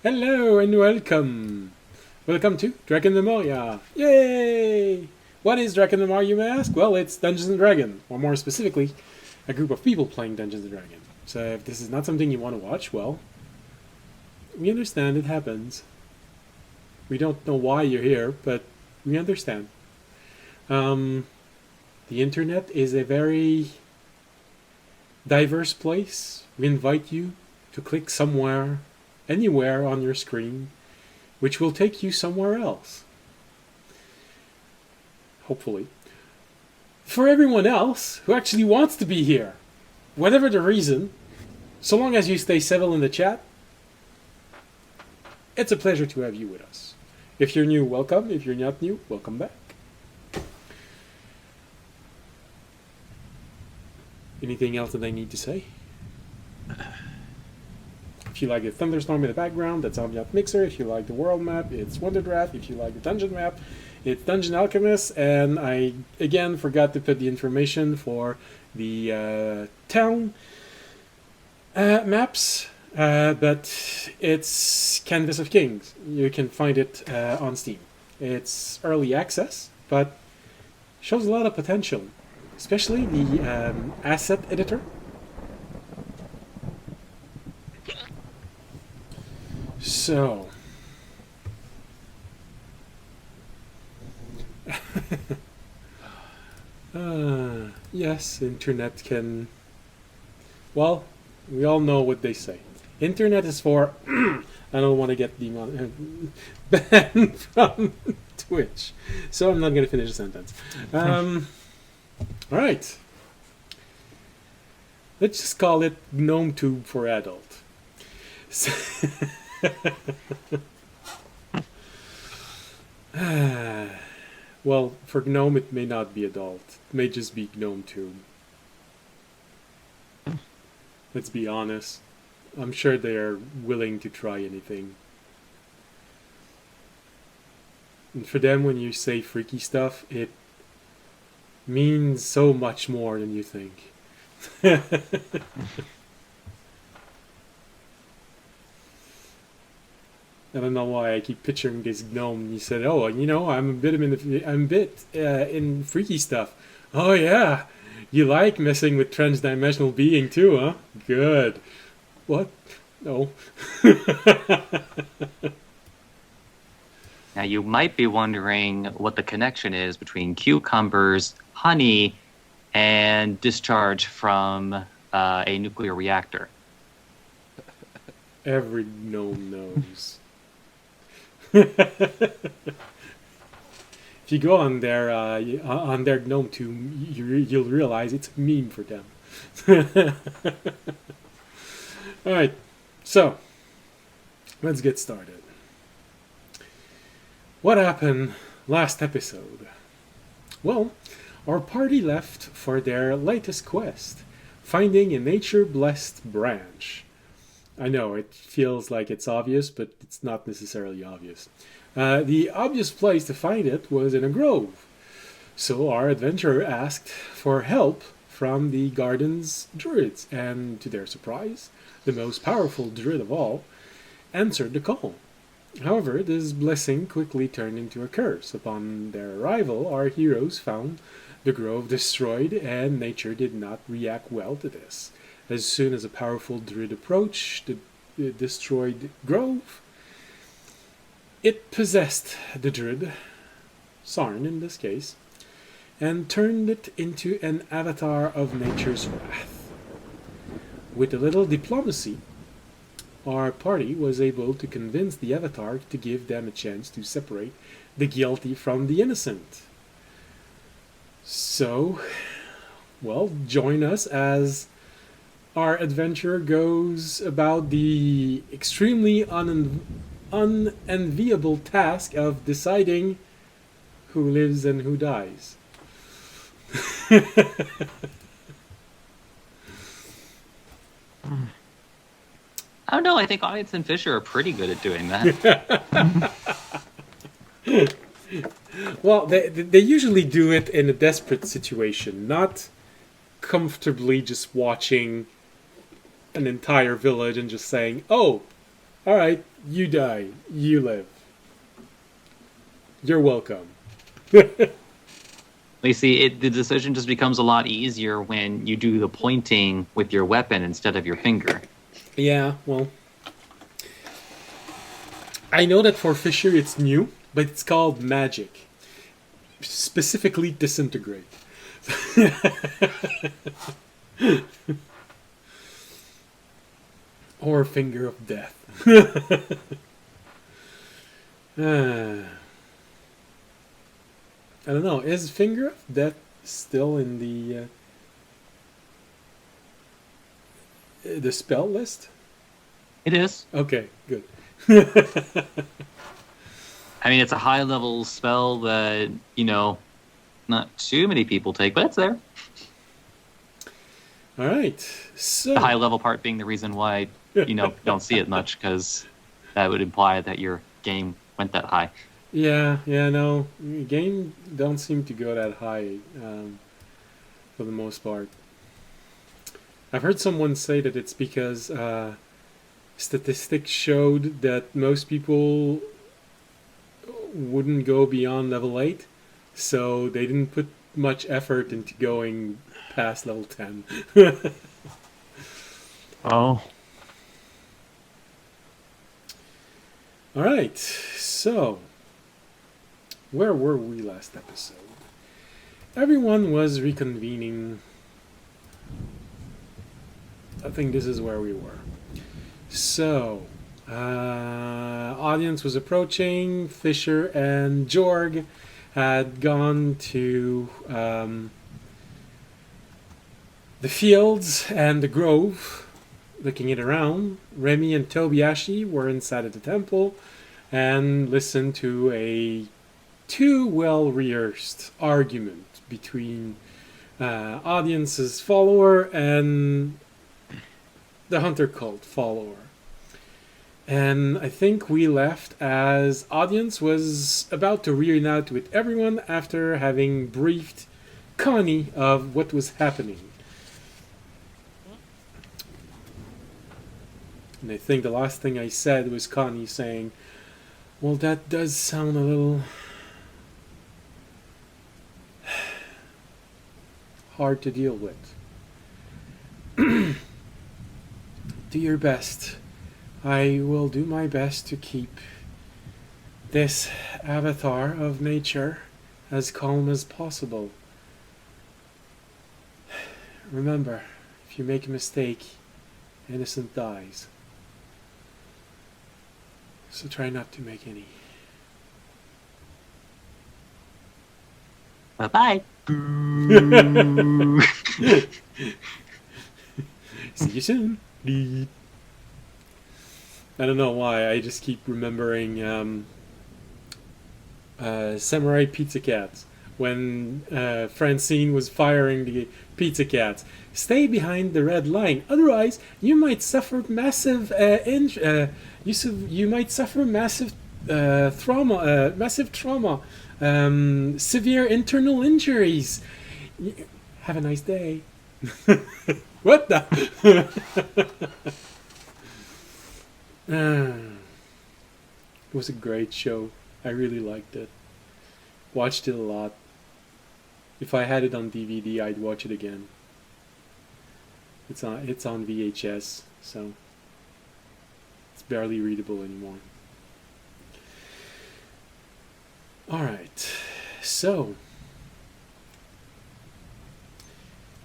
Hello and welcome! Welcome to Drakenmemoria! Yay! What is Drakenmemoria, you may ask? Well, it's Dungeons & Dragons, or more specifically, a group of people playing Dungeons & Dragons. So if this is not something you want to watch, well, we understand it happens. We don't know why you're here, but we understand. The internet is a very diverse place. We invite you to click somewhere, anywhere on your screen, which will take you somewhere else. Hopefully. For everyone else who actually wants to be here, whatever the reason, so long as you stay civil in the chat, it's a pleasure to have you with us. If you're new, welcome. If you're not new, welcome back. Anything else that I need to say? If you like the thunderstorm in the background, that's Ambient Mixer. If you like the world map, it's Wonderdraft. If you like the dungeon map, it's Dungeon Alchemist. And I, again, forgot to put the information for the town maps, but it's Canvas of Kings. You can find it on Steam. It's early access, but shows a lot of potential, especially the asset editor. So, yes, internet can, well, we all know what they say. Internet is for, I don't want to get banned from Twitch, so I'm not going to finish the sentence. Alright. Let's just call it GnomeTube for adult. So well, for GNOME it may not be adult. It may just be GnomeTube. Let's be honest. I'm sure they are willing to try anything. And for them, when you say freaky stuff, it means so much more than you think. I don't know why I keep picturing this gnome. And he said, "Oh, you know, I'm a bit in freaky stuff." Oh yeah, you like messing with trans-dimensional being too, huh? Good. What? No. Now you might be wondering what the connection is between cucumbers, honey, and discharge from a nuclear reactor. Every gnome knows. If you go on their gnome tomb, you'll realize it's a meme for them. All right, so let's get started. What happened last episode? Well, our party left for their latest quest, finding a nature-blessed branch. I know, it feels like it's obvious, but it's not necessarily obvious. The obvious place to find it was in a grove. So our adventurer asked for help from the garden's druids, and to their surprise, the most powerful druid of all answered the call. However, this blessing quickly turned into a curse. Upon their arrival, our heroes found the grove destroyed, and nature did not react well to this. As soon as a powerful druid approached the destroyed grove, it possessed the druid, Sarn in this case, and turned it into an avatar of nature's wrath. With a little diplomacy, our party was able to convince the avatar to give them a chance to separate the guilty from the innocent. So, well, join us as our adventure goes about the extremely unenviable task of deciding who lives and who dies. I don't know, I think Audience and Fisher are pretty good at doing that. Well, they usually do it in a desperate situation, not comfortably just watching an entire village and just saying, "Oh, all right, You die. You live. You're welcome. You see, the decision just becomes a lot easier when you do the pointing with your weapon instead of your finger. Yeah, well, I know that for Fisher it's new, but it's called magic. Specifically disintegrate. Or finger of death. I don't know. Is finger of death still in the spell list? It is. Okay, good. I mean, it's a high-level spell that, not too many people take, but it's there. All right. So The high-level part being the reason why, don't see it much, because that would imply that your game went that high. yeah, no. Game don't seem to go that high for the most part. I've heard someone say that it's because statistics showed that most people wouldn't go beyond level 8, so they didn't put much effort into going past level 10. Oh. Alright, so where were we last episode? Everyone was reconvening. I think this is where we were. So, audience was approaching. Fisher and Jorg had gone to the fields and the grove, looking it around. Remy and Tobiashi were inside of the temple and listened to a too well-rehearsed argument between audience's follower and the hunter cult follower. And I think we left as audience was about to reunite with everyone after having briefed Connie of what was happening. And I think the last thing I said was Connie saying, well, that does sound a little hard to deal with. Do your best. I will do my best to keep this avatar of nature as calm as possible. Remember, if you make a mistake, innocent dies. So try not to make any. Bye-bye. See you soon. I don't know why, I just keep remembering Samurai Pizza Cats. When Francine was firing the pizza cats. Stay behind the red line, otherwise you might suffer massive you might suffer massive trauma, severe internal injuries. Have a nice day. What the? It was a great show. I really liked it. Watched it a lot. If I had it on DVD, I'd watch it again. It's on VHS, so it's barely readable anymore. Alright, so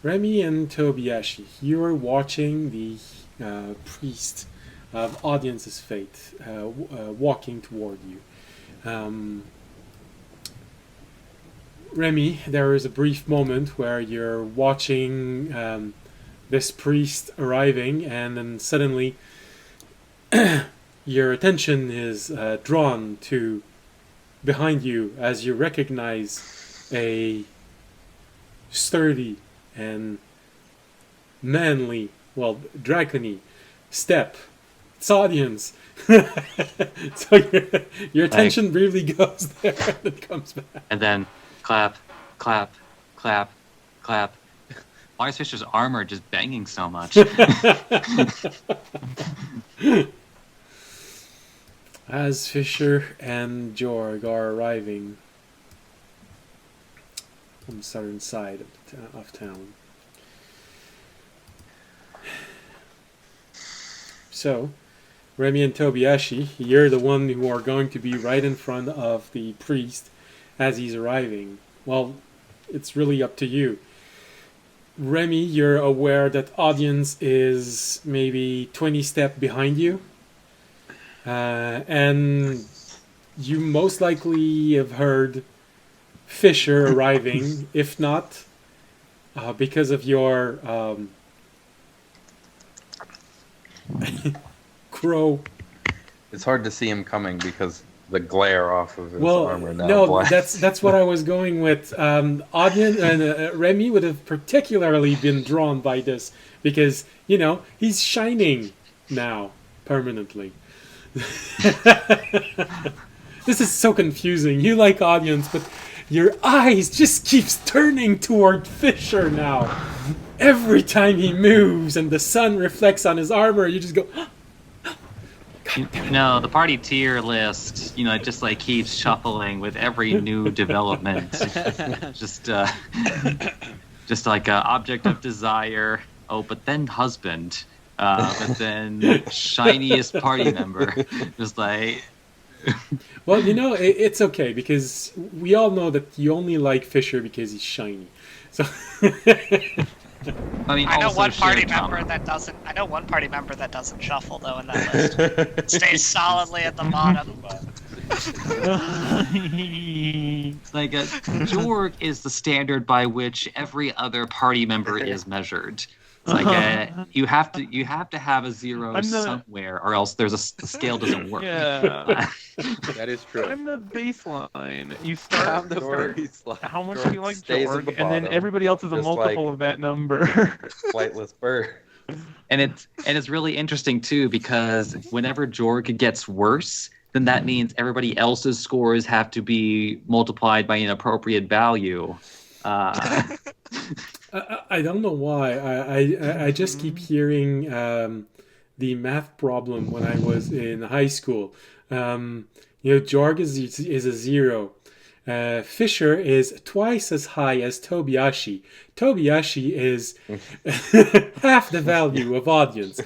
Remy and Tobiashi, you are watching the priest of Audience's fate walking toward you. Remy, there is a brief moment where you're watching this priest arriving, and then suddenly your attention is drawn to behind you as you recognize a sturdy and manly, well, dracony step. It's Audience. So your attention really goes there and it comes back. And then clap, clap, clap, clap. Why is Fisher's armor just banging so much? As Fisher and Jorg are arriving on the southern side of town. So, Remy and Tobiashi, you're the one who are going to be right in front of the priest as he's arriving. Well, it's really up to you. Remy, you're aware that audience is maybe 20 steps behind you. And you most likely have heard Fisher arriving, if not because of your crow. It's hard to see him coming because the glare off of his armor now. No, black. that's what I was going with. Audience and Remy would have particularly been drawn by this because he's shining now permanently. This is so confusing. You like audience, but your eyes just keeps turning toward Fisher now. Every time he moves and the sun reflects on his armor, you just go. The party tier list, it just like keeps shuffling with every new development. just like object of desire. Oh, but then husband. But then shiniest party member. Just like. Well, it's okay because we all know that you only like Fisher because he's shiny. So. I know one party member that doesn't. I know one party member that doesn't shuffle though in that list. Stays solidly at the bottom. It's like Jorg is the standard by which every other party member is measured. It's like you have to have a zero somewhere, or else the scale doesn't work. Yeah, That is true. I'm the baseline. You start the baseline. How much do you like stays at Jorg, the and then bottom, everybody else is a just multiple like- of that number. Flightless bird. And it's really interesting too because whenever Jorg gets worse, then that means everybody else's scores have to be multiplied by an appropriate value. I don't know why. I just keep hearing the math problem when I was in high school. Jorg is a 0. Fisher is twice as high as Tobiashi. Tobiashi is half the value of audience.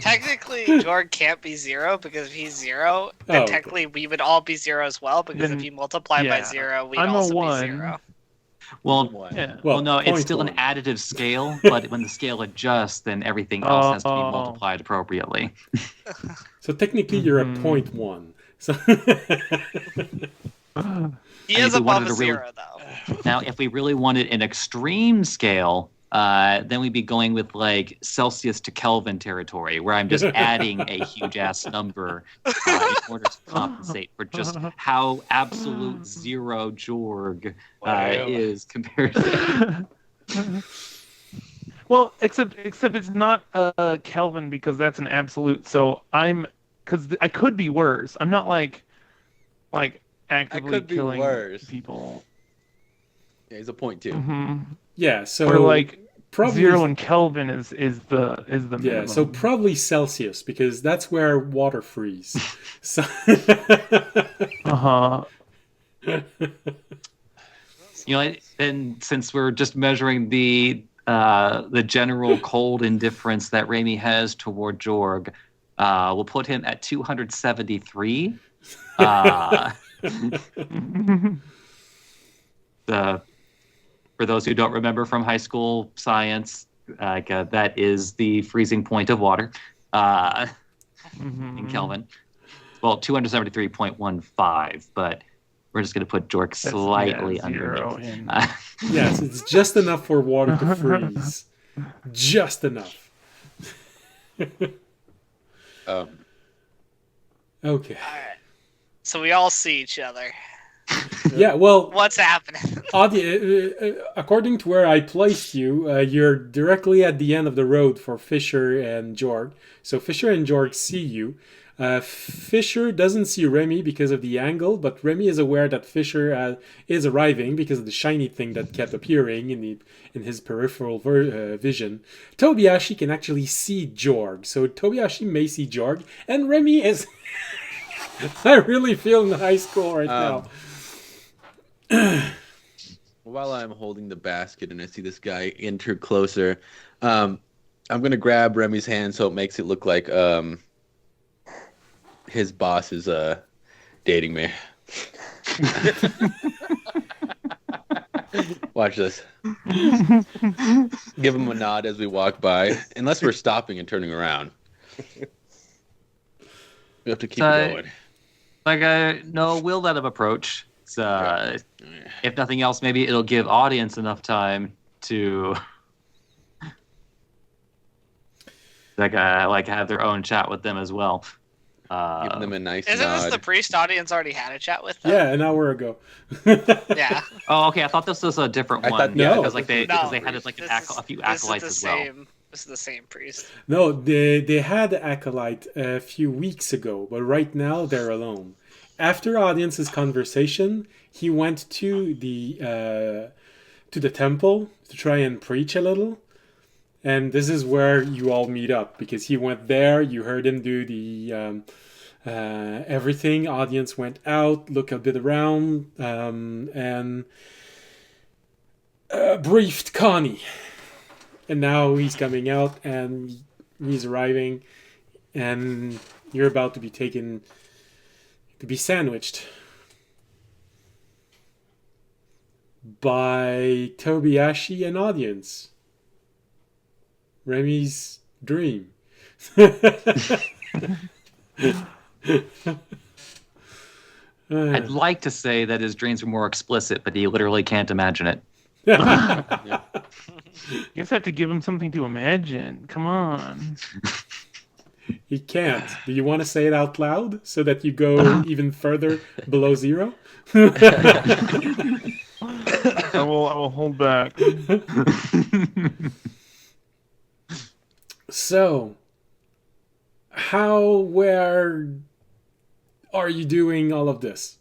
Technically, Jorg can't be 0 because if he's 0, then technically we would all be 0 as well because if you multiply by 0, we'd I'm a also 1. be 0. Well, Yeah. no, it's still an additive scale, but when the scale adjusts, then everything else has to be multiplied appropriately. So technically, you're a 0.1. So He is we above wanted a to 0 though. Now, if we really wanted an extreme scale, then we'd be going with like Celsius to Kelvin territory, where I'm just adding a huge ass number in order to compensate for just how absolute 0 Jorg is compared to. Well, except it's not Kelvin because that's an absolute. So because I could be worse. I'm not like actively killing people. Yeah, he's a 0.2. Mm-hmm. yeah, so Or like probably 0 in Kelvin is the minimum. yeah, so probably Celsius because that's where water freezes. So And since we're just measuring the general cold indifference that Raimi has toward Jorg, we'll put him at 273. For those who don't remember from high school science, that is the freezing point of water in Kelvin. Well, 273.15, but we're just going to put Jorg slightly under. yes, it's just enough for water to freeze. Just enough. Okay. Alright. So we all see each other. Yeah, well, What's happening? according to where I placed you, you're directly at the end of the road for Fisher and Jorg. So Fisher and Jorg see you. Fisher doesn't see Remy because of the angle, but Remy is aware that Fisher is arriving because of the shiny thing that kept appearing in his peripheral vision. Tobiashi can actually see Jorg, so Tobiashi may see Jorg, and Remy is... I really feel in high school right now. While I'm holding the basket and I see this guy enter closer, I'm going to grab Remy's hand so it makes it look like his boss is dating me. Watch this. Give him a nod as we walk by, unless we're stopping and turning around. We have to keep going. No, we'll let him approach. If nothing else, maybe it'll give audience enough time to have their own chat with them as well. Give them a nice Isn't nod. this the priest audience already had a chat with them? Yeah, an hour ago. Yeah. Oh, okay. I thought this was a different one. no. Because they had a few acolytes as well. This is the same priest. No, they had acolyte a few weeks ago, but right now they're alone. After audience's conversation, he went to the temple to try and preach a little. And this is where you all meet up, because he went there, you heard him do the everything. Audience went out, look a bit around, and briefed Connie. And now he's coming out, and he's arriving, and you're about to be taken, to be sandwiched by Tobiashi and audience. Remy's dream. I'd like to say that his dreams were more explicit, but he literally can't imagine it. You just have to give him something to imagine. Come on. He can't. Do you want to say it out loud so that you go even further below zero? I will hold back. So, where are you doing all of this?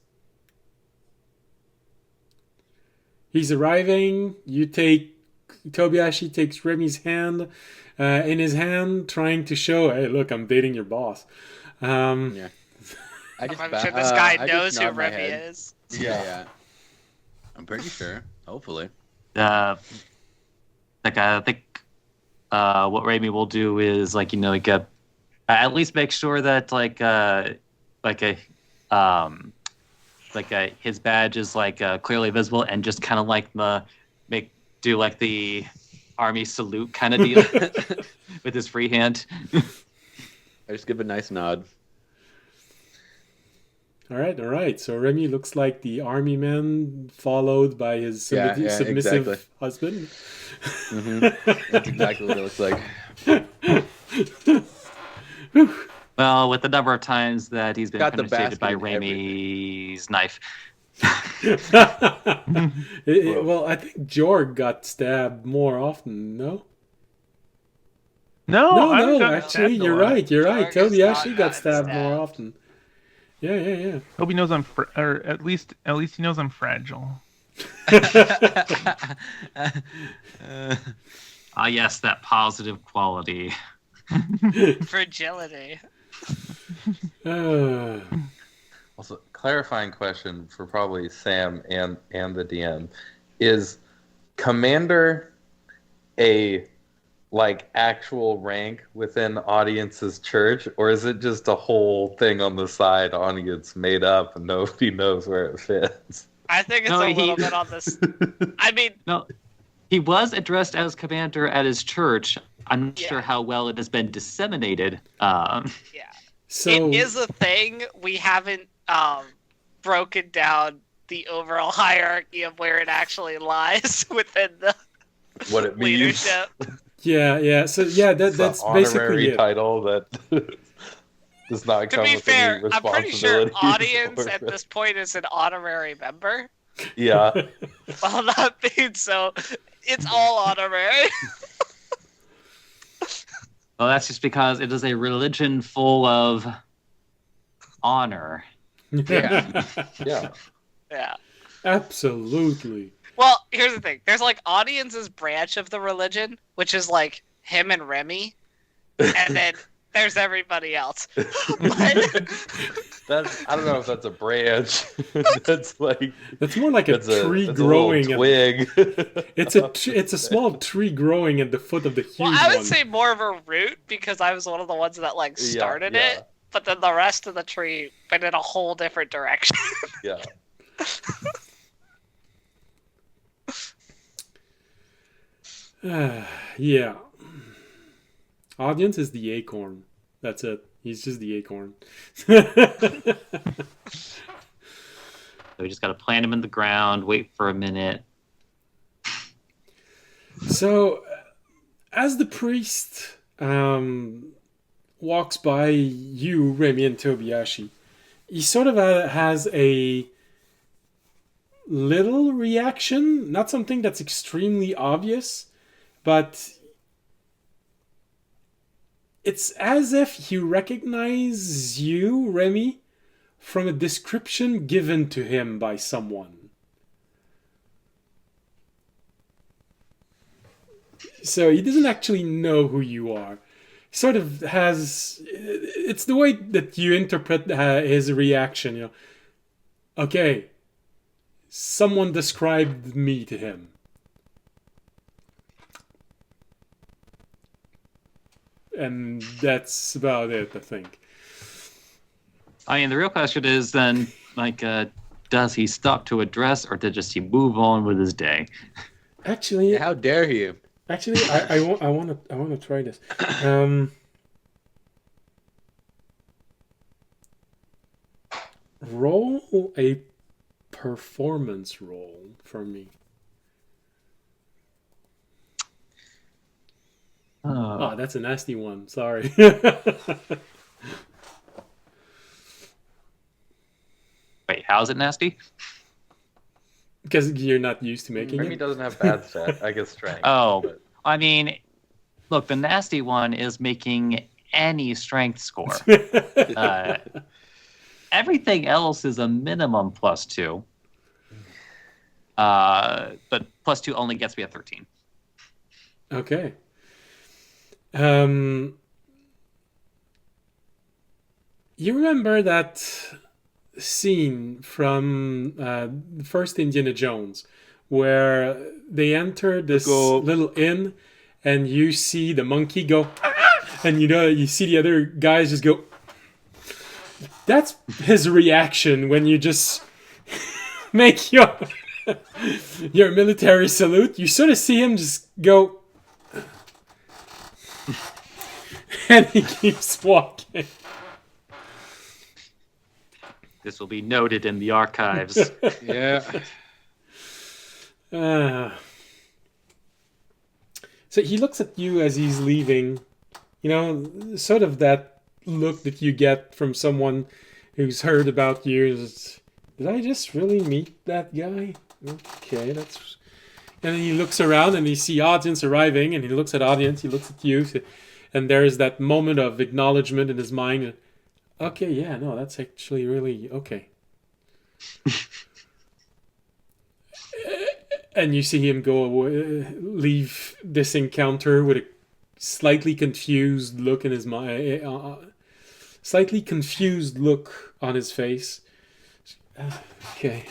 He's arriving. Tobiashi takes Remy's hand in his hand, trying to show, hey, look, I'm dating your boss. Yeah. I'm sure this guy knows who nod my Remy head. is. Yeah. I'm pretty sure. Hopefully. I think what Remy will do is at least make sure that his badge is clearly visible, and just kind of do the army salute kind of deal with his free hand. I just give a nice nod. All right. So Remy looks like the army man followed by his submissive exactly. husband. Mm-hmm. That's exactly what it looks like. Well, with the number of times that he's been Got the penetrated by basket and Remy's knife. Well, I think Jorg got stabbed more often, no? No, actually, you're right. Jorg Tobiashi got has stabbed not more gotten often. Yeah. Hope he knows or at least he knows I'm fragile. Yes, that positive quality. Fragility. Also, clarifying question for probably Sam and the DM. Is Commander a actual rank within audience's church, or is it just a whole thing on the side audience made up and nobody knows where it fits? I think it's a little bit on this. I mean, no, he was addressed as commander at his church. I'm not sure Yeah. how well it has been disseminated. yeah. So It is a thing. We haven't broken down the overall hierarchy of where it actually lies within the What it means? leadership. yeah. So yeah, It's that's an basically honorary it. title that does not To come be with fair, any I'm pretty sure responsibility. audience at this point is an honorary member. Yeah. Well, that being so, it's all honorary. Well, that's just because it is a religion full of honor. Yeah. Yeah. Absolutely. Well, here's the thing. There's like Audience's branch of the religion, which is like him and Remy, and then there's everybody else. That's, I don't know if that's a branch. That's more like a tree that's growing. A twig. It's a small tree growing at the foot of the huge Well, I would one. say more of a root because I was one of the ones that like started it, but then the rest of the tree went in a whole different direction. Yeah. Yeah. Audience is the acorn. That's it. He's just the acorn. So we just got to plant him in the ground, wait for a minute. So, as the priest walks by you, Remy, and Tobiyashi, he sort of has a little reaction. Not something that's extremely obvious, but it's as if he recognizes you, Remy, from a description given to him by someone. So he doesn't actually know who you are. He sort of has... It's the way that you interpret his reaction, you know. Okay, someone described me to him. And that's about it, I think. I mean, the real question is then, like, does he stop to address, or does he move on with his day? Actually, How dare you? Actually, I want to try this. Roll a performance roll for me. Oh, that's a nasty one. Sorry. Wait, how's it nasty? Because you're not used to making Maybe it. doesn't have bad stat. I guess strength. Oh, but- I mean, look, the nasty one is making any strength score. Everything else is a minimum +2. But +2 only gets me a 13. Okay. You remember that scene from the first Indiana Jones where they enter this little inn and you see the monkey go and you see the other guys just go. That's his reaction when you just make your military salute. You sort of see him just go and he keeps walking. This will be noted in the archives. Yeah. So he looks at you as he's leaving. You know, sort of that look that you get from someone who's heard about you. Did I just really meet that guy? Okay, that's... And then he looks around and he sees Audience arriving, and he looks at Audience, he looks at you, and there's that moment of acknowledgement in his mind. Okay, yeah, no, that's actually really okay. And you see him go leave this encounter with a slightly confused look in his mind, slightly confused look on his face. Okay.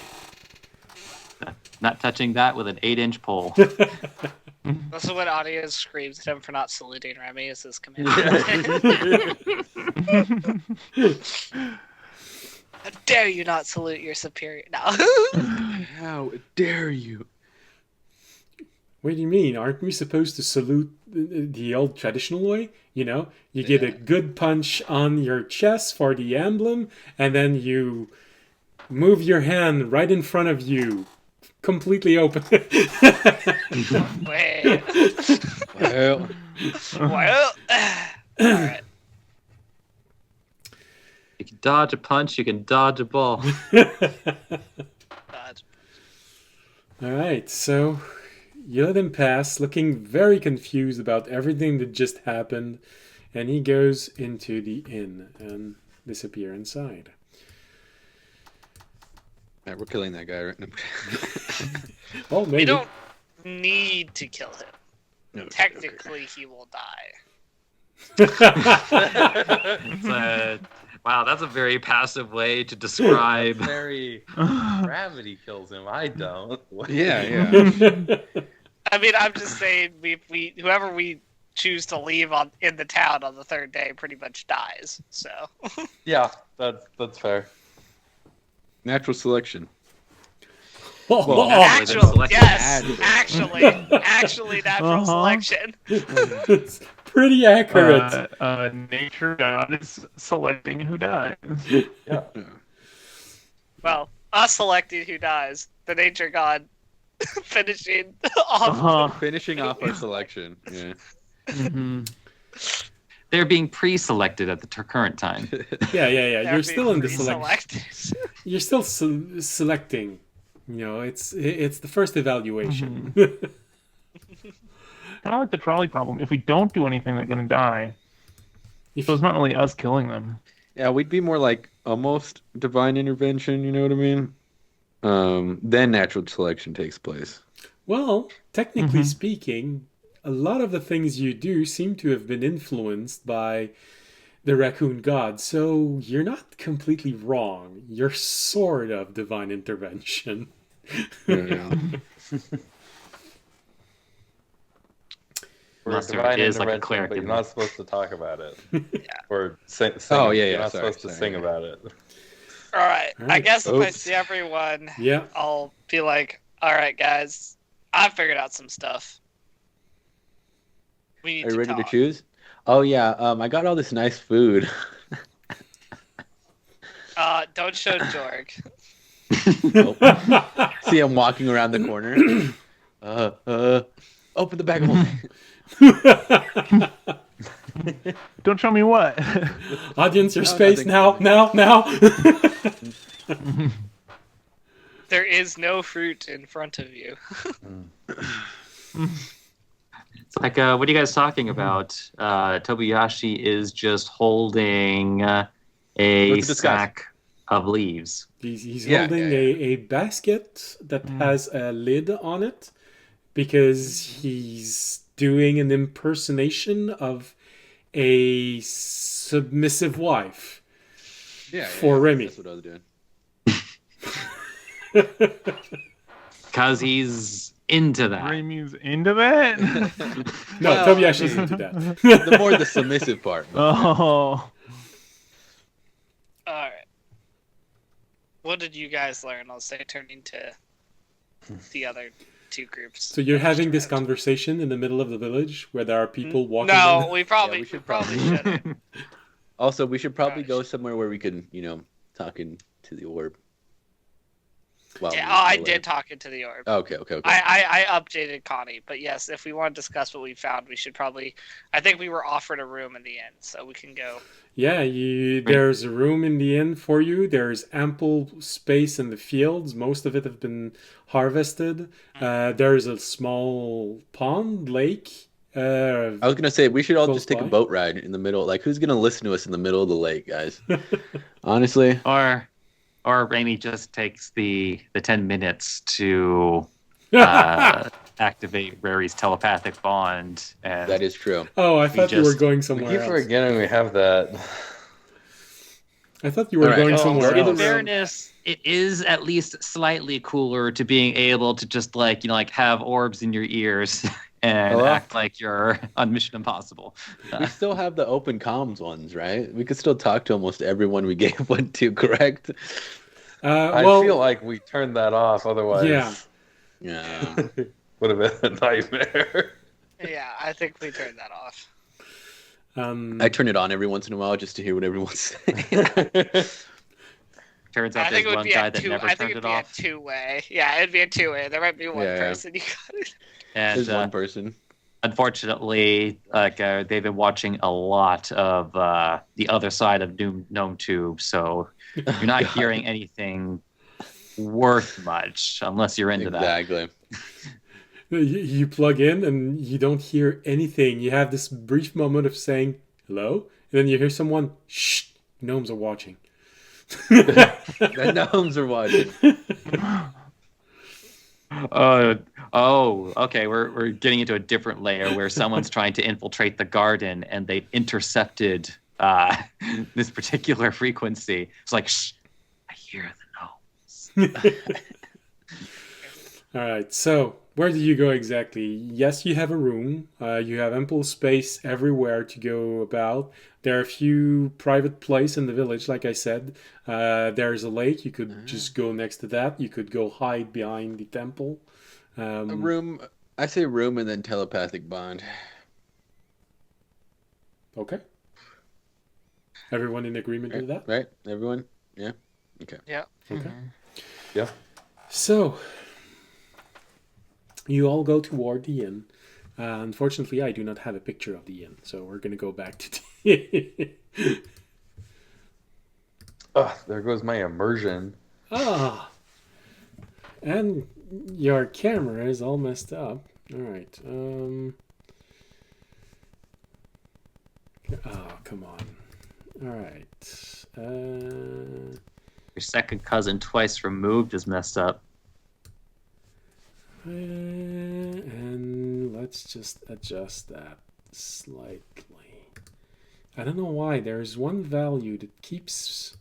Not touching that with an 8-inch pole. This is what Audience screams at him for not saluting Remy as his command. How dare you not salute your superior? No. How dare you? What do you mean? Aren't we supposed to salute the old traditional way? You know, you get a good punch on your chest for the emblem, and then you move your hand right in front of you, completely open. Wait. Well, Well. Alright. You can dodge a punch, you can dodge a ball. All right, so you let him pass, looking very confused about everything that just happened, and he goes into the inn and disappears inside. Right, we're killing that guy, right? Well, maybe. We don't need to kill him. No, Technically, he will die. Wow, that's a very passive way to describe. Very gravity kills him. I don't. Yeah. I mean, I'm just saying, whoever we choose to leave in the town on the third day pretty much dies. So. Yeah, that's fair. Natural selection. Actually, yes, selection. actually, natural selection. It's pretty accurate. Nature god is selecting who dies. Yeah. Well, us selecting who dies, the nature god finishing off. Finishing off our selection. Yeah. Mm-hmm. They're being pre-selected at the current time. Yeah. They're You're still in the pre-selected. selection. You're still selecting. You know, it's the first evaluation. Kind of like the trolley problem. If we don't do anything, they're gonna die. So it's not really us killing them. Yeah, we'd be more like almost divine intervention, you know what I mean? Then natural selection takes place. Well, technically speaking, a lot of the things you do seem to have been influenced by the raccoon god, so you're not completely wrong. You're sort of divine intervention. Yeah. Unless there Divine is like a intervention, cleric but in you're there. not supposed to talk about it. Yeah. Or sing. Oh, yeah, You're yeah, not sorry, supposed to sorry, sing yeah. about it. All right. I Alright. guess if I Oops. see everyone, Yeah. I'll be like, all right, guys, I figured out some stuff. We need Are you to ready talk. to choose? Oh yeah, I got all this nice food. Don't show Jorg. Oh. See him walking around the corner. Open the bag of holding. Don't show me what. Audience, your No, space nothing. now. There is no fruit in front of you. It's like, what are you guys talking about? Tobiyashi is just holding a Let's discuss. sack of leaves. He's Yeah, holding yeah. a basket that has a lid on it because he's doing an impersonation of a submissive wife. Yeah, For Remy. That's what I was doing. Because he's into that. Remy's into that? No, Well, Tobiyashi's I mean- into that. The more the submissive part. Oh. All right. What did you guys learn? I'll say turning to the other two groups. So you're having this conversation in the middle of the village where there are people walking. No, in we probably, Yeah, we should probably probably- shouldn't. Also, we should probably Gosh. go somewhere where we can, talking to the orb. Well, Yeah, I did talk into the orb. Okay. I updated Connie, but yes, if we want to discuss what we found, we should probably. I think we were offered a room in the end, so we can go. Yeah, there's a room in the inn for you. There's ample space in the fields. Most of it have been harvested. There's a small pond, lake. I was gonna say we should all Close just take a by? boat ride in the middle. Like, who's gonna listen to us in the middle of the lake, guys? Honestly, Or Raimi just takes the 10 minutes to activate Rary's telepathic bond. And that is true. Oh, I thought you were just- going We somewhere keep else. forgetting we have that. I thought you were All right. going Oh, somewhere in the in else. fairness, it is at least slightly cooler to being able to just have orbs in your ears and Hello? act like you're on Mission Impossible. We still have the open comms ones, right? We could still talk to almost everyone we gave one to, correct? I Well, feel like we turned that off. Otherwise, Yeah. Yeah. would have been a nightmare. Yeah, I think we turned that off. I turn it on every once in a while just to hear what everyone's saying. Turns I out think there's it would one be guy a that two. never I think turned it'd it be a off. two-way. Yeah, it'd be a two-way. There might be one Yeah. person. You got it. And There's one person. unfortunately, they've been watching a lot of the other side of Gnome Tube, so you're not God. hearing anything worth much unless you're into that. Exactly. you plug in and you don't hear anything. You have this brief moment of saying hello, and then you hear someone, shh, gnomes are watching. The gnomes are watching. Okay. We're getting into a different layer where someone's trying to infiltrate the garden and they intercepted this particular frequency. It's like, shh, I hear the gnomes. All right, so where do you go exactly? Yes, you have a room. You have ample space everywhere to go about. There are a few private places in the village, like I said. There's a lake. You could just go next to that. You could go hide behind the temple. A room. I say room and then telepathic bond. Okay. Everyone in agreement with that? Right? Everyone? Yeah? Okay. Yeah. Okay. Yeah. So, you all go toward the inn. Unfortunately, I do not have a picture of the inn, so we're going to go back to the There goes my immersion. And your camera is all messed up. All right. Oh, come on. All right. Your second cousin twice removed is messed up. And let's just adjust that slightly. I don't know why. There's one value that keeps...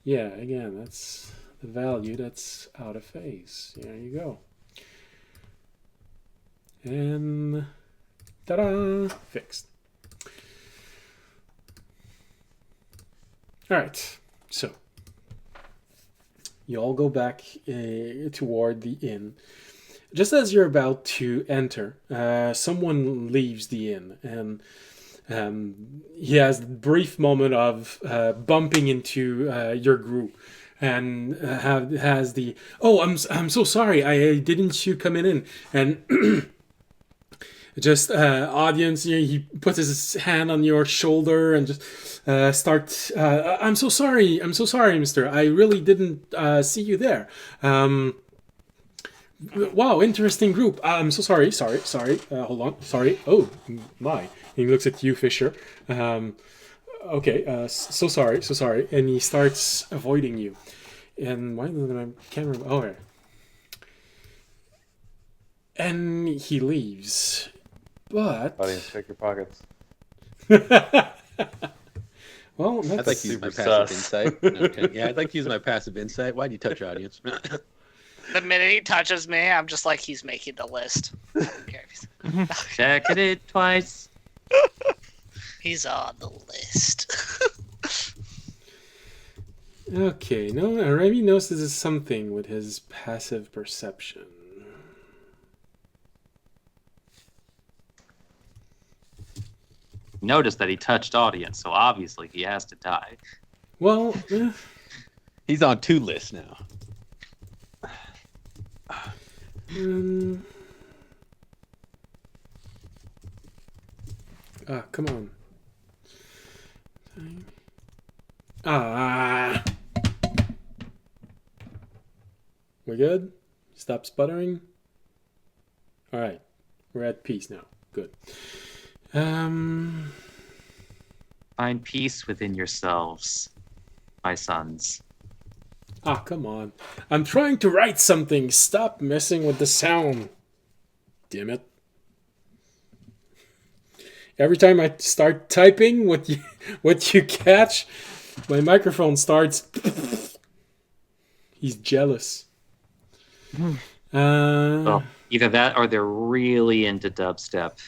Yeah, again, that's the value that's out of phase. There you go. And... ta-da! Fixed. Alright, so... You all go back toward the inn. Just as you're about to enter, someone leaves the inn, and he has a brief moment of bumping into your group, and has the I'm so sorry, I didn't see you coming in, and just audience, he puts his hand on your shoulder and just starts. I'm so sorry, mister. I really didn't see you there. Wow, interesting group. I'm so sorry. Hold on. Sorry. Oh, my. He looks at you, Fisher. Okay, so sorry. And he starts avoiding you. And why did I can't remember? Oh, okay. And he leaves. But... Audience, check your pockets. Well, I'd like to use my super passive sus. insight. Okay. Yeah, I'd like to use my passive insight. Why'd you touch audience? The minute he touches me, I'm just like, he's making the list. Okay. Checking it twice. He's on the list. Okay, no, Remy notices something with his passive perception. Notice that he touched audience, so obviously he has to die. Well, He's on 2 lists now. Come on. Ah. We good? Stop sputtering? Alright. We're at peace now. Good. Find peace within yourselves, my sons. Come on. I'm trying to write something. Stop messing with the sound. Damn it. Every time I start typing what you catch, my microphone starts. He's jealous. Well, either that or they're really into dubstep.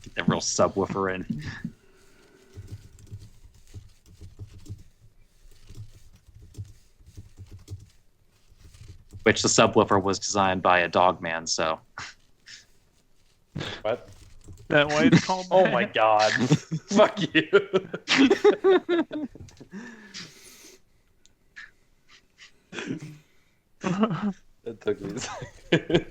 Get that real subwoofer in. Which the subwoofer was designed by a dog man, so. What? That why it's called Oh that? my god. Fuck you. That took me a second.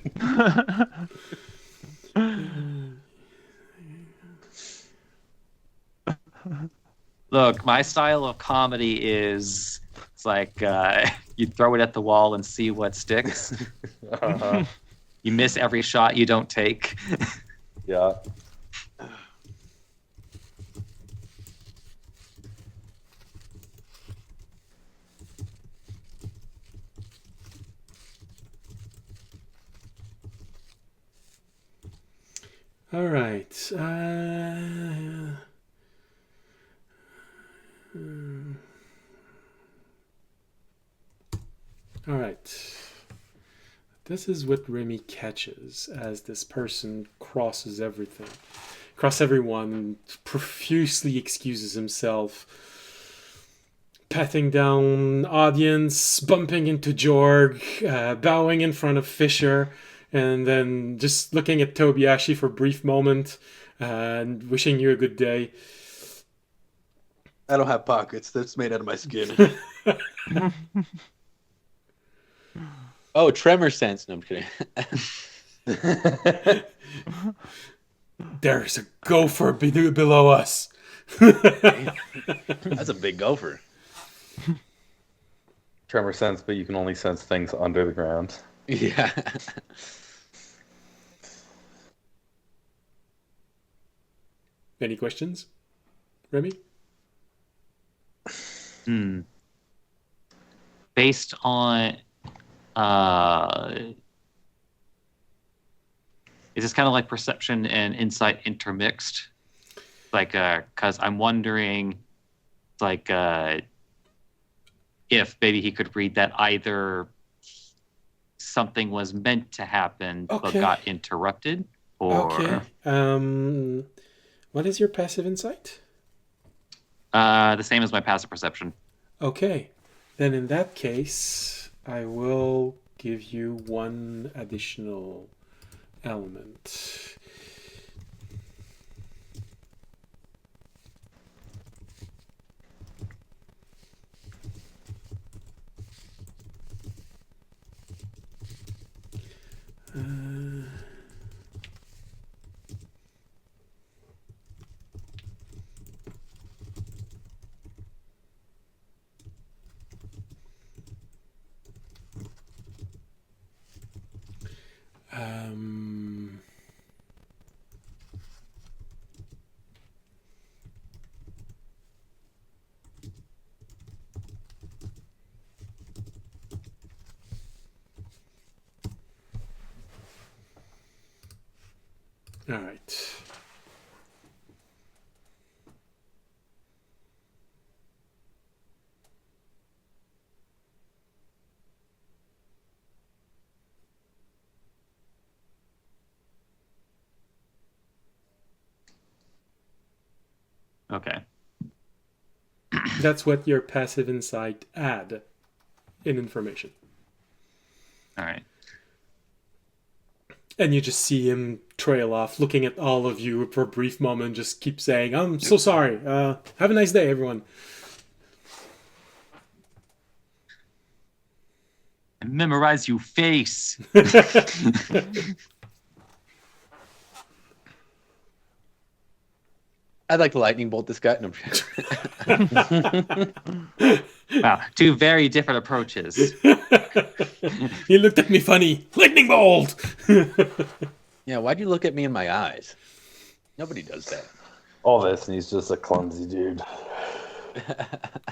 Look, my style of comedy is It's like you throw it at the wall and see what sticks. Uh-huh. You miss every shot you don't take. Yeah. All right. All right. This is what Remy catches as this person crosses everyone, and profusely excuses himself, patting down audience, bumping into Jorg, bowing in front of Fisher, and then just looking at Tobiashi for a brief moment and wishing you a good day. I don't have pockets. That's made out of my skin. Oh, tremor sense. No, I'm kidding. There's a gopher below us. That's a big gopher. Tremor sense, but you can only sense things under the ground. Yeah. Any questions, Remy? Based on is this kind of like perception and insight intermixed? Like, because I'm wondering, like, if maybe he could read that either something was meant to happen but got interrupted, or what is your passive insight? The same as my passive perception. Okay, then in that case, I will give you one additional element. All right. Okay. That's what your passive insight add in information. All right. And you just see him trail off, looking at all of you for a brief moment, just keep saying, I'm so sorry. Have a nice day, everyone. Memorize you face. I'd like to lightning bolt this guy. No, Wow, two very different approaches. He looked at me funny. Lightning bolt! yeah, why'd you look at me in my eyes? Nobody does that. All this, and he's just a clumsy dude.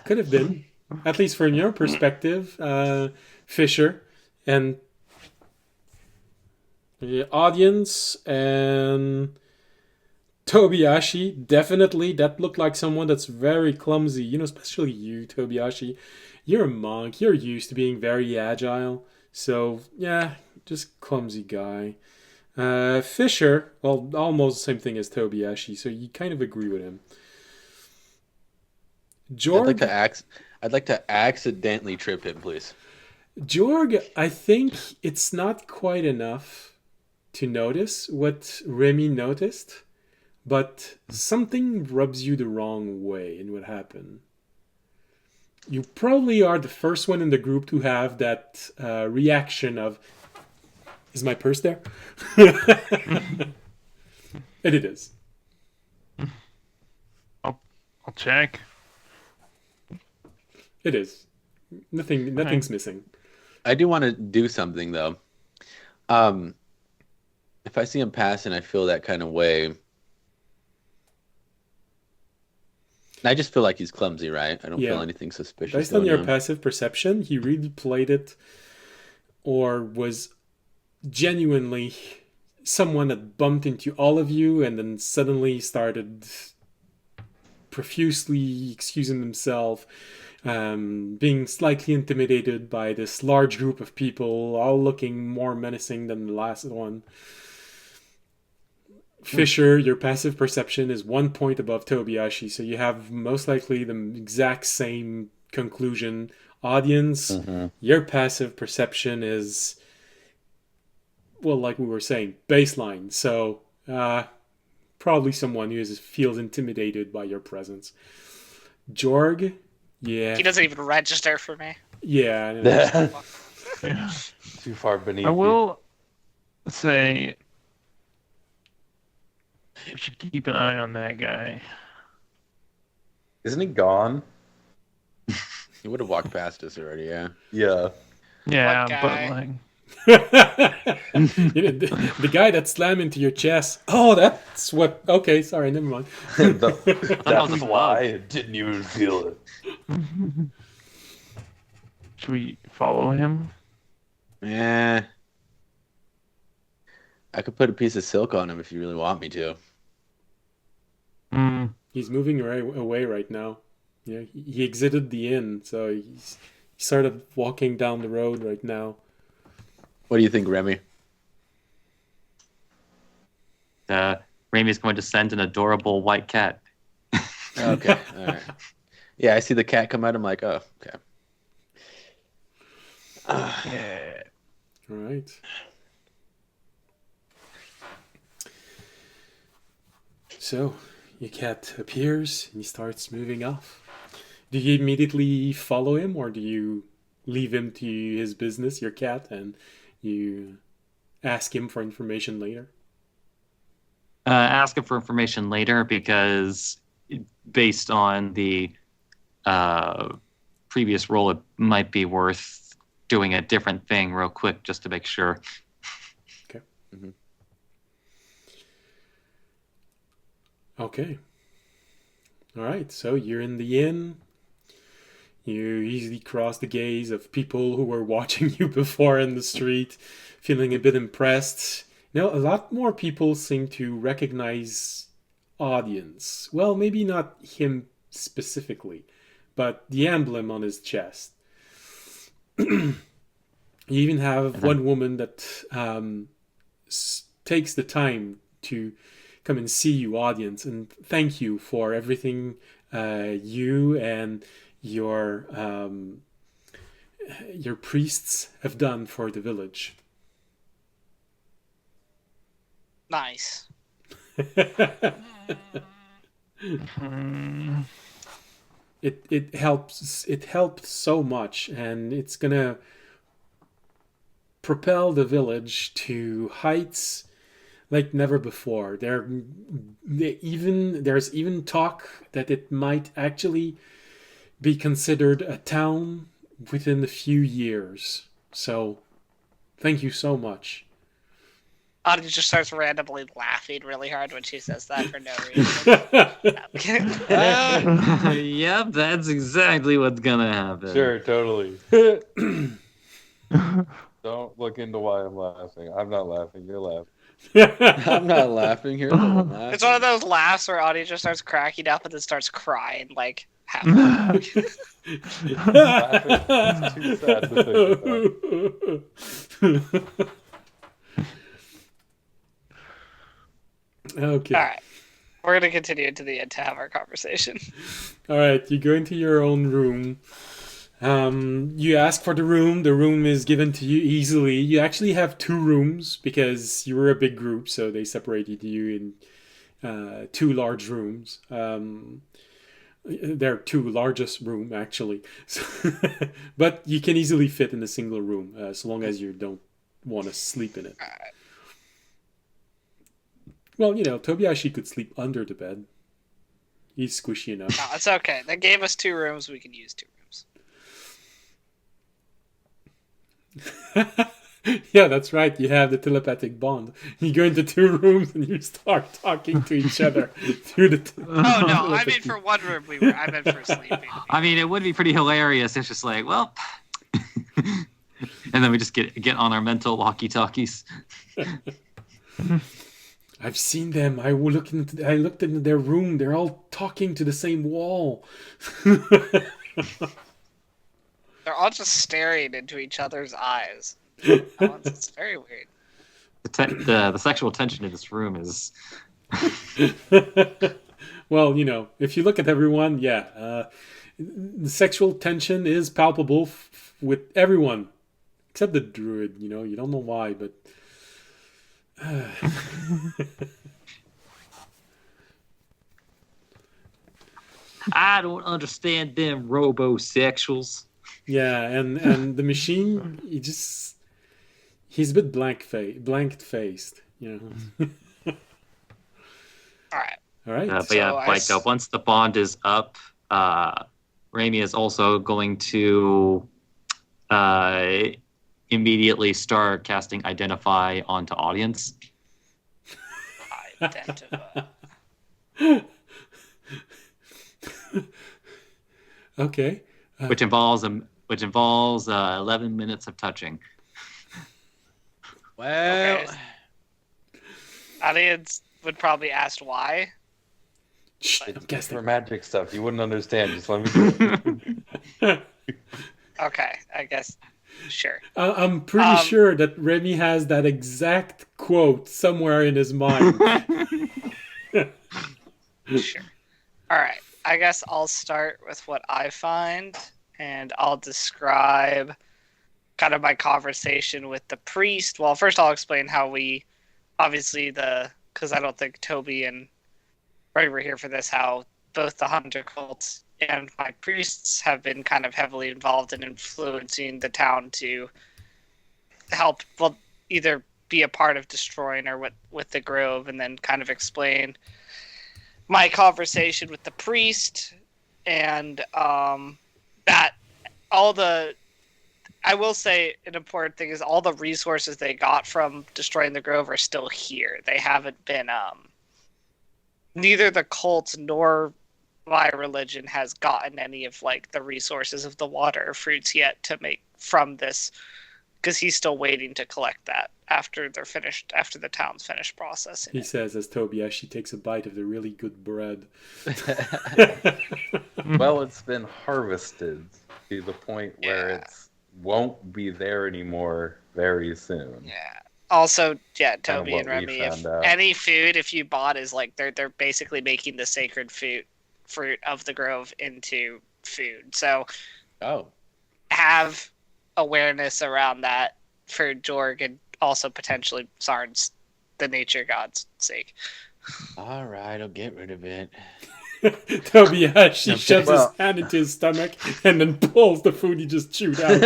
Could have been. At least from your perspective, Fisher and the audience and Tobiashi, definitely, that looked like someone that's very clumsy. You know, especially you, Tobiashi. You're a monk. You're used to being very agile. So, yeah, just clumsy guy. Fisher, well, almost the same thing as Tobiashi, so you kind of agree with him. Jorg, I'd like to accidentally trip him, please. Jorg, I think it's not quite enough to notice what Remy noticed. But something rubs you the wrong way in what happened. You probably are the first one in the group to have that reaction of, is my purse there? And it is. I'll check. It is. Nothing's missing. I do want to do something though. If I see him pass and I feel that kind of way, I just feel like he's clumsy, right? I don't feel anything suspicious. Based on your passive perception, he really played it, or was genuinely someone that bumped into all of you and then suddenly started profusely excusing himself, being slightly intimidated by this large group of people, all looking more menacing than the last one. Fisher, your passive perception is 1 point above Tobiashi, so you have most likely the exact same conclusion. Audience, your passive perception is, well, like we were saying, baseline. So probably someone who feels intimidated by your presence. Jorg, yeah. He doesn't even register for me. Yeah. Too far beneath. I will say we should keep an eye on that guy. Isn't he gone? He would have walked past us already, yeah. Yeah. Yeah, What but guy? like, the guy that slammed into your chest. Oh, that's what. Okay, sorry, never mind. That's why I didn't even feel it. should we follow him? Yeah. I could put a piece of silk on him if you really want me to. He's moving away right now. Yeah, he exited the inn, so he's sort of walking down the road right now. What do you think, Remy? Remy's going to send an adorable white cat. Okay, all right. Yeah, I see the cat come out. I'm like, oh, okay. Yeah. All right. So, your cat appears and he starts moving off. Do you immediately follow him, or do you leave him to his business, your cat, and you ask him for information later? Ask him for information later because based on the previous roll, it might be worth doing a different thing real quick just to make sure. Okay. Okay. All right, so you're in the inn. You easily cross the gaze of people who were watching you before in the street, feeling a bit impressed. Now, a lot more people seem to recognize Audience. Well, maybe not him specifically, but the emblem on his chest. You even have one woman that takes the time to come and see you, Audience, and thank you for everything you and your priests have done for the village. Nice. It helped so much, and it's gonna propel the village to heights like never before. There's even talk that it might actually be considered a town within a few years. So, thank you so much. Audie just starts randomly laughing really hard when she says that for no reason. Yep, that's exactly what's gonna happen. Sure, totally. Don't look into why I'm laughing. I'm not laughing. You're laughing. I'm not laughing here. I'm laughing. It's one of those laughs where Audie just starts cracking up and then starts crying like half. It's too sad to think about. Okay. All right. We're going to continue into the end to have our conversation. All right, you go into your own room. You ask for the room is given to you easily. You actually have 2 rooms because you were a big group, so they separated you in 2 large rooms. They're 2 largest room actually. But you can easily fit in a single room so long as you don't want to sleep in it. Well, Tobiashi could sleep under the bed. He's squishy enough. No, it's okay. They gave us 2 rooms. We can use 2 rooms. Yeah, that's right. You have the telepathic bond. You go into two rooms and you start talking to each other through the. Oh no, I mean for one room I meant for sleeping. I mean, it would be pretty hilarious. It's just like, well, and then we just get on our mental walkie-talkies. I've seen them. I looked into their room. They're all talking to the same wall. They're all just staring into each other's eyes. It's very weird. The sexual tension in this room is. Well, if you look at everyone, the sexual tension is palpable with everyone, except the druid. You don't know why, but. I don't understand them robosexuals. Yeah, and the machine, he's a bit blank-faced. All right. All right. But yeah, once the bond is up, Raimi is also going to immediately start casting Identify onto audience. Identify. Okay. Which involves 11 minutes of touching. Well, Okay. Audience would probably ask why. Shh, I'm guessing. For magic stuff, you wouldn't understand. Just let me do it. Okay, I guess. Sure. I'm pretty sure that Remy has that exact quote somewhere in his mind. Sure. All right. I guess I'll start with what I find, and I'll describe kind of my conversation with the priest. Well, first I'll explain how we, obviously because I don't think Toby and Ray were here for this, how both the hunter cults and my priests have been kind of heavily involved in influencing the town to help, well, either be a part of destroying or with the grove, and then kind of explain my conversation with the priest, and that I will say an important thing is all the resources they got from destroying the grove are still here. They haven't been neither the cults nor my religion has gotten any of the resources of the water or fruits yet to make from this, because he's still waiting to collect that after the town's finished processing. He says as Toby as she takes a bite of the really good bread. Well, it's been harvested to the point where it won't be there anymore very soon. Yeah. Also, Toby what and Remy, we if found out. any food, if you bought, is they're basically making the sacred fruit of the grove into food. So have awareness around that for Jorg and also potentially Sarn's, the nature god's sake. all right, I'll get rid of it. Toby as she shoves his hand into his stomach and then pulls the food he just chewed out.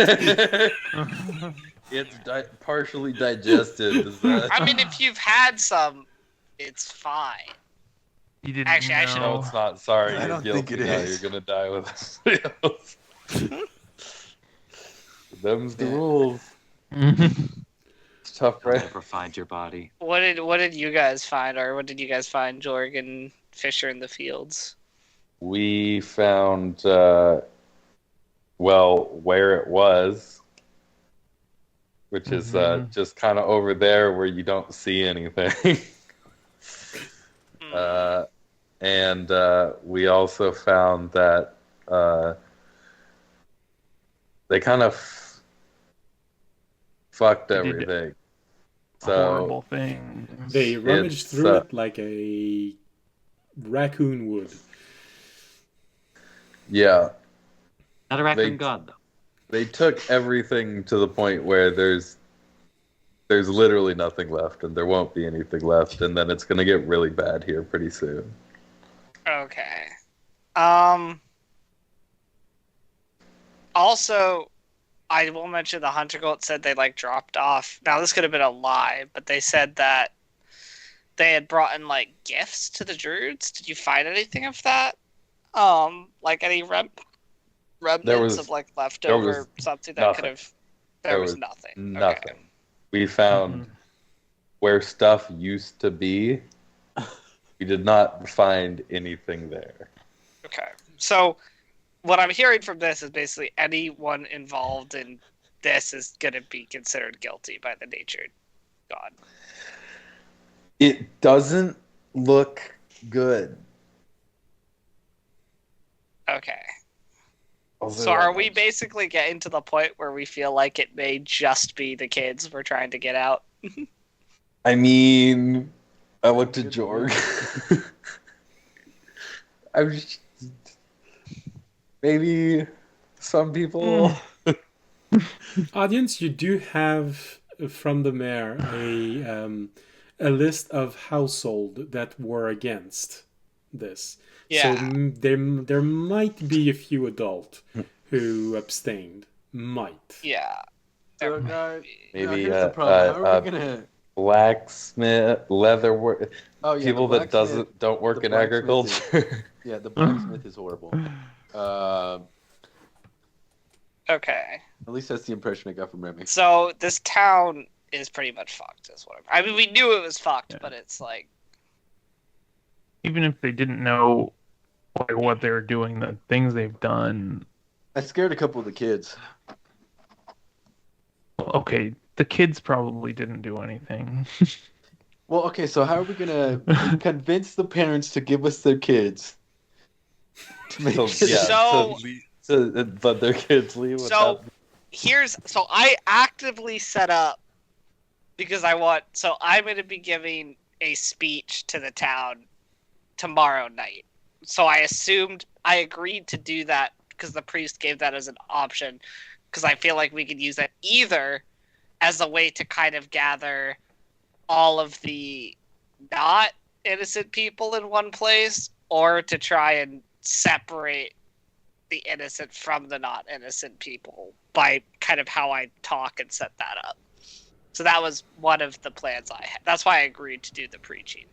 It's partially digested. I mean, if you've had some, it's fine. You didn't Actually, I know. should- No, it's not. Sorry, I you're don't guilty think it now. is. You're gonna die with somebody else. Them's the rules. It's tough, You'll right? never find your body. What did you guys find, or what did you guys find, Jorg and Fisher in the fields? We found, where it was, which is just kind of over there where you don't see anything. And we also found that they kind of fucked everything. Horrible thing. They rummaged through it like a raccoon would. Yeah. Not a raccoon god, though. They took everything to the point where there's literally nothing left, and there won't be anything left, and then it's going to get really bad here pretty soon. Okay. Also, I will mention the Hunter Cult said they dropped off. Now this could have been a lie, but they said that they had brought in gifts to the druids. Did you find anything of that? Any remnants of leftover something that nothing. could have. There was nothing. Nothing. Okay. We found where stuff used to be. We did not find anything there. Okay. So what I'm hearing from this is basically anyone involved in this is going to be considered guilty by the nature god. It doesn't look good. Okay. So are we basically getting to the point where we feel like it may just be the kids we're trying to get out? I mean, I looked at Jorg. I was maybe some people. Audience, you do have from the mayor a list of household that were against this. Yeah. So there might be a few adult who abstained. Might. Yeah. So, There guys, Maybe here's the problem. How are we gonna? Blacksmith, leather work, Oh yeah, people the that blacksmith- don't work the in blacksmith agriculture. Yeah, the blacksmith is horrible. Okay. At least that's the impression I got from Remy. So this town is pretty much fucked, is what I mean, we knew it was fucked, Yeah. but it's like, Even if they didn't know like what they were doing, the things they've done. I scared a couple of the kids. Okay, the kids probably didn't do anything. Well, okay, so how are we gonna convince the parents to give us their kids? To make So- but their kids leave. So so I actively set up because I'm going to be giving a speech to the town tomorrow night. So I agreed to do that because the priest gave that as an option, because I feel like we could use that either as a way to kind of gather all of the not innocent people in one place, or to try and separate the innocent from the not innocent people by kind of how I talk and set that up. So that was one of the plans I had. That's why I agreed to do the preaching.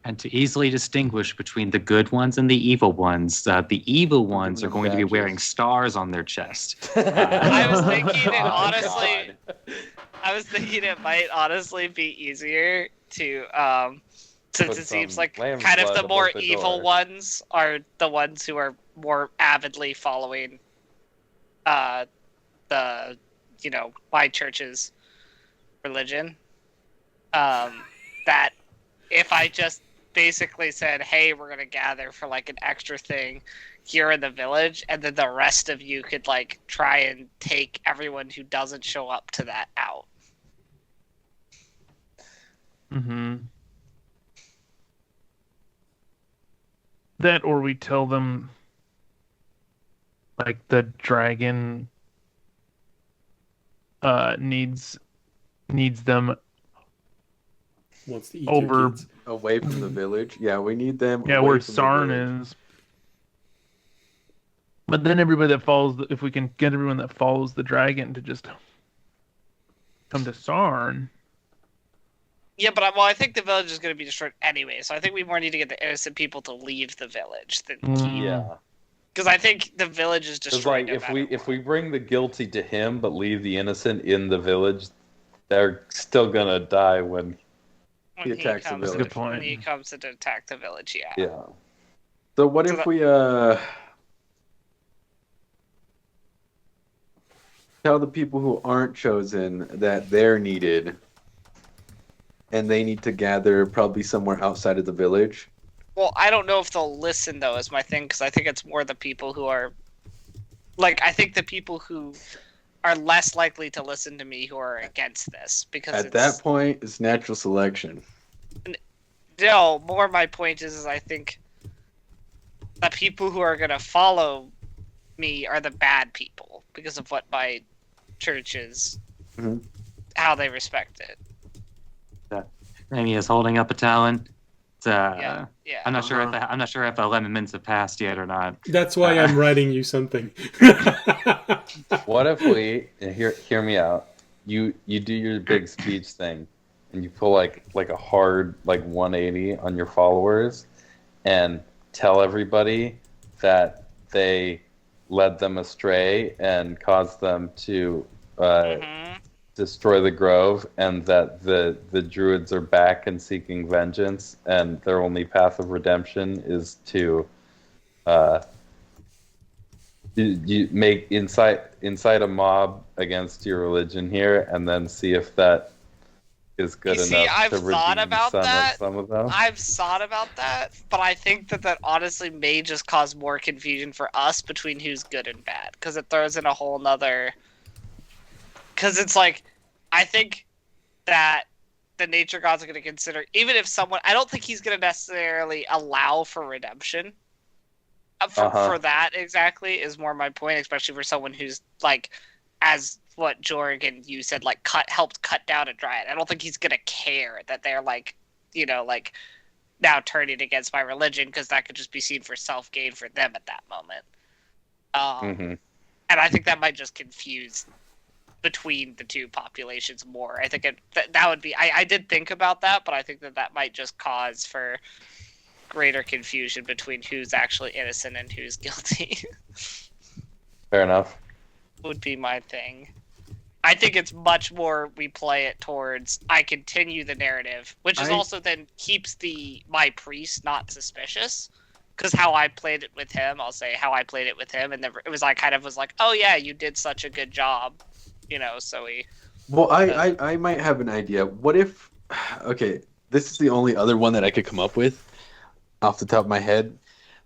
And to easily distinguish between the good ones and the evil ones, the evil ones are going to be wearing stars on their chest. I was thinking it Oh, honestly. God. I was thinking it might honestly be easier to, since Put it seems some like lamb's kind of blood the more above the evil door. ones are the ones who are more avidly following, my church's religion. That if I just basically said, hey, we're going to gather for like an extra thing here in the village, and then the rest of you could like try and take everyone who doesn't show up to that out. Mm-hmm. That, or we tell them, like, the dragon needs them Wants to eat over. your kids. Away from the village. Yeah, we need them. Yeah, away where from the Sarn village. is. But then everybody that follows, if we can get everyone that follows the dragon to just come to Sarn. Yeah, but I think the village is going to be destroyed anyway, so I think we more need to get the innocent people to leave the village than Mm. Yeah, because I think the village is because destroyed. like no if we bring the guilty to him but leave the innocent in the village, they're still gonna die when. He attacks the comes village. to- Good point. When he comes to attack the village, yeah. Yeah. So what So if that- we tell the people who aren't chosen that they're needed, and they need to gather probably somewhere outside of the village? Well, I don't know if they'll listen though, is my thing, because I think it's more the people who are, like, I think the people who are less likely to listen to me who are against this, because At that point, it's natural selection. No, more my point is I think the people who are going to follow me are the bad people because of what my church is, Mhm. how they respect it. Amy is holding up a talon. Yeah. I'm not sure if lemon mints have passed yet or not. That's why I'm writing you something. What if we hear me out? You do your big speech thing, and you pull like a hard 180 on your followers, and tell everybody that they led them astray and caused them to destroy the grove, and that the druids are back and seeking vengeance, and their only path of redemption is to you make incite a mob against your religion here, and then see if that is good enough to redeem some of them. I've thought about that, but I think that honestly may just cause more confusion for us between who's good and bad, because it throws in a whole nother. Because it's like, I think that the nature gods are going to consider, even if someone, I don't think he's going to necessarily allow for redemption. For that exactly is more my point, especially for someone who's like, as what Jorg and you said, like helped cut down a dryad. I don't think he's gonna care that they're like, like now turning against my religion, because that could just be seen for self gain for them at that moment. And I think that might just confuse between the two populations more. I think that would be. I did think about that, but I think that might just cause for greater confusion between who's actually innocent and who's guilty. Fair enough. Would be my thing. I think it's much more we play it towards I continue the narrative, which is also then keeps my priest not suspicious. Because how I played it with him, I'll say how I played it with him, and it was kind of was like, oh yeah, you did such a good job, so he. Well, I might have an idea. What if? Okay, this is the only other one that I could come up with off the top of my head.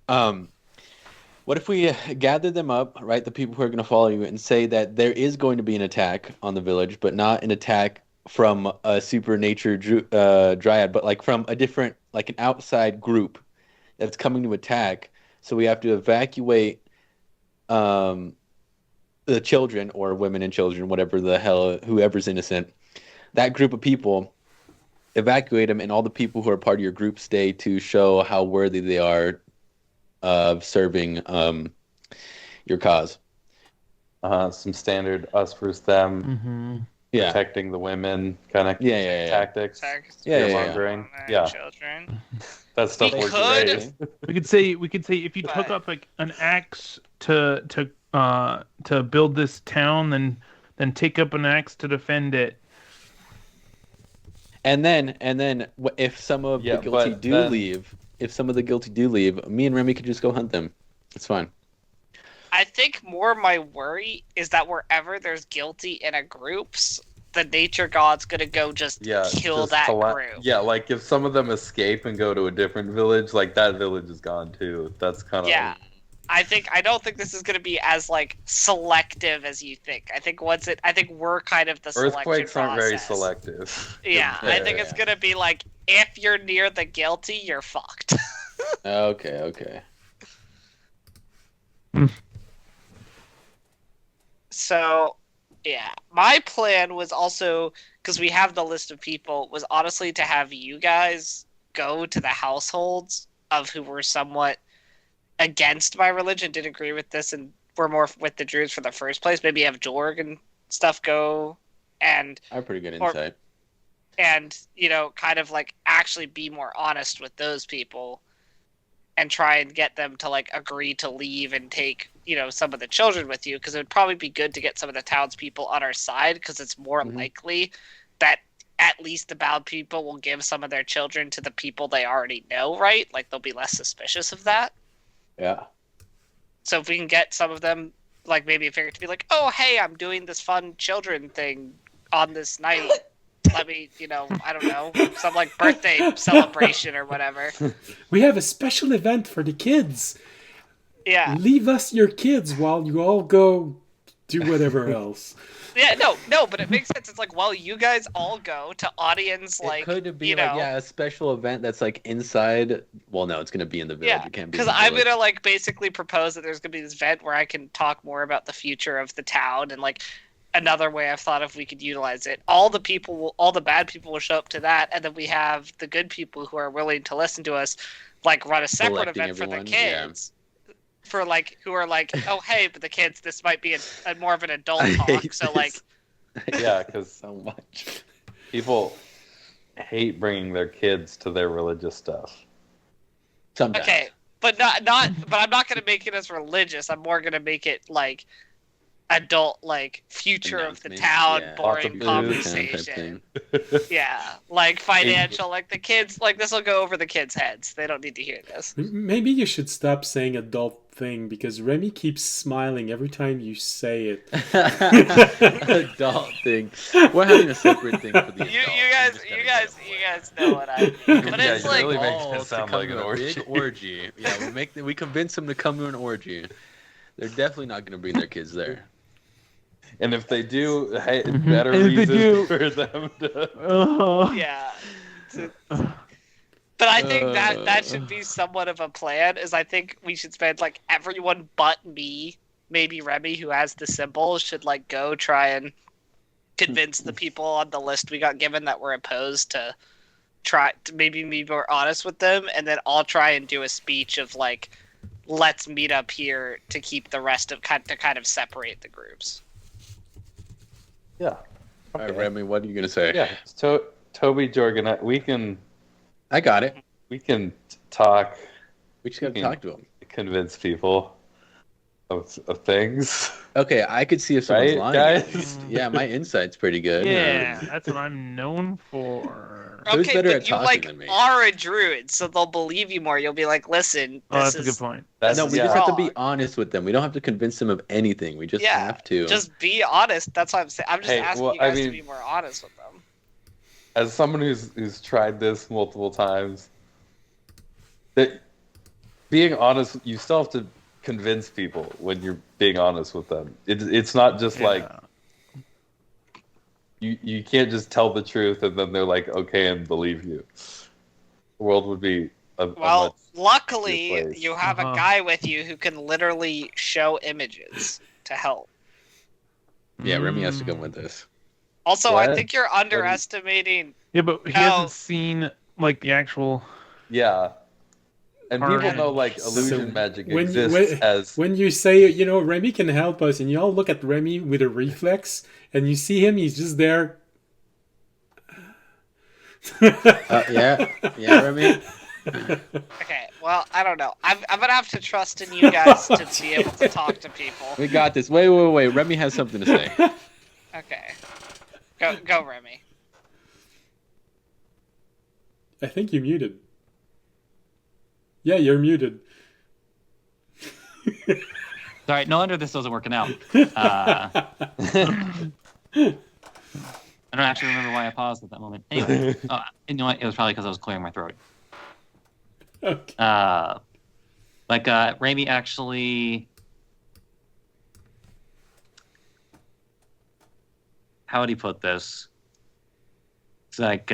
What if we gather them up, right, the people who are going to follow you, and say that there is going to be an attack on the village, but not an attack from a super nature dryad, but like from a different, like an outside group that's coming to attack. So we have to evacuate the children, or women and children, whatever the hell, whoever's innocent. That group of people, evacuate them, and all the people who are part of your group stay to show how worthy they are of serving your cause. Some standard us versus them, protecting the women kind of tactics. Children. That stuff works great. We could say if you took up like an axe to build this town, then take up an axe to defend it. And then if some of the guilty do leave, me and Remy could just go hunt them. It's fine. I think more my worry is that wherever there's guilty in a group, the nature god's gonna go kill that group. Yeah, like if some of them escape and go to a different village, like that village is gone too. That's kind of I don't think this is going to be as like selective as you think. I think we're kind of the selection earthquakes aren't process. Very selective. Yeah, I think it's going to be like if you're near the guilty, you're fucked. Okay. So, yeah, my plan was also, because we have the list of people, was honestly to have you guys go to the households of who were somewhat against my religion, did agree with this, and were more with the druids for the first place. Maybe have Jorg and stuff go, and I have pretty good insight. And kind of like actually be more honest with those people, and try and get them to like agree to leave and take some of the children with you, because it would probably be good to get some of the townspeople on our side, because it's more likely that at least the bad people will give some of their children to the people they already know, right? Like they'll be less suspicious of that. Yeah. So if we can get some of them, like maybe a figure to be like, oh, hey, I'm doing this fun children thing on this night. Let me, I don't know, some like birthday celebration or whatever. We have a special event for the kids. Yeah. Leave us your kids while you all go do whatever else. Yeah, no, but it makes sense. It's like, well, you guys all go to audience, like, it could be a special event that's like inside. Well, no, it's going to be in the village. Yeah, it can't be. Because I'm going to like basically propose that there's going to be this event where I can talk more about the future of the town, and like another way I've thought of we could utilize it. All the bad people will show up to that, and then we have the good people who are willing to listen to us, like run a separate event for the kids. Yeah. For like who are like, oh hey, but the kids, this might be a more of an adult talk. So like, yeah, because so much people hate bringing their kids to their religious stuff. Sometimes. Okay, but not. But I'm not going to make it as religious. I'm more going to make it like adult, like, future of the town, boring conversation. Yeah, like financial, like the kids, like this will go over the kids' heads. They don't need to hear this. Maybe you should stop saying adult thing because Remy keeps smiling every time you say it. Adult thing. We're having a separate thing for the adult. You guys know what I mean. But it's like really makes it sound like an orgy. Big orgy. Yeah, we convince them to come to an orgy. They're definitely not going to bring their kids there. And if they do, hey, better reason for them to. Yeah. But I think that should be somewhat of a plan. Is I think we should spend like everyone but me, maybe Remy, who has the symbol, should like go try and convince the people on the list we got given that we're opposed to try to maybe be more honest with them, and then I'll try and do a speech of like, let's meet up here to keep the rest of kind of separate the groups. Yeah. Okay. All right, Remy, what are you going to say? Yeah, Toby Jorgen, we can. I got it. We can talk. We just got to talk to them. Convince people of things. Okay, I could see if someone's lying. Guys? Yeah, my insight's pretty good. Yeah, that's what I'm known for. Who's Okay, better but at you talking than me? are a druid, so they'll believe you more. You'll be like, listen, That's a good point. No, we just have to be honest with them. We don't have to convince them of anything. We just have to. Just be honest. That's what I'm saying. I'm just asking you guys to be more honest with them. As someone who's tried this multiple times, that being honest, you still have to convince people when you're being honest with them. It's not just like you can't just tell the truth and then they're like okay and believe you. The world would be a much luckily you have a guy with you who can literally show images to help. Yeah, Remy has to come with this. Also, I think you're underestimating. Yeah, but he hasn't seen like the actual. Yeah, and people know like illusion magic when exists when you say Remy can help us, and you all look at Remy with a reflex, and you see him, he's just there. Yeah, Remy. Okay, well, I don't know. I'm gonna have to trust in you guys to be able to talk to people. We got this. Wait. Remy has something to say. Okay. Go, Remy. I think you're muted. Yeah, you're muted. Sorry, no wonder this wasn't working out. I don't actually remember why I paused at that moment. Anyway, you know what? It was probably because I was clearing my throat. Okay. Remy actually. How would he put this? It's like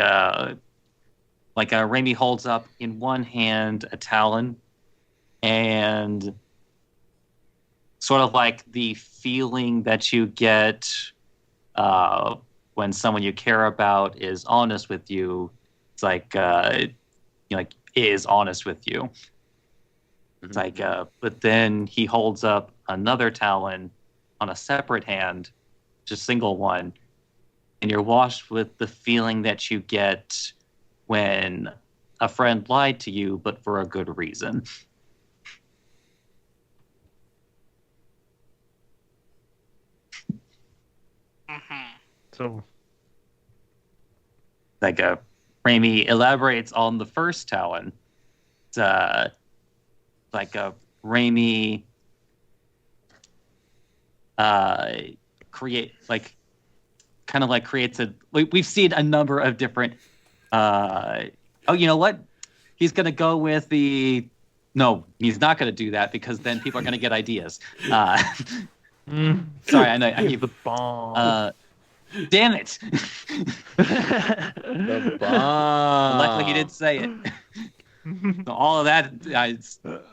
Remy holds up in one hand a talon, and sort of like the feeling that you get when someone you care about is honest with you. It's like is honest with you. It's like, but then he holds up another talon on a separate hand, just single one. And you're washed with the feeling that you get when a friend lied to you, but for a good reason. So, Remy elaborates on the first talon. It's Remy creates a. We've seen a number of different. You know what? He's gonna go with the. No, he's not gonna do that because then people are gonna get ideas. Sorry, I know. I gave the bomb. Damn it! The bomb. Luckily, he did say it. So all of that, I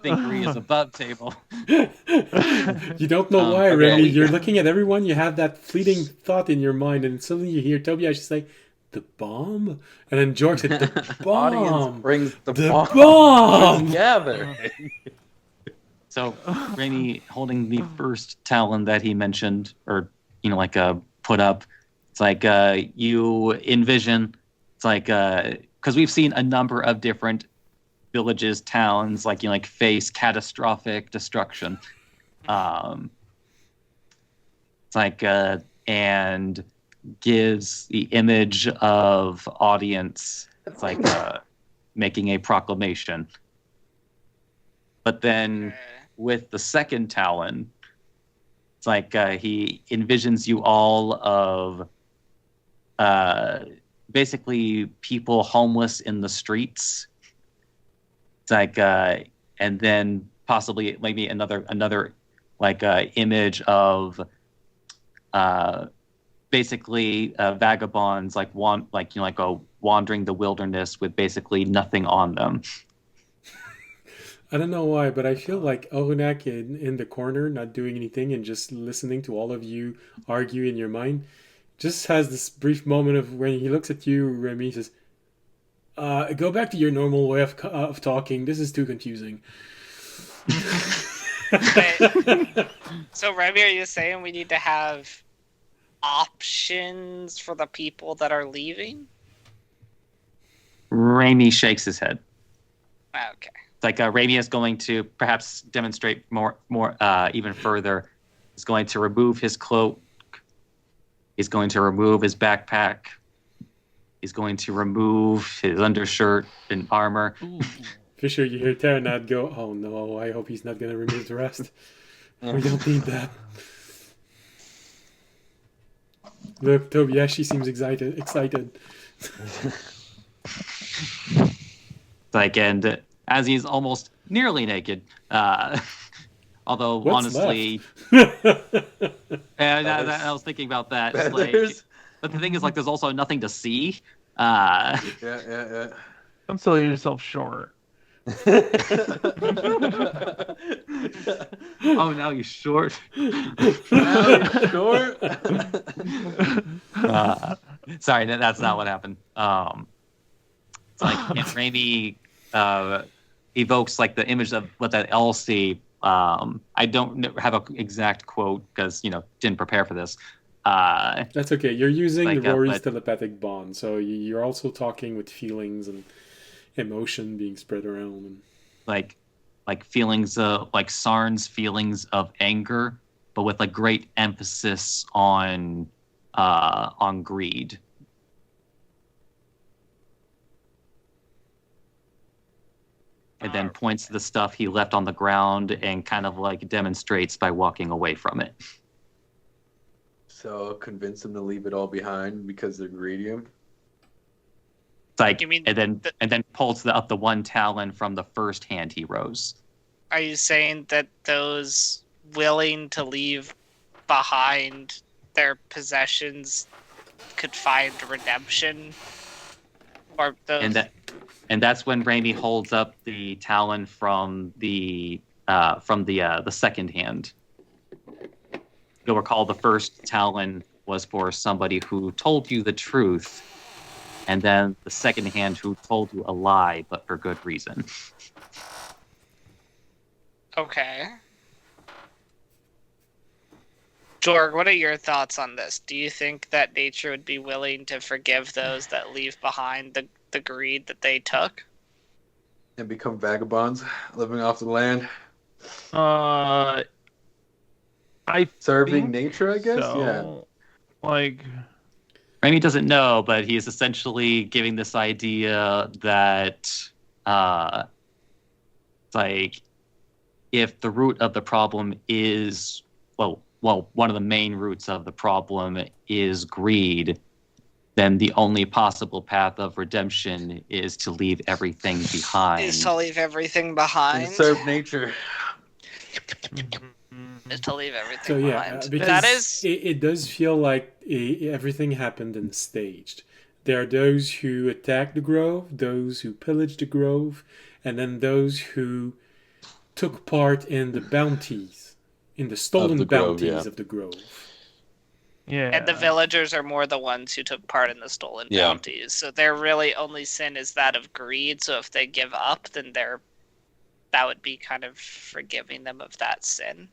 think, is above table. You don't know why, Remy. You're looking at everyone. You have that fleeting thought in your mind, and suddenly you hear Toby actually say, "The bomb," and then George said, "The bomb." Audience brings the bomb together. So Remy holding the first talon that he mentioned, or put up. It's like you envision. It's like because we've seen a number of different villages, towns, face catastrophic destruction. It's like and gives the image of audience. It's like making a proclamation. But then with the second Talon, it's like he envisions you all of basically people homeless in the streets. It's like and then possibly maybe another like image of basically vagabonds like wandering the wilderness with basically nothing on them. I don't know why, but I feel like Oronak in the corner, not doing anything and just listening to all of you argue in your mind, just has this brief moment of when he looks at you, Remy, says, go back to your normal way of talking. This is too confusing. So, Remy, are you saying we need to have options for the people that are leaving? Raimi shakes his head. Okay. It's like Raimi is going to perhaps demonstrate more even further. He's going to remove his cloak. He's going to remove his backpack. He's going to remove his undershirt and armor. Ooh. Fisher, you hear Terranad go, oh no, I hope he's not going to remove the rest. We don't need that. Look, Tobiashi seems excited. Like, and as he's almost nearly naked, although What's honestly, and I was thinking about that. It's like, but the thing is, like, there's also nothing to see. Yeah. Don't sell yourself short. Oh, now you're short. Sorry, that's not what happened. It's like Raimi evokes like the image of what that L see. I don't have an exact quote because didn't prepare for this. That's okay. You're using like, the Rory's telepathic bond, so you're also talking with feelings and emotion being spread around. And... like feelings like Sarn's feelings of anger, but with a great emphasis on greed. And then points to the stuff he left on the ground and kind of like demonstrates by walking away from it. So convince them to leave it all behind because they're greedy. It's like, and then pulls up the one Talon from the first hand he rose. Are you saying that those willing to leave behind their possessions could find redemption? Or those... And that's when Raimi holds up the Talon from the second hand. You'll recall the first Talon was for somebody who told you the truth, and then the second hand who told you a lie, but for good reason. Okay. Jorg, what are your thoughts on this? Do you think that nature would be willing to forgive those that leave behind the greed that they took? And become vagabonds living off the land? Serving nature, I guess? So. Yeah. Like... Raimi doesn't know, but he's essentially giving this idea that like if the root of the problem is well, one of the main roots of the problem is greed, then the only possible path of redemption is to leave everything behind. Is to leave everything behind. And serve nature. Is to leave everything So yeah, behind. because That is... it does feel like everything happened and staged. There are those who attacked the grove, those who pillaged the grove, and then those who took part in the bounties, in the stolen bounties of the grove. Yeah. And the villagers are more the ones who took part in the stolen bounties. So their really only sin is that of greed. So if they give up, then that would be kind of forgiving them of that sin.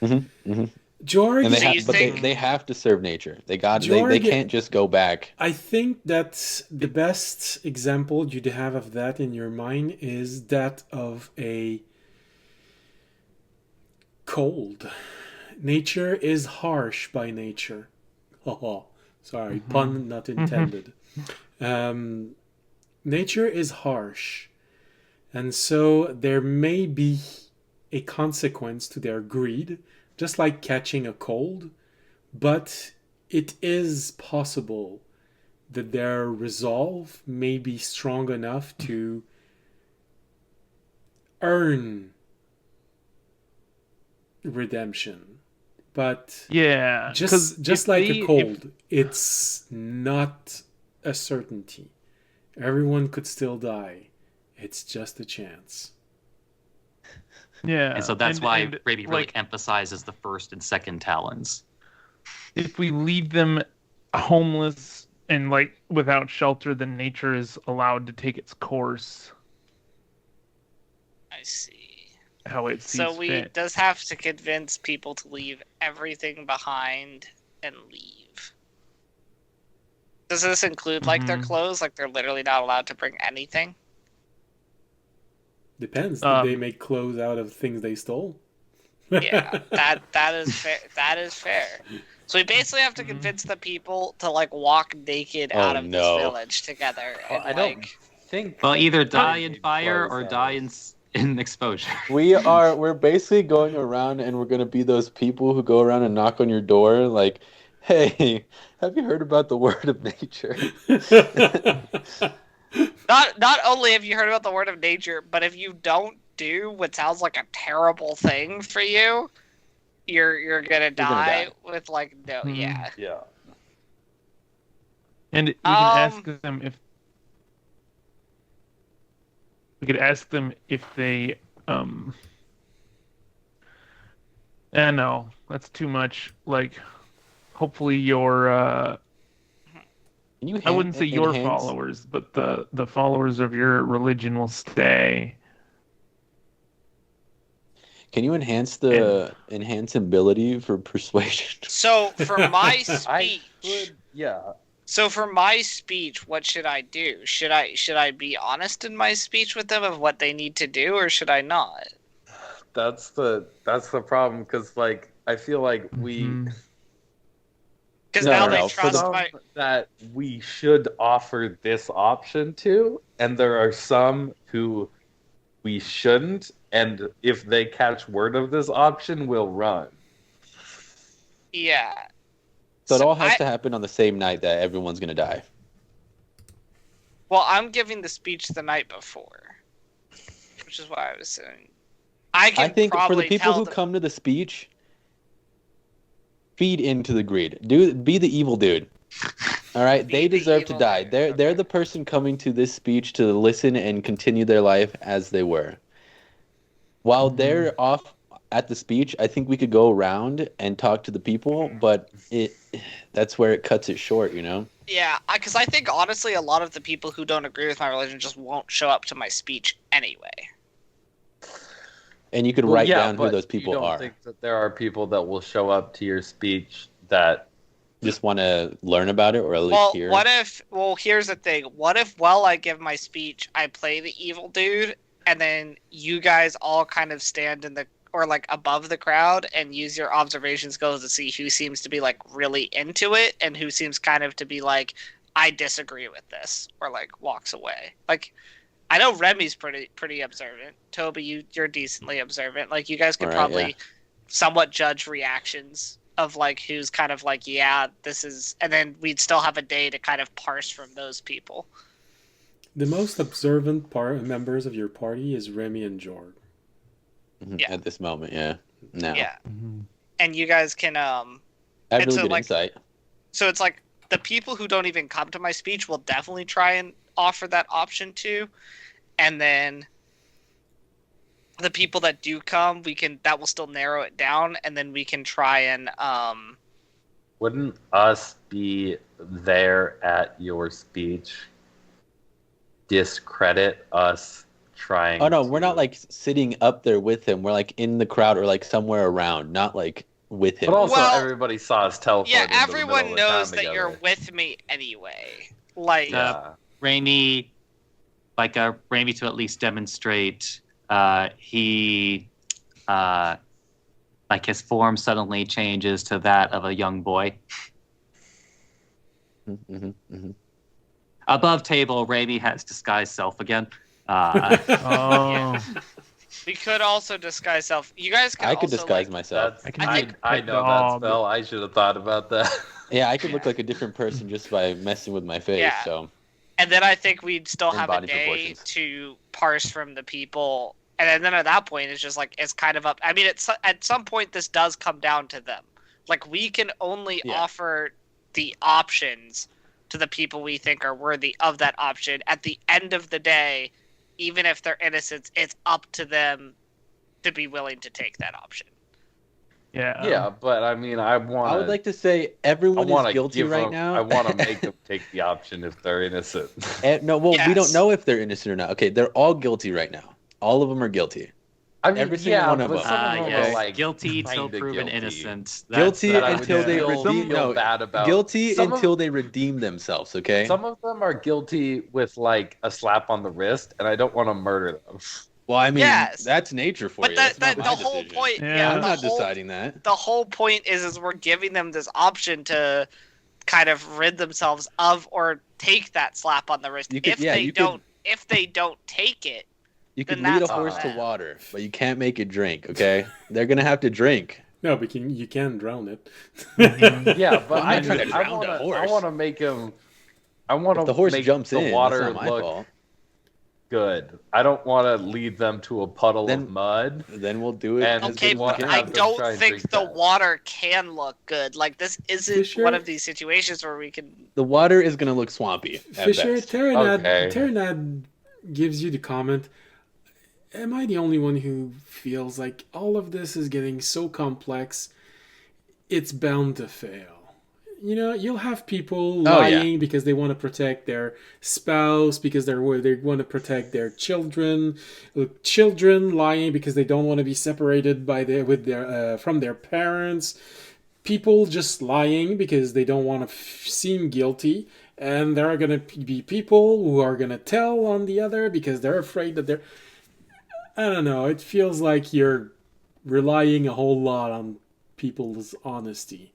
Mm-hmm, mm-hmm. George, and they have to serve nature. They can't just go back. I think that the best example you'd have of that in your mind is that of a cold. nature is harsh by nature. Oh, sorry, pun not intended. Nature is harsh, and so there may be a consequence to their greed, just like catching a cold, but it is possible that their resolve may be strong enough to earn redemption. But Yeah, just like a cold, it's not a certainty. Everyone could still die. It's just a chance. Yeah. And so that's why Raby really emphasizes the first and second talons. If we leave them homeless and like without shelter, then nature is allowed to take its course. I see. How it sees So we fit. does have to convince people to leave everything behind and leave. Does this include like their clothes? Like they're literally not allowed to bring anything? Depends. Did they make clothes out of things they stole? Yeah, that is fair. That is fair. So we basically have to convince the people to like walk naked out of this village together. And, I don't think. Well, either die in fire or die in exposure. We're basically going around, and we're gonna be those people who go around and knock on your door, like, "Hey, have you heard about the word of nature?" Not only have you heard about the word of nature, but if you don't do what sounds like a terrible thing for you, you're gonna die with like no Yeah. And we can ask them if they no, that's too much. Like, hopefully your I wouldn't say your followers, but the followers of your religion will stay. Can you enhance the enhanceability for persuasion? So for my speech, yeah. So for my speech, what should I do? Should I be honest in my speech with them of what they need to do, or should I not? That's the problem, because like I feel like we. Because now they trust that we should offer this option to, and there are some who we shouldn't, and if they catch word of this option, we'll run. Yeah. So it all has to happen on the same night that everyone's gonna die. Well, I'm giving the speech the night before, which is why I was saying. I think for the people who come to the speech, feed into the greed. Be the evil dude. All right, they deserve to die. They're the person coming to this speech to listen and continue their life as they were. While they're off at the speech, I think we could go around and talk to the people, but that's where it cuts it short, you know? Yeah, because I think honestly a lot of the people who don't agree with my religion just won't show up to my speech anyway. And you could write down who those people are. You don't think that there are people that will show up to your speech that just want to learn about it, or at least hear? Here's the thing. What if while I give my speech, I play the evil dude, and then you guys all kind of stand like above the crowd and use your observation skills to see who seems to be like really into it and who seems kind of to be like, I disagree with this, or like walks away. Like, I know Remy's pretty observant. Toby, you're decently observant. Like, you guys could probably somewhat judge reactions of like who's kind of like, yeah, this is, and then we'd still have a day to kind of parse from those people. The most observant members of your party is Remy and Jorg. Yeah. At this moment, yeah. Now. Yeah. And you guys can I have really good insight. So it's like the people who don't even come to my speech will definitely try and offer that option to, and then the people that do come, that will still narrow it down, and then we can try and Wouldn't us be there at your speech discredit us trying? Oh no, we're not like sitting up there with him. We're like in the crowd or like somewhere around, not like with him. But also, everybody saw us teleport. Yeah, everyone knows that you're with me anyway. Like, Ramy, Ramy to at least demonstrate he like his form suddenly changes to that of a young boy. Above table, Raimi has disguised self again. Oh, We could also disguise self. You guys could I could also, disguise like, myself. I know that spell. I should have thought about that. Yeah, I could look like a different person just by messing with my face. Yeah. So and then I think we'd still In have a body day proportions. to parse from the people, and then at that point, it's just like it's kind of up. I mean, it's at some point this does come down to them. Like we can only offer the options to the people we think are worthy of that option. At the end of the day, even if they're innocent, it's up to them to be willing to take that option. yeah. Yeah, but I mean, I would like to say everyone is guilty right now. I want to make them take the option if they're innocent. No, well, we Yes. don't know if they're innocent or not. Okay, they're all guilty right now. All of them are guilty. I mean, Every single one of but them. some of them Yes, are like guilty till kinda proven guilty. innocent. Guilty That I would until they feel redeem. bad about. Guilty Some of- until they redeem themselves. Okay. Some of them are guilty with like a slap on the wrist, and I don't want to murder them. Well, I mean, Yes. that's nature for But you. that, That's that not the my whole decision. point, Yeah. I'm the not whole, deciding that. the whole point is we're giving them this option to kind of rid themselves of or take that slap on the wrist. You could- if yeah, they you could- don't, if they don't take it, You can then lead a that's horse on to them. water, but you can't make it drink. Okay, they're gonna have to drink. No, but you can drown it. Yeah, but I'm not trying to drown the horse. I want to make him. I want If to the horse make jumps the in, water that's not my look fault. good. I don't want to lead them to a puddle Then- of mud. Then we'll do it. And as okay, good as we what- but can. I have them try don't and think drink the that. water can look good. Like this isn't Fisher? one of these situations where we can. The water is gonna look swampy. At Fisher, best. Okay. Terranad gives you the comment. Am I the only one who feels like all of this is getting so complex? It's bound to fail. You know, you'll have people Oh, yeah. lying because they want to protect their spouse, because they want to protect their children. Children lying because they don't want to be separated from their parents. People just lying because they don't want to seem guilty. And there are going to be people who are going to tell on the other because they're afraid that they're... I don't know. It feels like you're relying a whole lot on people's honesty.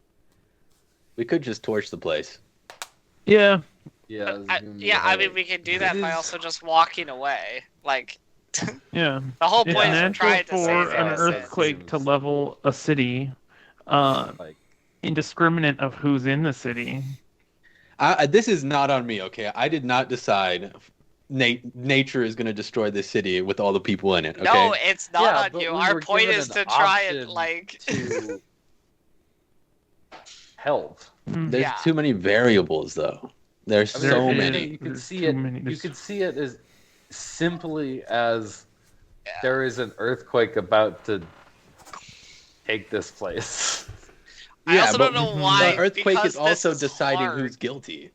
We could just torch the place. Yeah. Yeah, I mean, we can do that by also just walking away. Like, Yeah. the whole It's point is we're natural trying to for save an innocents. earthquake to level a city, like indiscriminate of who's in the city. This is not on me, okay? I did not decide nature is going to destroy this city with all the people in it, okay? No, it's not Yeah, on but you. we Our were point given is an to try and, option like... to help. There's Yeah. too many variables, though. There's I mean, so is. many. You could There's see too it. many. You There's- could see it as simply as there is an earthquake about to take this place. I also don't know why. The earthquake because is also this deciding hard. who's guilty.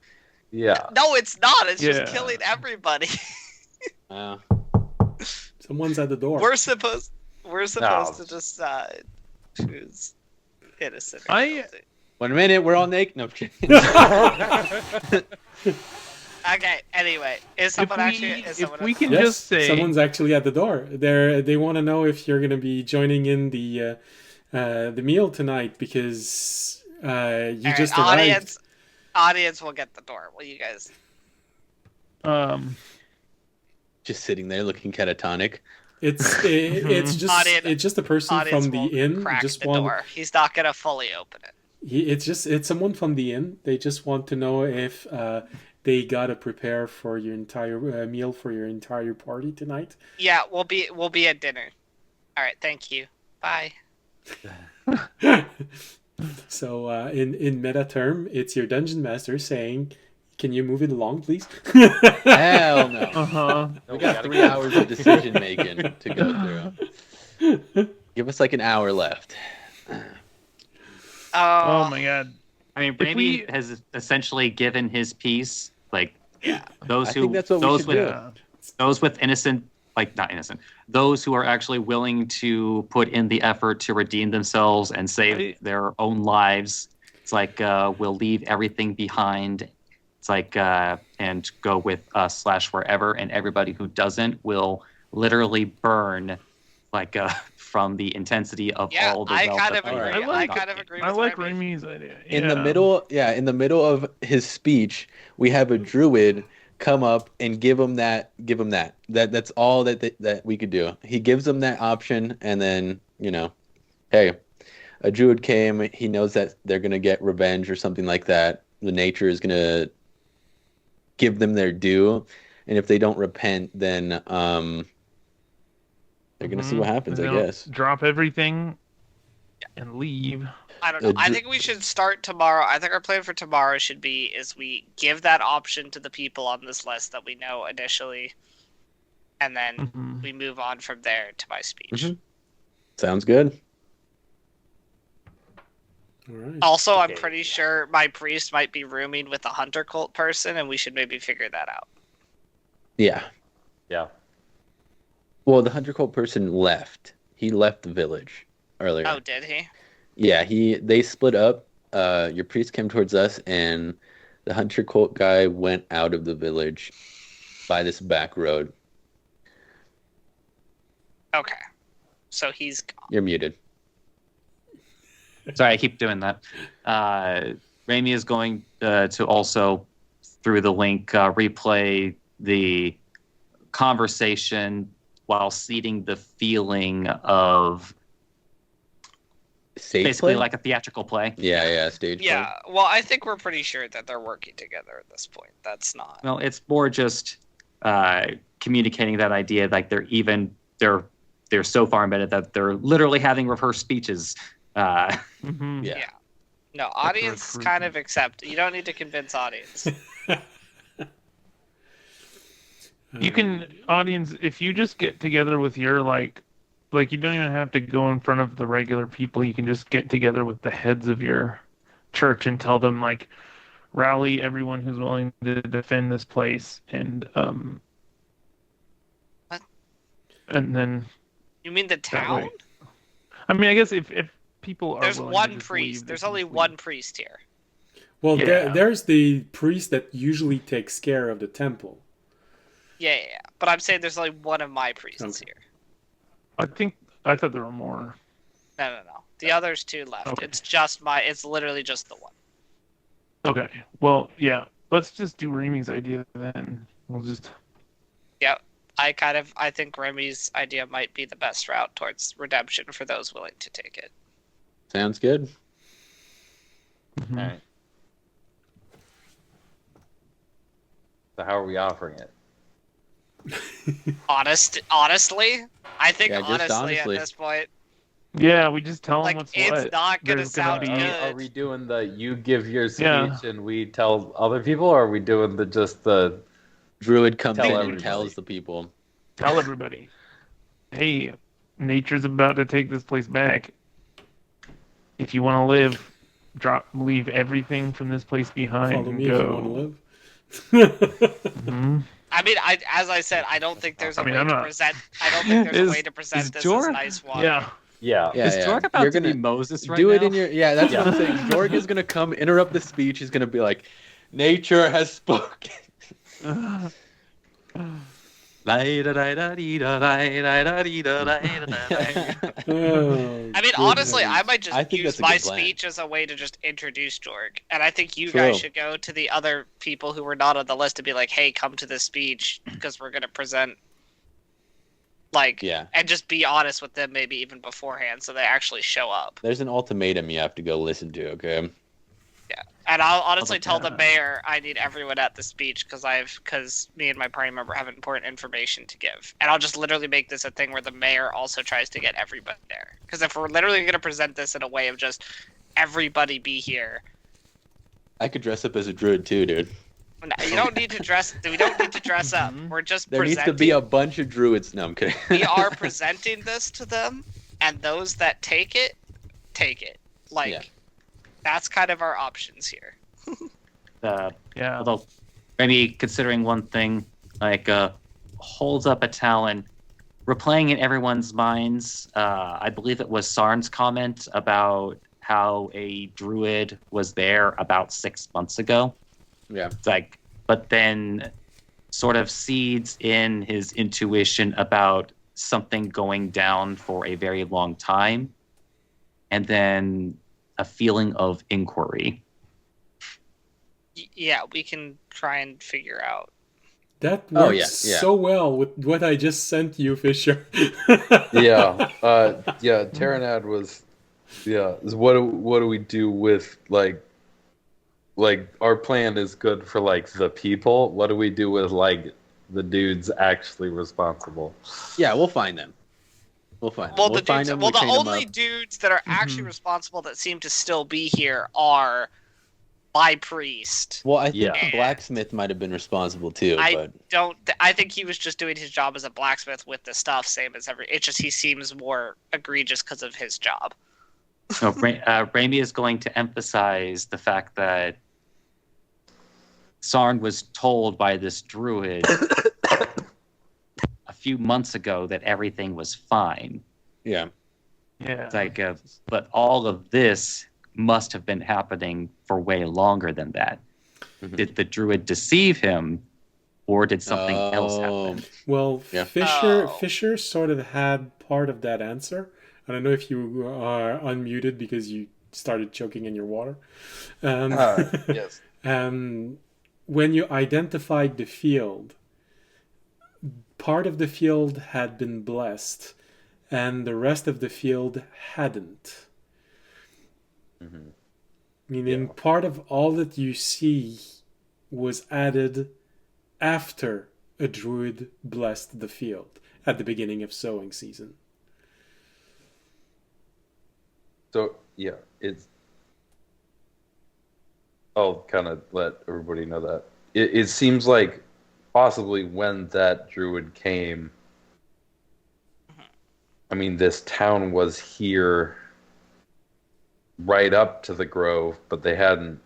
Yeah. No, it's not. It's Yeah. just killing everybody. Someone's at the door. We're supposed to decide who's innocent. Or I- guilty. 1 minute, we're all naked. No, I'm kidding. Okay. Anyway, is someone actually? Is someone we at the can door? Yes, just say someone's actually at the door. They want to know if you're going to be joining in the meal tonight because you Alright, just arrived. audience will get the door. Will you guys? Just sitting there looking catatonic. It's just a person Audience from the will inn. crack Just the want door. He's not gonna fully open it. it's someone from the inn. They just want to know if they gotta prepare for your entire meal for your entire party tonight. Yeah, we'll be at dinner. All right. Thank you. Bye. So in meta term, it's your dungeon master saying, "Can you move it along, please?" Hell no. uh-huh. We got 3 hours of decision making to go through. Give us like an hour left. Oh my god. I mean, If Brady we- has essentially given his piece. Like, those I who think that's what we those should with do. Yeah. those with innocent, like not innocent, those who are actually willing to put in the effort to redeem themselves and save I- their own lives. It's like we'll leave everything behind. It's like and go with us / wherever, and everybody who doesn't will literally burn like from the intensity of Yeah, all the I wealth kind that of we agree. have. I kind of agree with I like Remy. Remy's idea. In the middle of his speech, we have a druid come up and give him that. That's all that we could do. He gives them that option, and then hey, a druid came. He knows that they're gonna get revenge or something like that. The nature is gonna give them their due, and if they don't repent, then they're gonna see what happens. I guess. Drop everything and leave. I don't know. I think we should start tomorrow. I think our plan for tomorrow should be is we give that option to the people on this list that we know initially, and then we move on from there to my speech. Sounds good. All right. Also, I'm pretty sure my priest might be rooming with a hunter cult person, and we should maybe figure that out. Yeah. Yeah. Well, the hunter cult person left. He left the village earlier. Oh, did he? Yeah, they split up. Your priest came towards us, and the hunter cult guy went out of the village by this back road. Okay. So he's gone. You're muted. Sorry, I keep doing that. Remy is going to also, through the link, replay the conversation while seeding the feeling of Stage basically play? like a theatrical play. Yeah, stage play. Yeah, well, I think we're pretty sure that they're working together at this point. That's not. Well, it's more just communicating that idea. Like they're so far embedded that they're literally having rehearsed speeches. Yeah. No, audience kind of accept. You don't need to convince audience. You can, audience, if you just get together with your like you don't even have to go in front of the regular people. You can just get together with the heads of your church and tell them like, rally everyone who's willing to defend this place, and What? And then. You mean the town? I mean, I guess if people are. There's willing one to just priest. leave, There's they can only just one leave. priest here. Well, Yeah. there's the priest that usually takes care of the temple. Yeah. But I'm saying there's only one of my priests Okay. here. I thought there were more. No. The others two left. Okay. It's literally just the one. Okay. Well, yeah. Let's just do Remy's idea then. We'll just. Yeah. I think Remy's idea might be the best route towards redemption for those willing to take it. Sounds good. Mhm. All right. So how are we offering it? Honestly, I think Yeah, just honestly honestly. at this point, Yeah, we just tell them like what's it's what. not gonna There's sound be- good. Are we doing the you give your speech Yeah. and we tell other people, or are we doing the Druid comes Tell in and everybody. tells the people. Tell everybody, hey, nature's about to take this place back. If you want to live, leave everything from this place behind Follow and me if you want to go. live. Mhm. I mean, as I said, I don't think there's a I mean, way I'm to not- present. I don't think there's a Is- way to present is this Jorg- as nice water. Yeah. Yeah. Yeah, Is Jorg about You're to gonna be Moses right do now? it in your. Yeah, that's what I'm saying. Jorg is gonna come, interrupt the speech. He's gonna be like, "Nature has spoken." Oh, I mean, honestly, I might I just think use that's a my good plan. speech as a way to just introduce Jorg, and I think you True. guys should go to the other people who were not on the list to be like, "Hey, come to this speech because we're gonna present." Like, Yeah. and just be honest with them, maybe even beforehand, so they actually show up. There's an ultimatum you have to go listen to. Okay. And I'll honestly like tell the that. mayor I need everyone at the speech because me and my party member have important information to give. And I'll just literally make this a thing where the mayor also tries to get everybody there. Because if we're literally going to present this in a way of just everybody be here, I could dress up as a druid too, dude. you don't need to dress. We don't need to dress up. We're just There needs presenting. to be a bunch of druids. No, I'm kidding. We are presenting this to them, and those that take it, take it. Like, Yeah. that's kind of our options here. Yeah. Although, maybe considering one thing, like holds up a talon, replaying in everyone's minds. I believe it was Sarn's comment about how a druid was there about 6 months ago. Yeah. It's like, but then sort of seeds in his intuition about something going down for a very long time, and then a feeling of inquiry. Yeah, we can try and figure out. That works so well with what I just sent you, Fisher. Yeah, Terranad was, what do we do with, like, our plan is good for, like, the people. What do we do with, like, the dudes actually responsible? Yeah, we'll find them. We'll find them. Well, We'll find them. the only dudes that are actually responsible that seem to still be here are my priest. Well, I think the blacksmith might have been responsible too. I think he was just doing his job as a blacksmith with the stuff, same as It's just he seems more egregious because of his job. So Raimi is going to emphasize the fact that Sarn was told by this druid a few months ago that everything was fine. Yeah. It's like, but all of this must have been happening for way longer than that. Mm-hmm. Did the druid deceive him, or did something else happen? Well, Fisher sort of had part of that answer. I don't know if you are unmuted because you started choking in your water. Yes. When you identified the field, part of the field had been blessed, and the rest of the field hadn't. Mm-hmm. Meaning part of all that you see was added after a druid blessed the field at the beginning of sowing season. So, I'll kind of let everybody know that. It seems like possibly when that druid came, I mean, this town was here right up to the grove, but they hadn't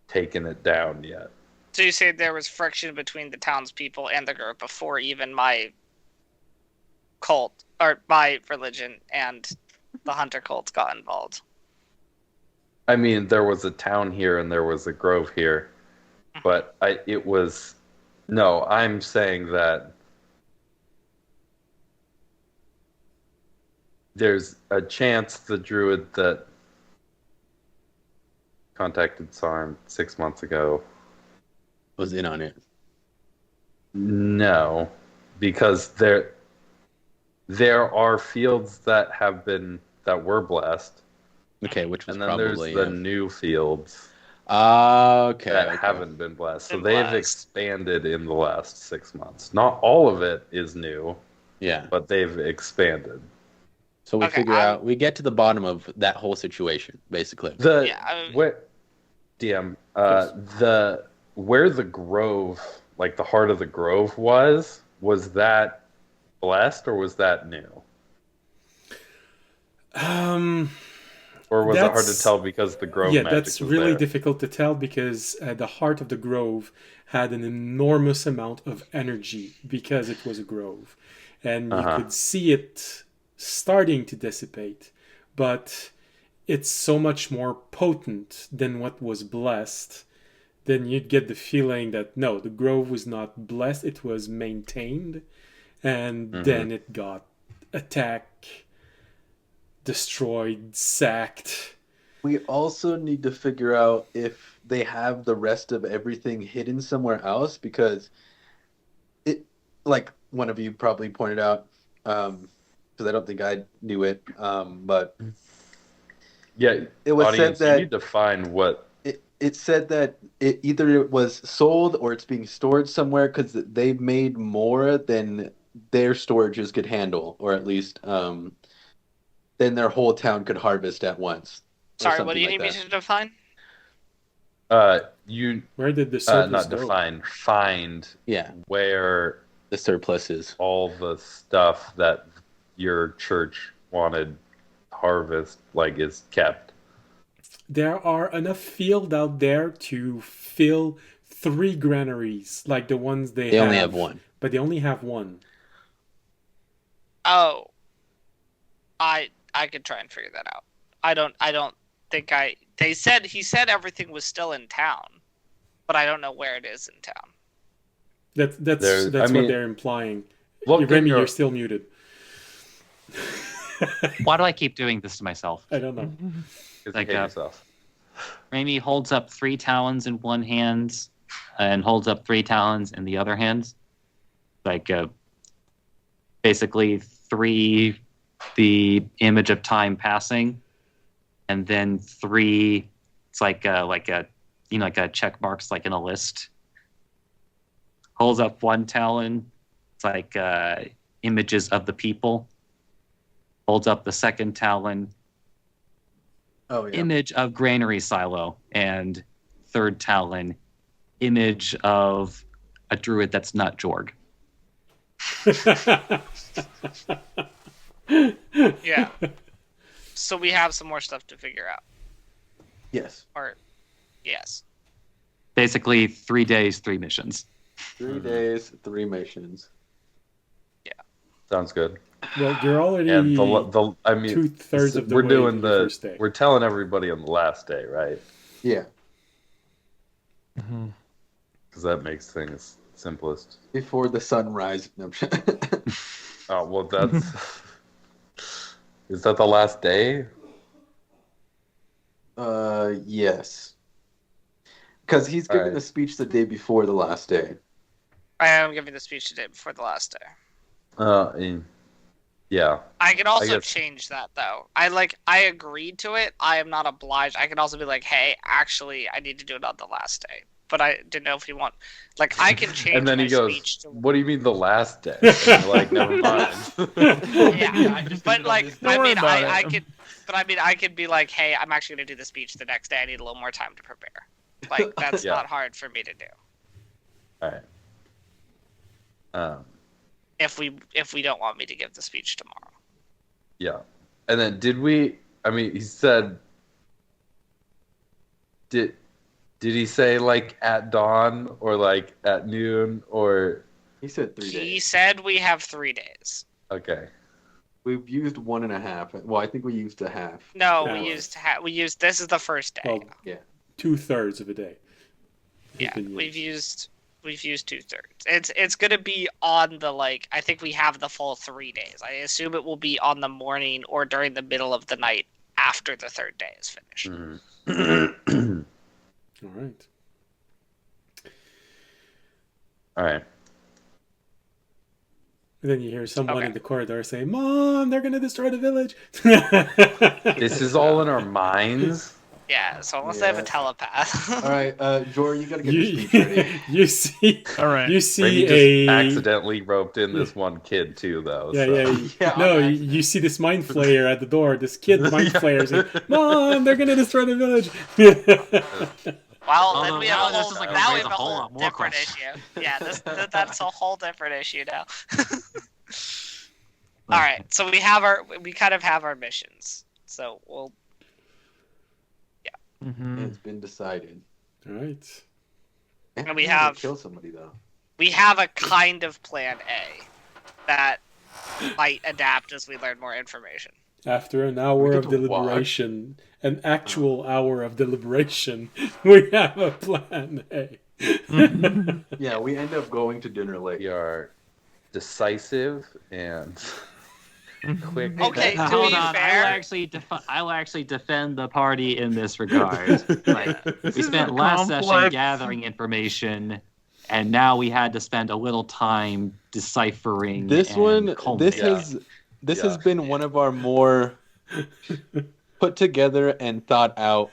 taken it down yet. So you say there was friction between the townspeople and the grove before even my cult, or my religion and the hunter cult got involved? I mean, there was a town here and there was a grove here, but I'm saying that there's a chance the druid that contacted Sarn 6 months ago was in on it. No, because there are fields that were blessed. Okay, which was and then probably there's the new fields. That haven't been blessed. So they've expanded in the last 6 months. Not all of it is new. Yeah. But they've expanded. So we get to the bottom of that whole situation, basically. Where the grove, like the heart of the grove was that blessed or was that new? Or was it hard to tell because the grove magic that's was really there? difficult to tell because the heart of the grove had an enormous amount of energy because it was a grove. And you could see it starting to dissipate, but it's so much more potent than what was blessed. Then you'd get the feeling that no, the grove was not blessed, it was maintained, and then it got attacked, destroyed, sacked. We also need to figure out if they have the rest of everything hidden somewhere else, because it, like one of you probably pointed out, because I don't think I knew it, but it was said that you need to find what it said that it was sold or it's being stored somewhere because they made more than their storages could handle, or at least then their whole town could harvest at once. Sorry, what do you need me to define? Where did the surplus not define, find where the surplus is. All the stuff that your church wanted harvest is kept. There are enough field out there to fill 3 granaries, like the ones they have. They only have one. But they only have one. Oh. I could try and figure that out. I don't think he said everything was still in town, but I don't know where it is in town. That's what they're implying. Look in Remy, your... you're still muted. Why do I keep doing this to myself? I don't know. Like, hate yourself. Remy holds up 3 talons in one hand and holds up 3 talons in the other hand. Like, basically 3, the image of time passing, and then 3, it's like a check marks like in a list. Holds up 1 talon, it's like images of the people. Holds up the second talon, image of granary silo, and third talon, image of a druid that's not Jorg. Yeah. So we have some more stuff to figure out. Yes. Or, yes. Basically, 3 days, 3 missions. 3 days, 3 missions. Yeah. Sounds good. Well, you're already And I mean, 2/3 of the we're way doing to the the first day. we're telling everybody on the last day, right? Yeah. Because that makes things simplest. Before the sunrise. No. Oh well, that's is that the last day? Yes. Because he's giving the speech the day before the last day. I am giving the speech today before the last day. Yeah. I can also guess. change that though. I agreed to it. I am not obliged. I can also be like, hey, actually, I need to do it on the last day. But I didn't know if you want. Like, I can change. And then my he goes, speech to... "What do you mean the last day?" And you're like, never mind. Yeah, but like, Don't worry about I it. could. But I mean, I could be like, hey, I'm actually going to do the speech the next day. I need a little more time to prepare. Like, that's Yeah. not hard for me to do. All right. If we don't want me to give the speech tomorrow. Yeah. And then did we? I mean, he said. Did he say like at dawn or like at noon or? He said 3 days. He said we have 3 days. Okay. We've used 1.5. Well, I think we used a half. No, Yeah. we used. This is the first day. Well, Yeah. 2/3 of a day. Yeah, Been we've used 2/3. It's gonna be on the I think we have the full 3 days. I assume it will be on the morning or during the middle of the night after the 3rd day is finished. Mhm. All right. All right. And then you hear someone Okay. in the corridor say, "Mom, they're gonna destroy the village." This is all in our minds. Yeah, so unless I have a Yeah. telepath. All right, Jordan, you gotta get your speech ready. You see, All right. you Maybe see just a accidentally roped in this one kid too, though. Yeah, so. yeah. Yeah, No, on you accident. see this mind flayer at the door. This kid mind flayer saying, "Mom, they're gonna destroy the village." Well, then Although we have now a this whole, is like now we raise have a a whole whole lot more different questions. issue. Yeah, that's a whole different issue now. All right, so we kind of have our missions. So we'll It's been decided. All right. And we I'm gonna have- kill somebody though. we have a kind of plan A that might adapt as we learn more information. After an hour We of get to walk. deliberation, an actual hour of deliberation, we have a plan A. Yeah, we end up going to dinner late. We are decisive and quick. Okay, Now, to hold be on. fair- I will actually defend the party in this regard. Like, we is spent a last session complex- gathering information, and now we had to spend a little time deciphering. This and one, culminating. this Yeah. has been one of our more put together and thought out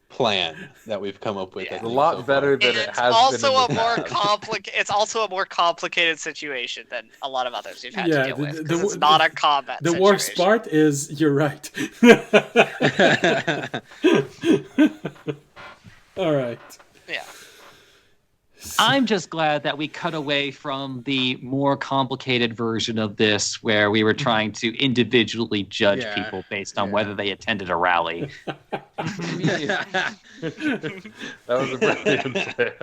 plan that we've come up with. Yeah. I It's a think, lot so better far. than it It's has also been a in the more past. It's also a more complicated situation than a lot of others we've had Yeah, to deal with the- because the- it's not a combat. The situation. worst part is you're right. All right. Yeah. I'm just glad that we cut away from the more complicated version of this, where we were trying to individually judge Yeah, people based on yeah. whether they attended a rally. That was a brilliant plan.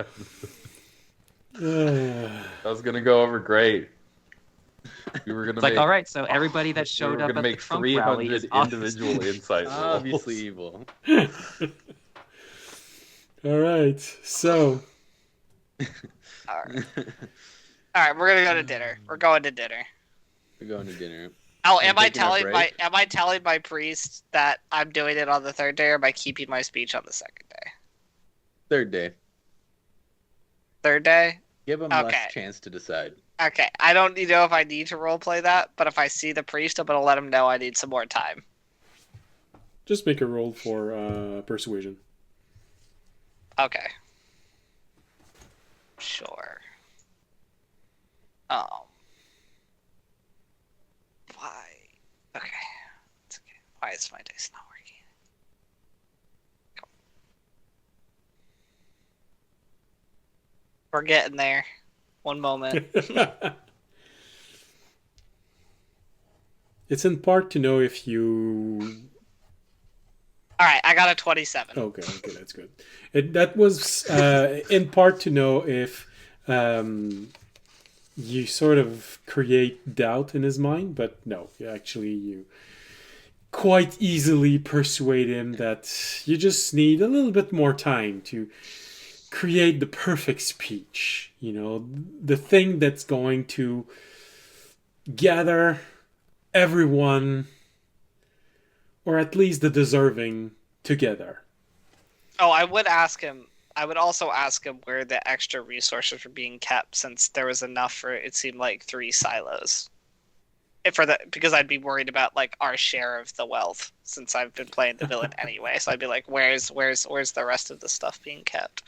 That was gonna go over great. We were gonna It's like, make, all right, so everybody that we showed were up gonna at the make Trump rally 300 is individual insight rolls. Obviously evil. All right. So All right. All right, we're gonna go to dinner. We're going to dinner. We're going to dinner. Oh, We're am I taking our break. am I telling my priest that I'm doing it on the third day, or am I keeping my speech on the second day? Third day. Third day? Give them Okay. less chance to decide. Okay, I don't know if I need to roleplay that, but if I see the priest, I'm gonna let him know I need some more time. Just make a roll for persuasion. Okay. Sure. Why? Okay. It's okay. Why is my dice not working? Come on. We're getting there. One moment. It's in part to know if you... All right, I got a 27. Okay, that's good. That was in part to know if you sort of create doubt in his mind, but no, you quite easily persuade him that you just need a little bit more time to create the perfect speech. You know, the thing that's going to gather everyone, or at least the deserving, together. Oh, I would also ask him where the extra resources were being kept, since there was enough for, it seemed like, 3 silos. Because I'd be worried about like our share of the wealth, since I've been playing the villain anyway. So I'd be like, where's the rest of the stuff being kept?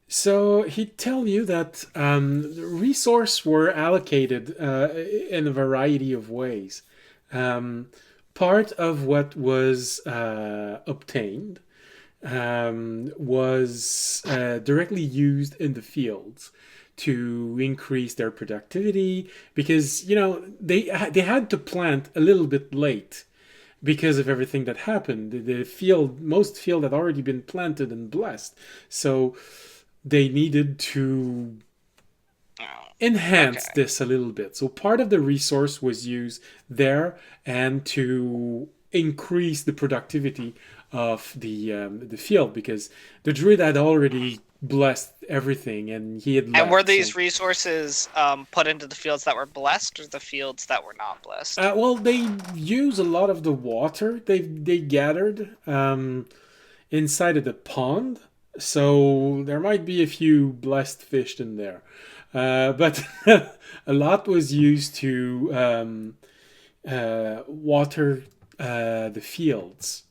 So he'd tell you that resources were allocated in a variety of ways. Part of what was obtained was directly used in the fields to increase their productivity, because they had to plant a little bit late because of everything that happened. Most field had already been planted and blessed, so they needed to enhance this a little bit. So part of the resource was used there, and to increase the productivity of the field, because the druid had already blessed everything, and he had left. And were these resources put into the fields that were blessed, or the fields that were not blessed? Well, they use a lot of the water they gathered inside of the pond, so there might be a few blessed fish in there. But a lot was used to water the fields.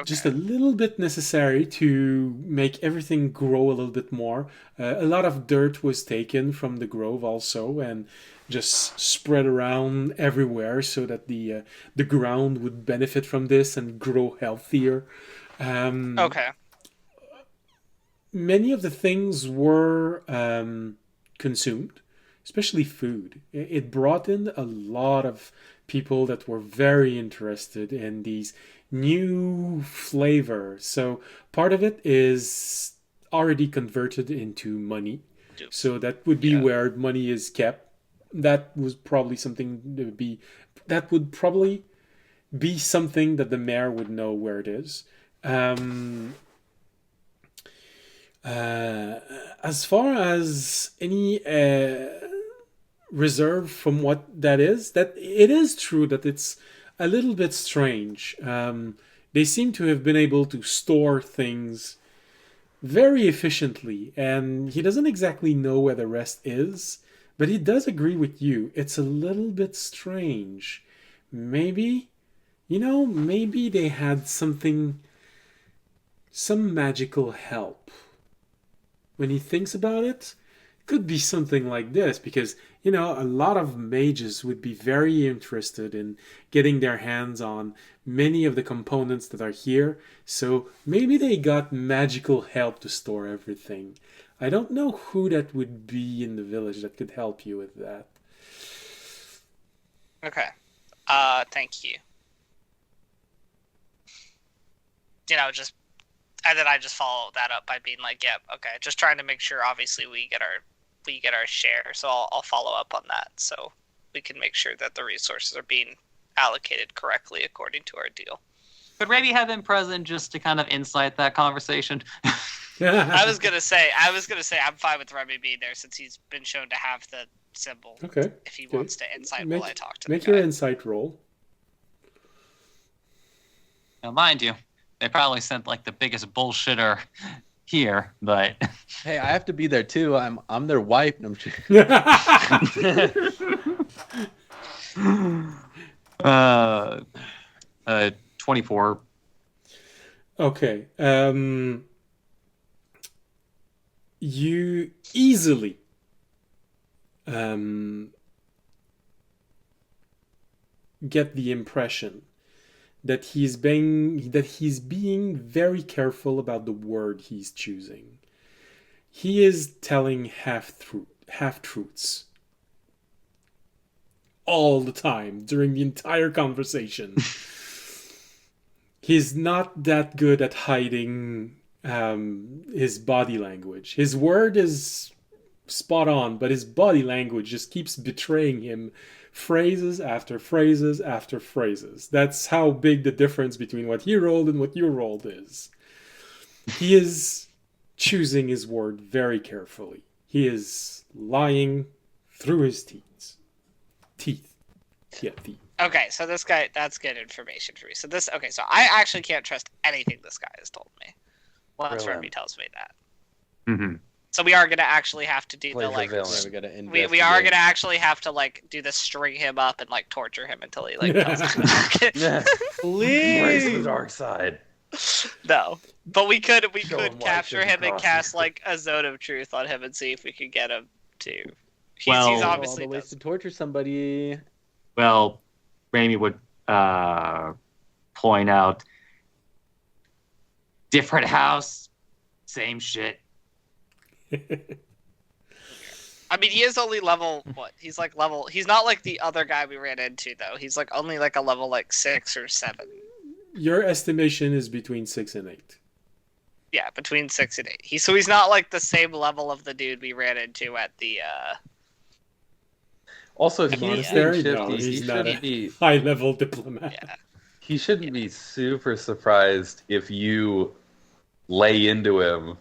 Just a little bit necessary to make everything grow a little bit more. A lot of dirt was taken from the grove also, and just spread around everywhere, so that the ground would benefit from this and grow healthier. Many of the things were consumed, especially food. It brought in a lot of people that were very interested in these new flavors. So part of it is already converted into money. So that would be where money is kept. That was probably something that would probably be something that the mayor would know where it is. As far as any reserve from what that is, that it is true that it's a little bit strange. They seem to have been able to store things very efficiently, and he doesn't exactly know where the rest is, but he does agree with you. It's a little bit strange. Maybe they had some magical help. When he thinks about it, could be something like this, because a lot of mages would be very interested in getting their hands on many of the components that are here, so maybe they got magical help to store everything. I don't know who that would be in the village that could help you with that. Okay. Thank you. And then I just follow that up by being like, "Yep, okay." Just trying to make sure, obviously, we get our share. So I'll follow up on that, so we can make sure that the resources are being allocated correctly according to our deal. Could Raby have been present just to kind of insight that conversation? I was gonna say, I'm fine with Remy being there since he's been shown to have the symbol. Okay. If he wants to insight while I talk to make the your guy. insight roll. Now, mind you, they probably sent like the biggest bullshitter here, but Hey, I have to be there too. I'm their wife. And I'm 24. Okay. You easily get the impression that he's being very careful about the word he's choosing. He is telling half-truths all the time during the entire conversation. He's not that good at hiding his body language. His word is spot on, but his body language just keeps betraying him, phrases after phrases after phrases. That's how big the difference between what he rolled and what you rolled is. He is choosing his word very carefully. He is lying through his teeth. Yeah, teeth. Okay, so this guy, that's good information for me. So I actually can't trust anything this guy has told me. Once Remy tells me that. Mm-hmm. So we are gonna actually have to do we are gonna actually have to like do the string him up and like torture him until he like tells us. Please, embrace the dark side. No, but we could capture him and cast like a zone of truth on him and see if we could get him to. He's obviously all the ways to torture somebody. Well, Raimi would point out different house, same shit. I mean, he is only level what? He's not like the other guy we ran into though. He's like only like a level like 6 or 7. Your estimation is between 6 and 8. Yeah, between 6 and 8. He's not like the same level of the dude we ran into at the Also, the he's monastery. being No, shifty. he's He not shouldn't a be high-level diplomat. Yeah. He shouldn't be super surprised if you lay into him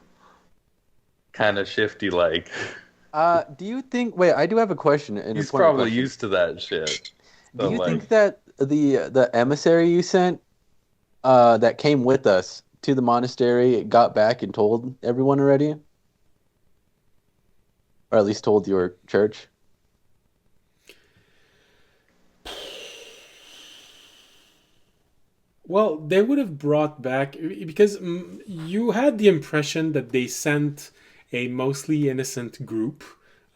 kind of shifty like. Do you think? Wait, I do have a question. And He's probably used to that shit. Do you think that the emissary you sent, that came with us to the monastery, got back and told everyone already, or at least told your church? Well, they would have brought back, because you had the impression that they sent a mostly innocent group.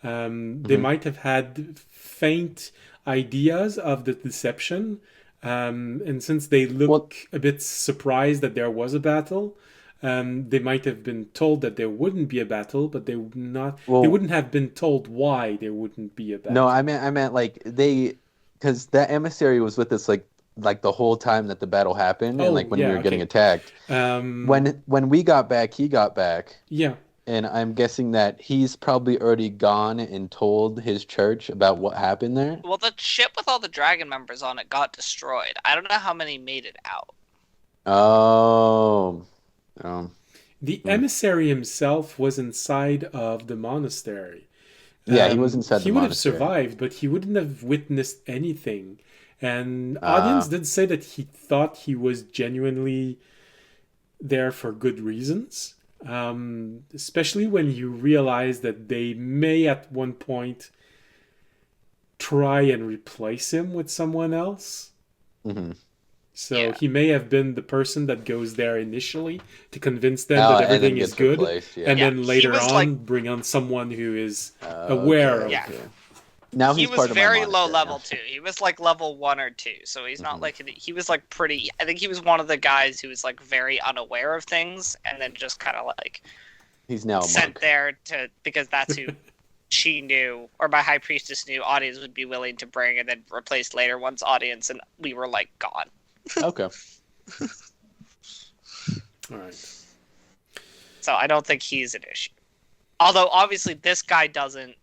They might have had faint ideas of the deception, and since they look a bit surprised that there was a battle, they might have been told that there wouldn't be a battle, but they wouldn't have been told why there wouldn't be a battle. No, I meant like because that emissary was with us like the whole time that the battle happened, and like when we were getting attacked. When we got back, he got back. Yeah. And I'm guessing that he's probably already gone and told his church about what happened there. Well, the ship with all the dragon members on it got destroyed. I don't know how many made it out. Oh. The emissary himself was inside of the monastery. Yeah, he was inside the monastery. He would have survived, but he wouldn't have witnessed anything. And audience did say that he thought he was genuinely there for good reasons. Especially when you realize that they may at one point try and replace him with someone else. Mm-hmm. So he may have been the person that goes there initially to convince them that everything is good, and then later on bring on someone who is aware of it. Now he was very low level too. He was like level 1 or 2, so he's not like he was like pretty. I think he was one of the guys who was like very unaware of things, and then just kind of like he's now sent there to because that's who she knew, or my high priestess knew. Audience would be willing to bring, and then replaced later once audience and we were like gone. Okay. All right. So I don't think he's an issue. Although obviously this guy doesn't.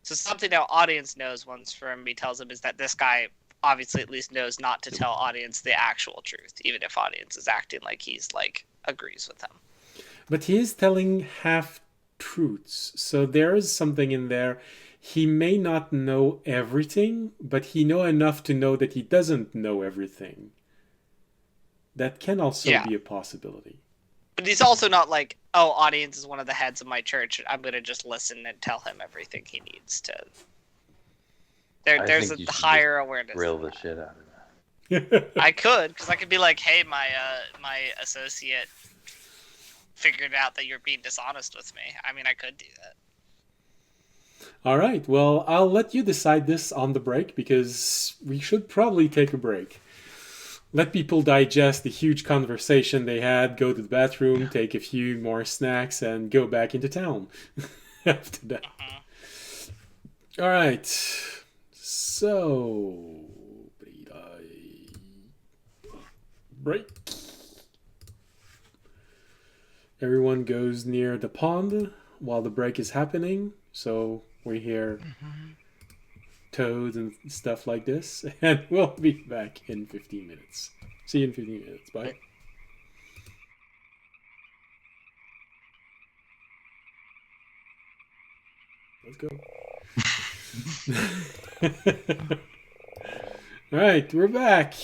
So something our audience knows once Fermi tells him is that this guy obviously at least knows not to tell audience the actual truth, even if audience is acting like he's like agrees with him. But he is telling half truths, so there is something in there. He may not know everything, but he know enough to know that he doesn't know everything. That can also be a possibility. But he's also not like, oh, audience is one of the heads of my church. I'm going to just listen and tell him everything he needs to. There's a higher awareness. Grill the shit out of that. I could, because I could be like, hey, my associate figured out that you're being dishonest with me. I mean, I could do that. All right. Well, I'll let you decide this on the break, because we should probably take a break. Let people digest the huge conversation they had, go to the bathroom, take a few more snacks, and go back into town after that. All right. So, break. Everyone goes near the pond while the break is happening. So we hear toads and stuff like this. And we'll be back in 15 minutes. See you in 15 minutes. Bye. Let's go. All right, we're back.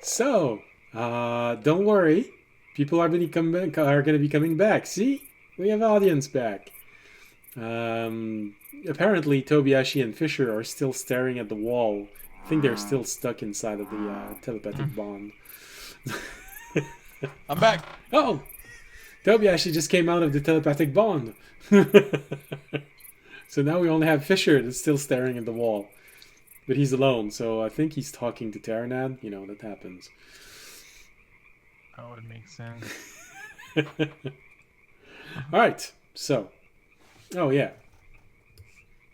So, don't worry. People are going to be coming back. See? We have audience back. Apparently, Tobiashi and Fisher are still staring at the wall. I think they're still stuck inside of the telepathic bond. I'm back. Oh! Tobiashi just came out of the telepathic bond. So now we only have Fisher that's still staring at the wall. But he's alone, so I think he's talking to Terranad. You know, that happens. That would make sense. Alright, so. Oh, yeah.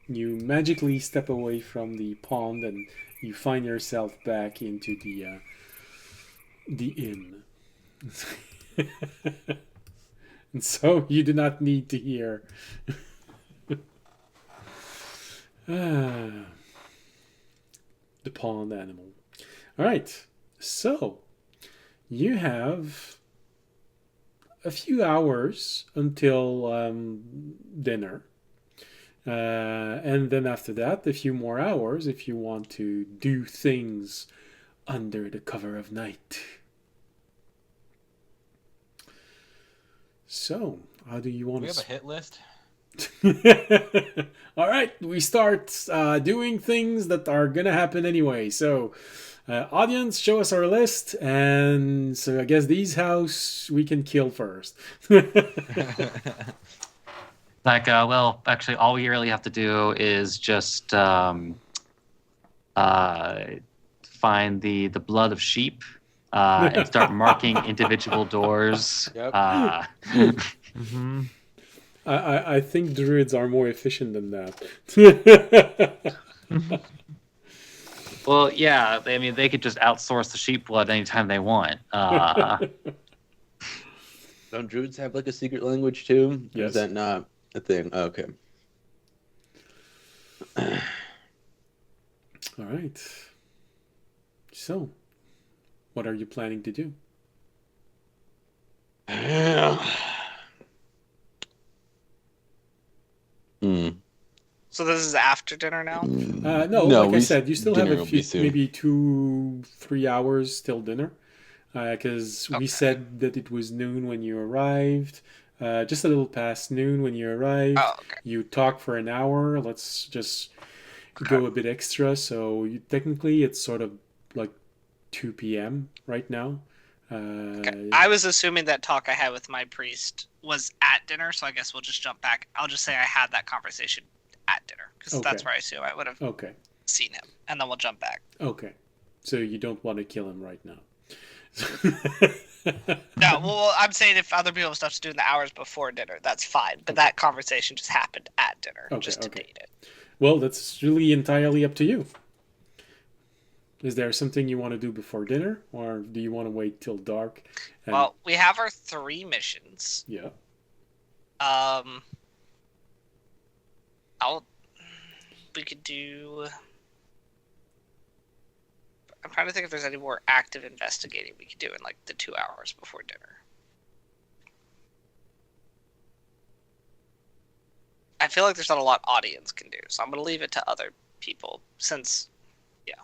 You magically step away from the pond and you find yourself back into the inn. And so you do not need to hear... the pond animal. Alright, so you have a few hours until dinner. And then after that, a few more hours if you want to do things under the cover of night. So, how do you want Do we to... have a hit list? All right, we start doing things that are gonna happen anyway. So, audience, show us our list, and so I guess these house we can kill first. Like, well, actually, all we really have to do is just find the blood of sheep and start marking individual doors. Yep. Mm-hmm. I think druids are more efficient than that. Well, yeah, I mean, they could just outsource the sheep blood anytime they want. Don't druids have like a secret language too? Yes. Is that not a thing? Oh, okay. All right. So, what are you planning to do? So this is after dinner now? No, like I said, you still have a few, maybe 2-3 hours till dinner. Because we said that it was noon when you arrived. Just a little past noon when you arrived. Oh, okay. You talk for an hour. Let's just go a bit extra. So technically, it's sort of like 2 p.m. right now. Okay. I was assuming that talk I had with my priest was at dinner, so I guess we'll just jump back. I'll just say I had that conversation at dinner, because that's where I assume I would have seen him, and then we'll jump back. Okay. So you don't want to kill him right now. No, well, I'm saying if other people have stuff to do in the hours before dinner, that's fine. But that conversation just happened at dinner, just to date it. Well, that's really entirely up to you. Is there something you want to do before dinner, or do you want to wait till dark? Well, we have our 3 missions. Yeah. We could do. I'm trying to think if there's any more active investigating we could do in like the 2 hours before dinner. I feel like there's not a lot audience can do, so I'm going to leave it to other people since, yeah.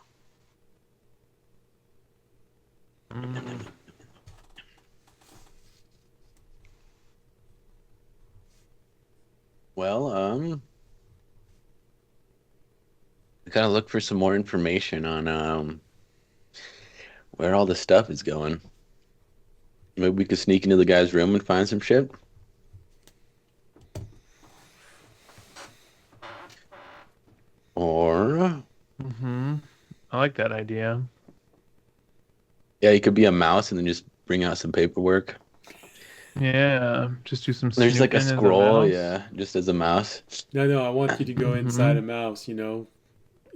Well, we gotta look for some more information on where all the stuff is going. Maybe we could sneak into the guy's room and find some shit. Or I like that idea. yeah, you could be a mouse and then just bring out some paperwork. Yeah, just do some. There's like a snooping as scroll, mouse. yeah, just as a mouse. No, I want you to go inside a mouse,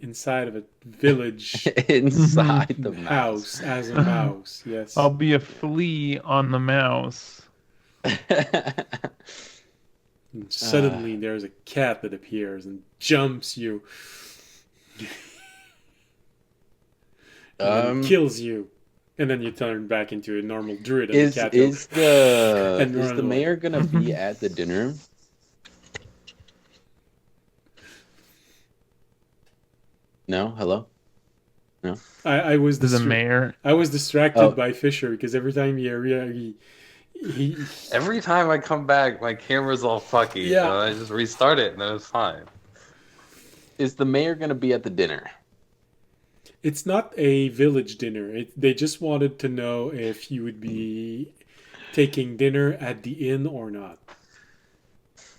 inside of a village Inside the mouse. house as a mouse, yes. I'll be a flea on the mouse. And suddenly there's a cat that appears and jumps you. And then kills you. And then you turn back into a normal druid. And Is the cat the mayor gonna be at the dinner? No, hello. No. I was The mayor. I was distracted by Fisher because every time he Every time I come back, my camera's all fucky. Yeah. So I just restart it and then it's fine. Is the mayor gonna be at the dinner? It's not a village dinner. They just wanted to know if you would be taking dinner at the inn or not.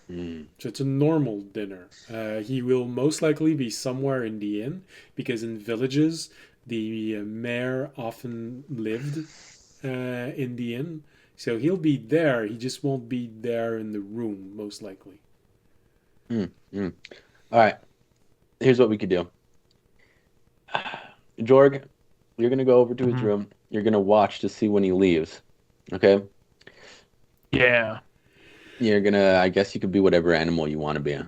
So it's a normal dinner. He will most likely be somewhere in the inn because in villages, the mayor often lived in the inn. So he'll be there. He just won't be there in the room, most likely. All right. Here's what we could do. Jorg, you're going to go over to his room. You're going to watch to see when he leaves. Okay? Yeah. You're going to, I guess you could be whatever animal you want to be.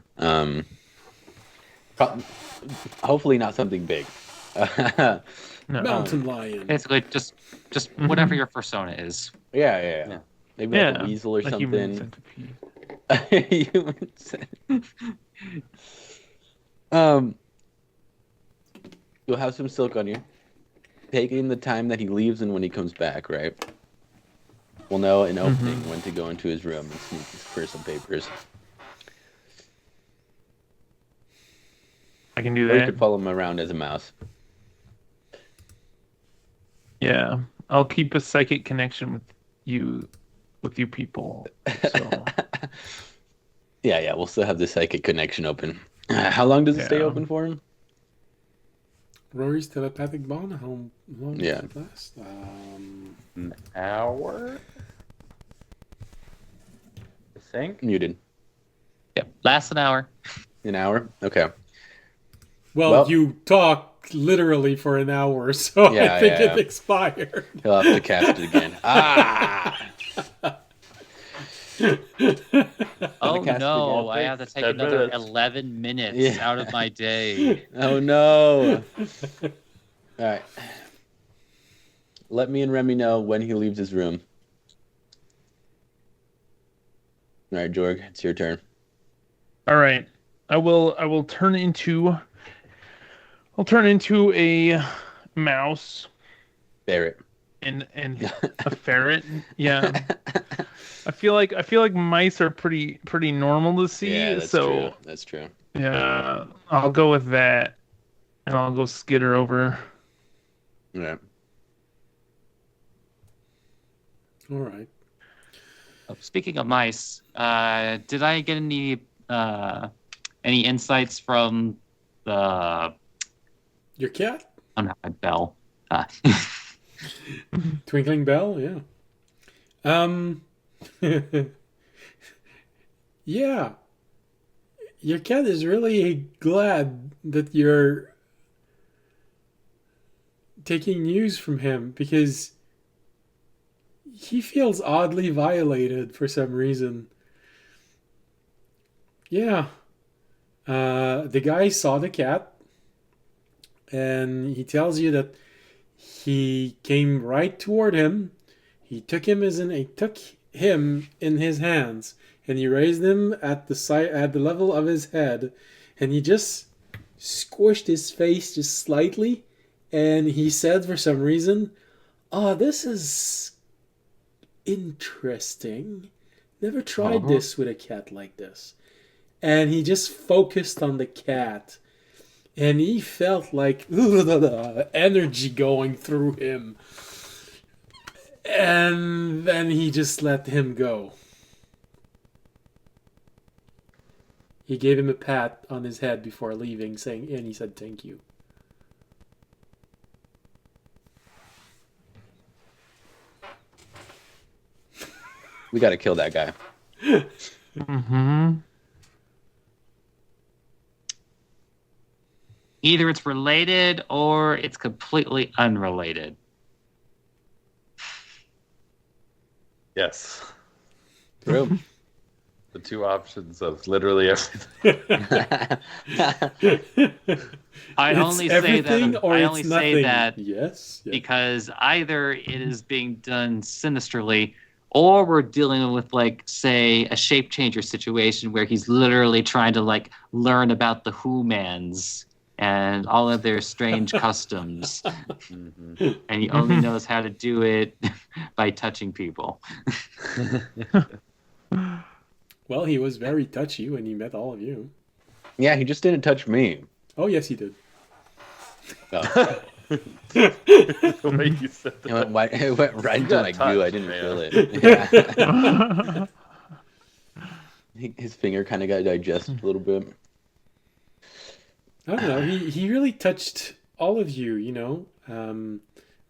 Hopefully not something big. No. Mountain lion. Basically, just whatever your persona is. Yeah. Maybe like a weasel or like something. Human centipede. Human centipede. You'll have some silk on you. Taking the time that he leaves and when he comes back, right? We'll know an opening when to go into his room and sneak for some papers. I can do Or you that. could follow him around as a mouse. Yeah, I'll keep a psychic connection with you people. So. Yeah, we'll still have the psychic connection open. How long does it stay open for him? Rory's telepathic bond, how long does it last? An hour? I think. Muted. Yep, lasts an hour. An hour? Okay. Well, you talk literally for an hour, so I think it expired. He'll have to cast it again. Oh no, I have to take another 11 minutes out of my day. Oh no. All right. Let me and Remy know when he leaves his room. All right, Jorg, it's your turn. All right. I will turn into a mouse. Ferret. And a ferret. Yeah. I feel like mice are pretty normal to see. Yeah, that's so true. That's true. Yeah, I'll go with that, and I'll go skitter over. Yeah. All right. Speaking of mice, did I get any insights from the your cat? Oh no, my bell. Twinkling bell, yeah. Yeah. Your cat is really glad that you're taking news from him because he feels oddly violated for some reason. Yeah. The guy saw the cat, and he tells you that he came right toward him. He took him in his hands, and he raised him at the level of his head, and he just squished his face just slightly, and he said for some reason, "Oh, this is interesting. Never tried this with a cat like this." And he just focused on the cat, and he felt like energy going through him. And then he just let him go. He gave him a pat on his head before leaving, and he said thank you. We got to kill that guy. Mm-hmm. Either it's related or it's completely unrelated. Yes. True. The two options of literally everything. I only say that Yes. because either it is being done sinisterly, or we're dealing with, like, say, a shape changer situation where he's literally trying to, like, learn about the Who-mans and all of their strange customs. Mm-hmm. And he only knows how to do it by touching people. Well, he was very touchy when he met all of you. Yeah, he just didn't touch me. Oh, yes, he did. Oh. The way you said It that. went right into my got goo. I touched, didn't man. feel it. Yeah. His finger kind of got digested a little bit. I don't know. He really touched all of you, you know.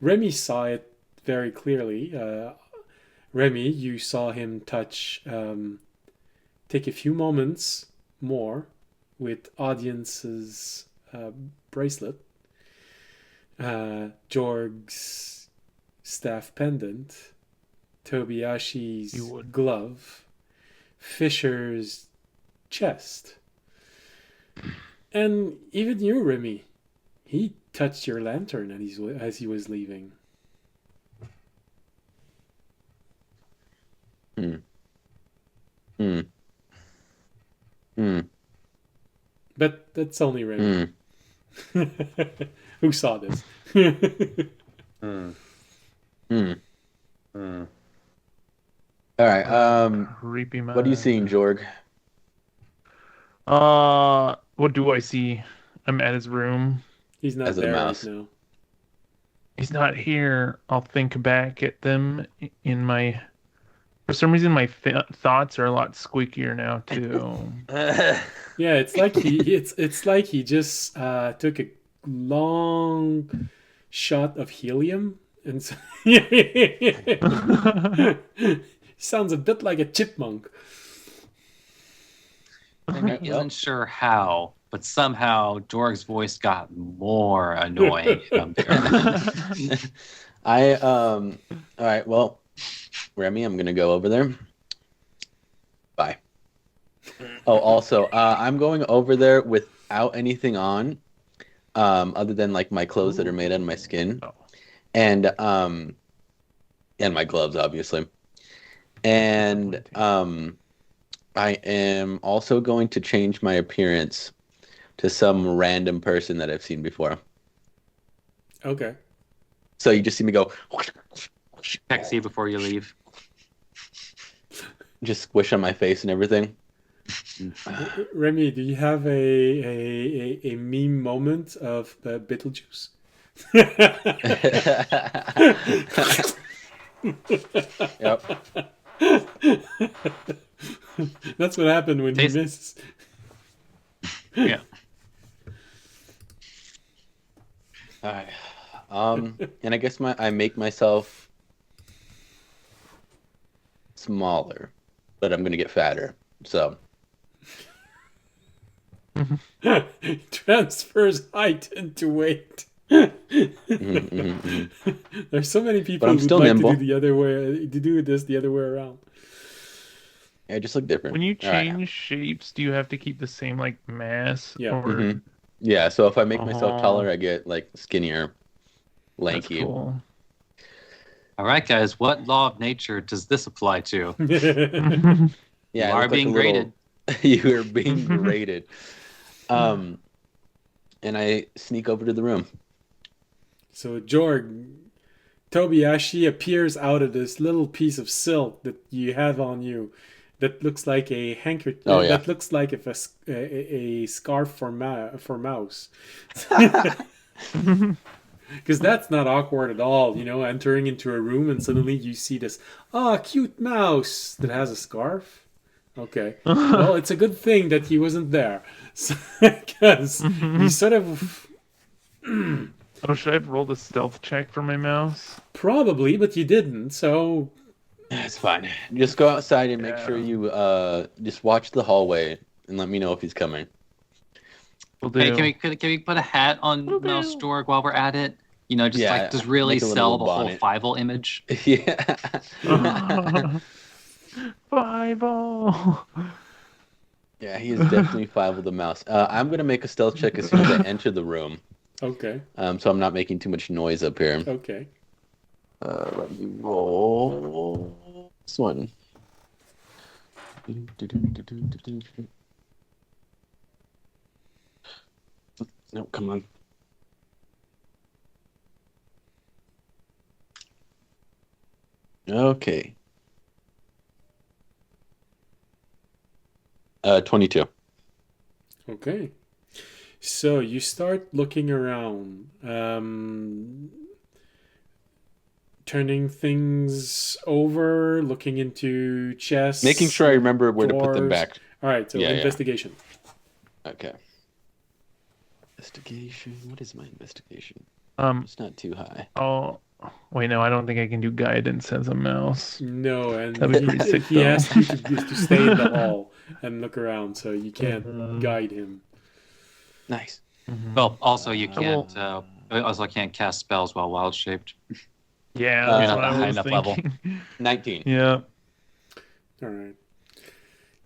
Remy saw it very clearly. Remy, you saw him take a few moments more with Audience's bracelet, Jorg's staff pendant, Tobiashi's glove, Fisher's chest. And even you, Remy, he touched your lantern as he was leaving. But that's only Remy. Who saw this? All right. Creepy man. What are you seeing, Jorg? What do I see? I'm at his room. He's not As a there right mouse. now. He's not here. I'll think back at them in my. For some reason, my thoughts are a lot squeakier now too. Yeah, it's like he just took a long shot of helium, and so sounds a bit like a chipmunk. And he isn't sure how, but somehow Jorg's voice got more annoying. All right, well, Remy, I'm gonna go over there. Bye. Oh, also, I'm going over there without anything on, other than like my clothes that are made out of my skin, and my gloves, obviously. And I am also going to change my appearance to some random person that I've seen before. Okay. So you just see me go. Text you before you leave. Just squish on my face and everything. Remy, do you have a meme moment of Beetlejuice? Yep. That's what happened when he misses. Yeah. All right. And I guess I make myself smaller, but I'm gonna get fatter. So transfers height into weight. There's so many people I'm who'd still like nimble. to do this the other way around. Yeah, just look different. When you All right. change shapes, do you have to keep the same like mass? Yeah. Or Mhm. Yeah, so if I make myself Oh. taller, I get like skinnier, that's lanky. cool. All right, guys. What law of nature does this apply to? Yeah, You I are look like being a little- graded. You are being graded. And I sneak over to the room. So Jorg, Tobiashi appears out of this little piece of silk that you have on you, that looks like a handkerchief. Oh, yeah. That looks like if a scarf for mouse. Because that's not awkward at all, you know, entering into a room and suddenly you see this, cute mouse that has a scarf. Okay. Well, it's a good thing that he wasn't there. Because he sort of... Oh, should I have rolled a stealth check for my mouse? Probably, but you didn't, so... It's fine. Just go outside and make Yeah. sure you just watch the hallway and let me know if he's coming. Will do. Hey, can we put a hat on Will do. Mouse Storg while we're at it? You know, just Yeah, just really make a little sell the bonnet. whole Fievel image. Yeah. 5-0. Yeah, he is definitely Five with the mouse. I'm gonna make a stealth check as soon as I enter the room. Okay, So I'm not making too much noise up here. okay. Let me roll this one. No, come on. Okay. 22. Okay. So you start looking around, turning things over, looking into chests. Making sure I remember where to put them drawers. back. All right, so Yeah, yeah. investigation. Okay. Investigation. What is my investigation? Um. It's not too high. Oh. Wait, no, I don't think I can do guidance as a mouse. No, and That'd be pretty sick, he though. asked you to stay in the hall and look around, so you can't guide him. Nice. Well, also you I will- can't. Also, can't cast spells while wild shaped. Yeah, You're that's not what I high was enough level. thinking. 19. Yeah. All right.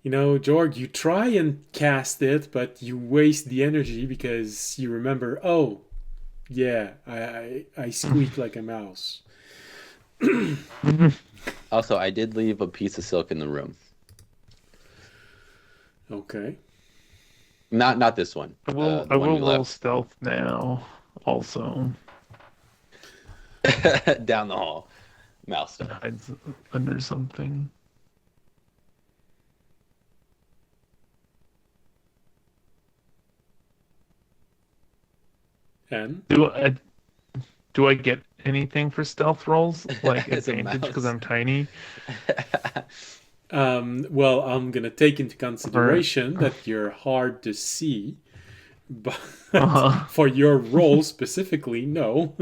You know, George, you try and cast it, but you waste the energy because you remember, oh, yeah, I squeak like a mouse. Also, I did leave a piece of silk in the room. Okay. Not this one. I will. The I one will you roll left. stealth now. Also, Down the hall. Mouse stuff. hides under something. And Do I get anything for stealth rolls, like As a advantage because mouse. I'm tiny? well, I'm gonna take into consideration that you're hard to see, but for your role specifically, no.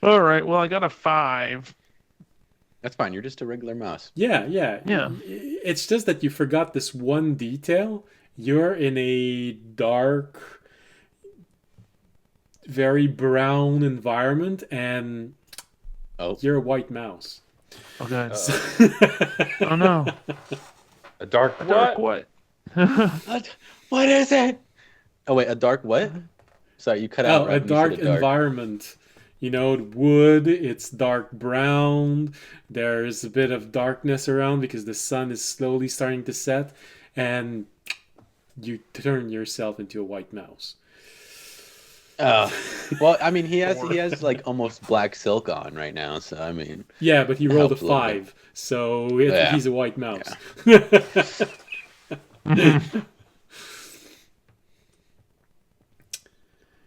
All right. Well, I got a 5. That's fine. You're just a regular mouse. Yeah. Yeah. It's just that you forgot this one detail. You're in a dark, very brown environment, and Oh. you're a white mouse. Oh god. Uh, Oh no. A dark Dark what? what? What is it? Oh wait, a dark what? Sorry, you cut Oh, out right a when you dark said dark. environment. You know, wood, it's dark brown. There's a bit of darkness around because the sun is slowly starting to set, and you turn yourself into a white mouse. Well, I mean, he has like almost black silk on right now, so I mean, Yeah, but he rolled a helps a little bit. 5, so Yeah. he's a white mouse.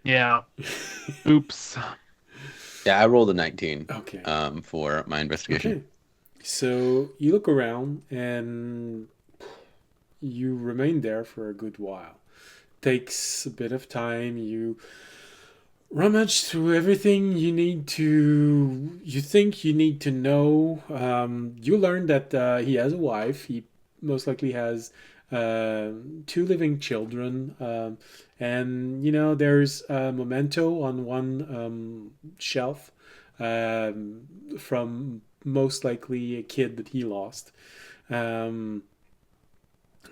Yeah. Oops. yeah, I rolled a 19 Okay. for my investigation. Okay. So you look around and you remain there for a good while. Takes a bit of time. You rummage through everything you think you need to know. You learn that he has a wife. He most likely has 2 living children. And, you know, there's a memento on one shelf from most likely a kid that he lost.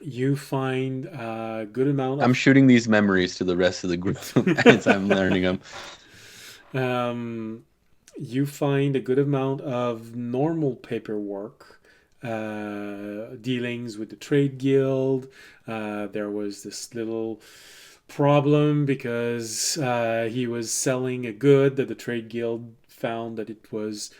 You find a good amount I'm of shooting these memories to the rest of the group as I'm learning them. you find a good amount of normal paperwork, dealings with the trade guild. There was this little problem because he was selling a good that the trade guild found that it was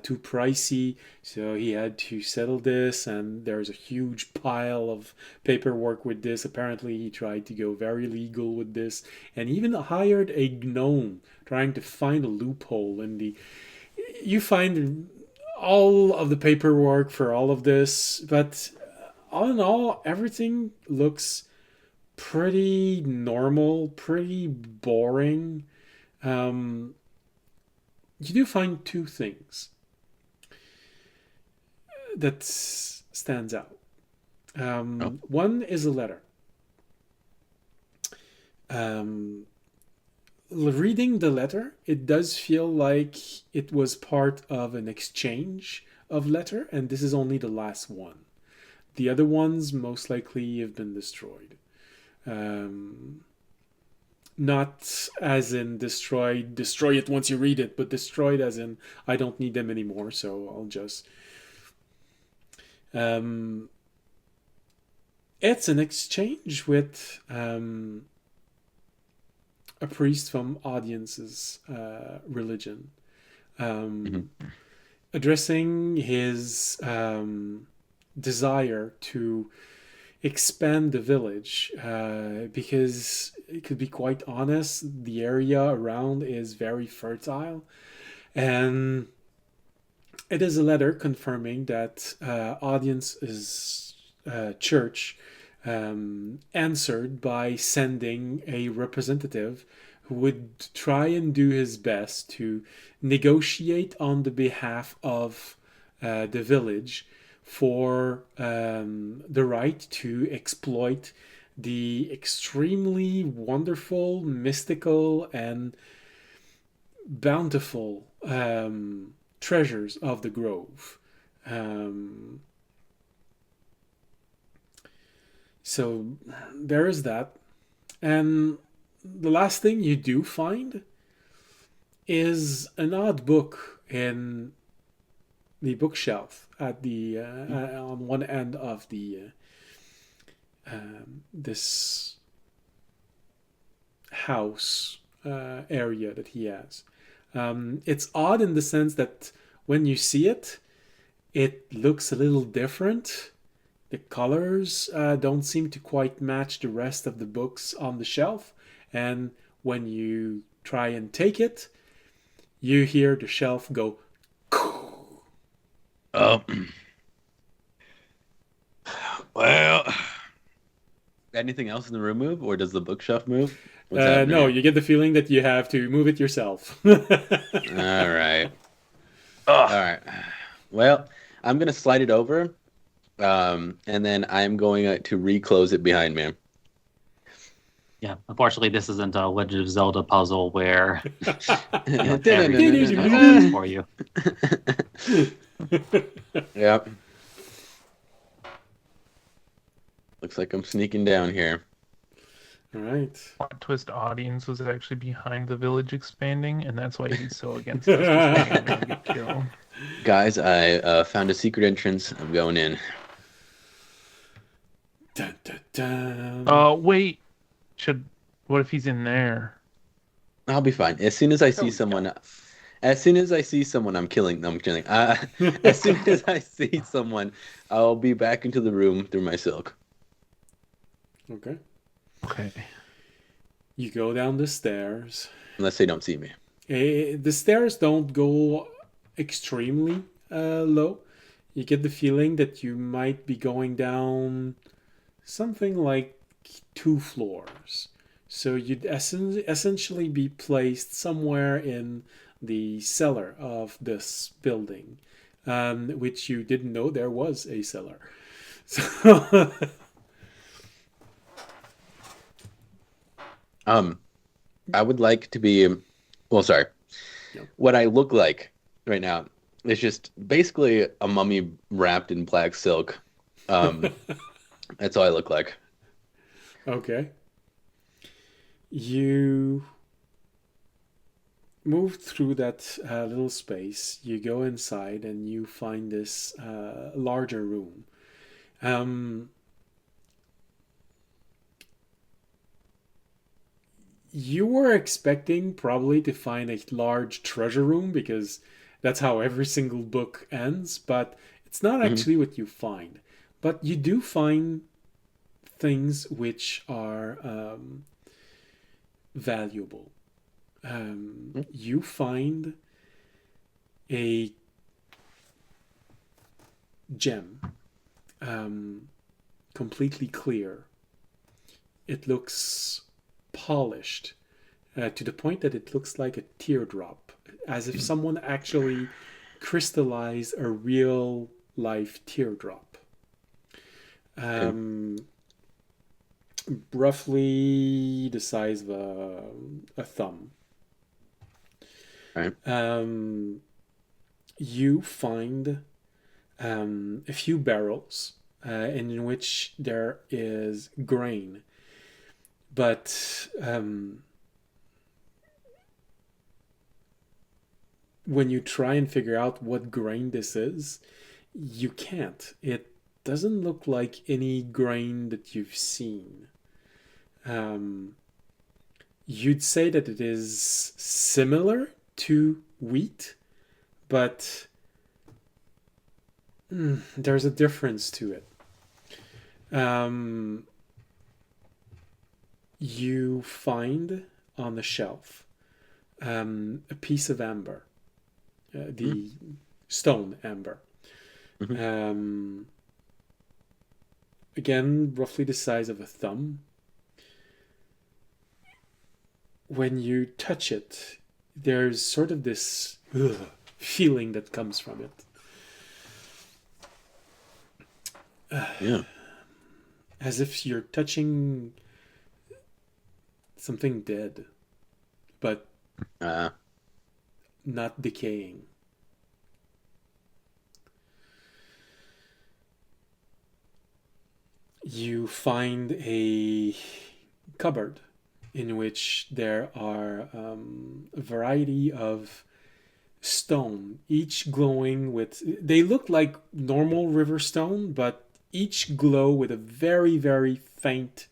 too pricey, so he had to settle this, and there's a huge pile of paperwork with this. Apparently he tried to go very legal with this and even hired a gnome trying to find a loophole in the you find all of the paperwork for all of this, but all in all everything looks pretty normal, pretty boring. You do find two things that stands out. One is a letter. Reading the letter, it does feel like it was part of an exchange of letter, and this is only the last one. The other ones most likely have been destroyed. Not as in destroy it once you read it, but destroyed as in I don't need them anymore, so I'll just it's an exchange with a priest from Audience's religion, addressing his desire to expand the village, because it could be quite honest, the area around is very fertile, and it is a letter confirming that Audience's church answered by sending a representative who would try and do his best to negotiate on the behalf of the village for the right to exploit the extremely wonderful, mystical, and bountiful treasures of the grove. So there is that. And the last thing you do find is an odd book in the bookshelf at the on one end of the this house area that he has. It's odd in the sense that when you see it, it looks a little different. The colors don't seem to quite match the rest of the books on the shelf, and when you try and take it, you hear the shelf go. Oh. Well, anything else in the room move, or does the bookshelf move? No, you get the feeling that you have to move it yourself. All right. All right. Well, I'm going to slide it over, and then I'm going to reclose it behind me. Yeah, unfortunately, this isn't a Legend of Zelda puzzle where for you. Yep. Looks like I'm sneaking down here. All right. Plot twist: Audience was actually behind the village expanding, and that's why he's so against us. Get killed. Guys, I found a secret entrance. I'm going in. Dun, dun, dun. Wait. What if he's in there? I'll be fine. As soon as I see someone, I'm killing them. I'm killing. As soon as I see someone, I'll be back into the room through my silk. Okay. Okay. You go down the stairs. Unless they don't see me. The stairs don't go extremely low. You get the feeling that you might be going down something like 2 floors. So you'd essentially be placed somewhere in the cellar of this building, which you didn't know there was a cellar. So I would like to be. Well, sorry. Yep. What I look like right now is just basically a mummy wrapped in black silk, Um, that's all I look like. Okay. You move through that little space. You go inside and you find this larger room. Um, you were expecting probably to find a large treasure room because that's how every single book ends, but it's not Hmm. actually what you find. But you do find things which are valuable. You find a gem, um, completely clear. It looks polished to the point that it looks like a teardrop, as if someone actually crystallized a real life teardrop. Okay. Um, roughly the size of a thumb. All right. You find a few barrels in which there is grain, but when you try and figure out what grain this is, you can't. It doesn't look like any grain that you've seen. Um, you'd say that it is similar to wheat, but there's a difference to it. Um, you find on the shelf a piece of amber, the stone amber. Mm-hmm. Um, again, roughly the size of a thumb. When you touch it, there's sort of this feeling that comes from it. Yeah. As if you're touching something dead, but Uh, not decaying. You find a cupboard in which there are a variety of stone, each glowing with. They look like normal river stone, but each glow with a very, very faint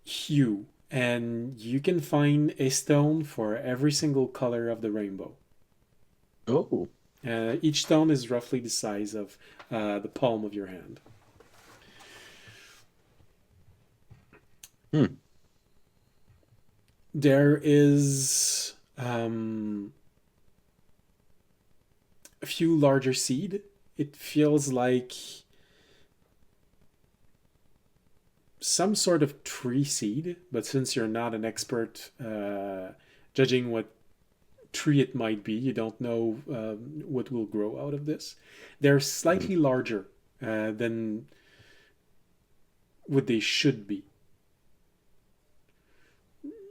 hue. And you can find a stone for every single color of the rainbow. oh. Each stone is roughly the size of the palm of your hand. Hmm. There is a few larger seed. It feels like some sort of tree seed, but since you're not an expert judging what tree it might be, you don't know what will grow out of this. They're slightly larger than what they should be.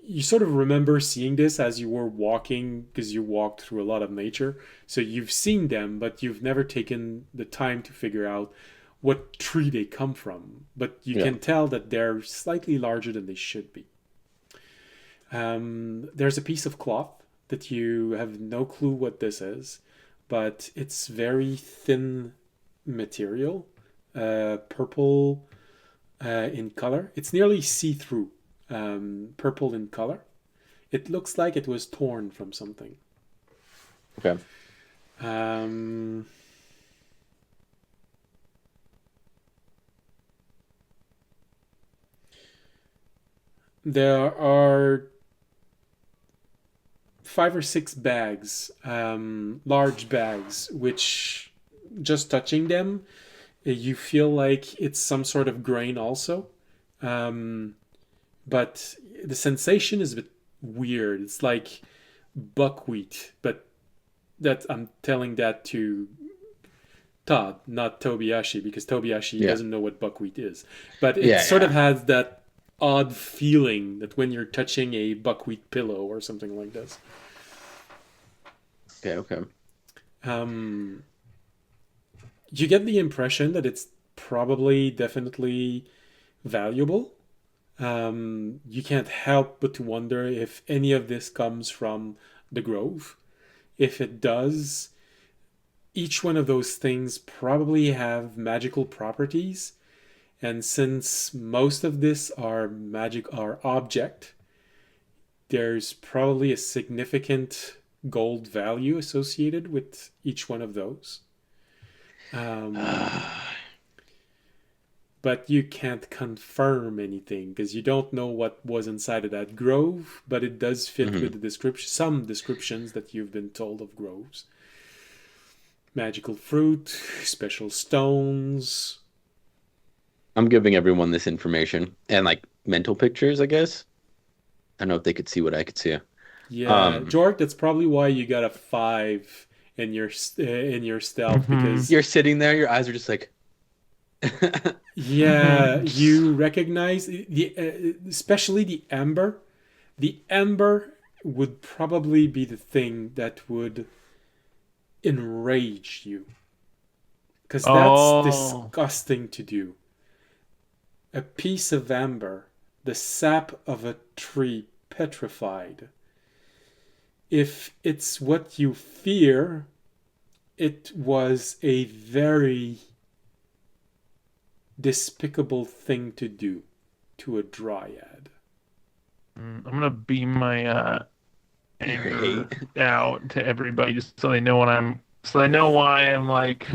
You sort of remember seeing this as you were walking because you walked through a lot of nature. So you've seen them, but you've never taken the time to figure out what tree they come from. But you Yeah. can tell that they're slightly larger than they should be. There's a piece of cloth that you have no clue what this is, but it's very thin material, purple in color. It's nearly see through, purple in color. It looks like it was torn from something. Okay. Um, there are 5 or 6 bags, large bags, which just touching them, you feel like it's some sort of grain also. Um, but the sensation is a bit weird. It's like buckwheat, but that I'm telling that to Todd, not Tobiyashi, because Tobiyashi Yeah. doesn't know what buckwheat is. But it Yeah, sort of yeah. has that odd feeling that when you're touching a buckwheat pillow or something like this. Okay. Okay. You get the impression that it's probably definitely valuable. You can't help but to wonder if any of this comes from the grove. If it does, each one of those things probably have magical properties, and since most of this are object, there's probably a significant gold value associated with each one of those. But you can't confirm anything because you don't know what was inside of that grove, but it does fit with the some descriptions that you've been told of groves. Magical fruit, special stones. I'm giving everyone this information and like mental pictures, I guess. I don't know if they could see what I could see. Yeah, Jorg, that's probably why you got a 5 in your stealth because you're sitting there, your eyes are just like. Yeah, you recognize especially the ember. The ember would probably be the thing that would enrage you, because that's disgusting to do. A piece of amber, the sap of a tree petrified. If it's what you fear, it was a very despicable thing to do to a dryad. I'm gonna beam my anger out to everybody just so they know why I'm like.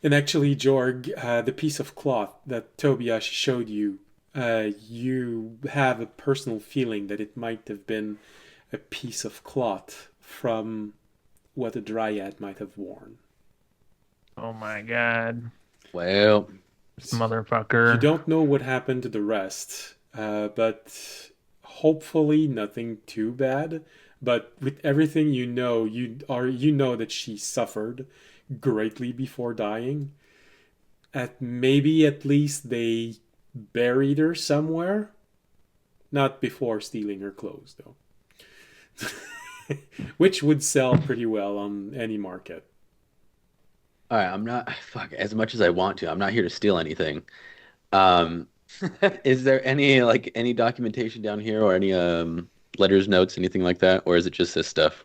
And actually, Jorg, the piece of cloth that Tobiashi showed you, you have a personal feeling that it might have been a piece of cloth from what a dryad might have worn. Oh my god. Well, this motherfucker. You don't know what happened to the rest, but hopefully nothing too bad. But with everything you know that she suffered greatly before dying. Maybe at least they buried her somewhere. Not before stealing her clothes, though. Which would sell pretty well on any market. All right, I'm not as much as I want to. I'm not here to steal anything. Is there any documentation down here or any letters, notes, anything like that, or is it just this stuff?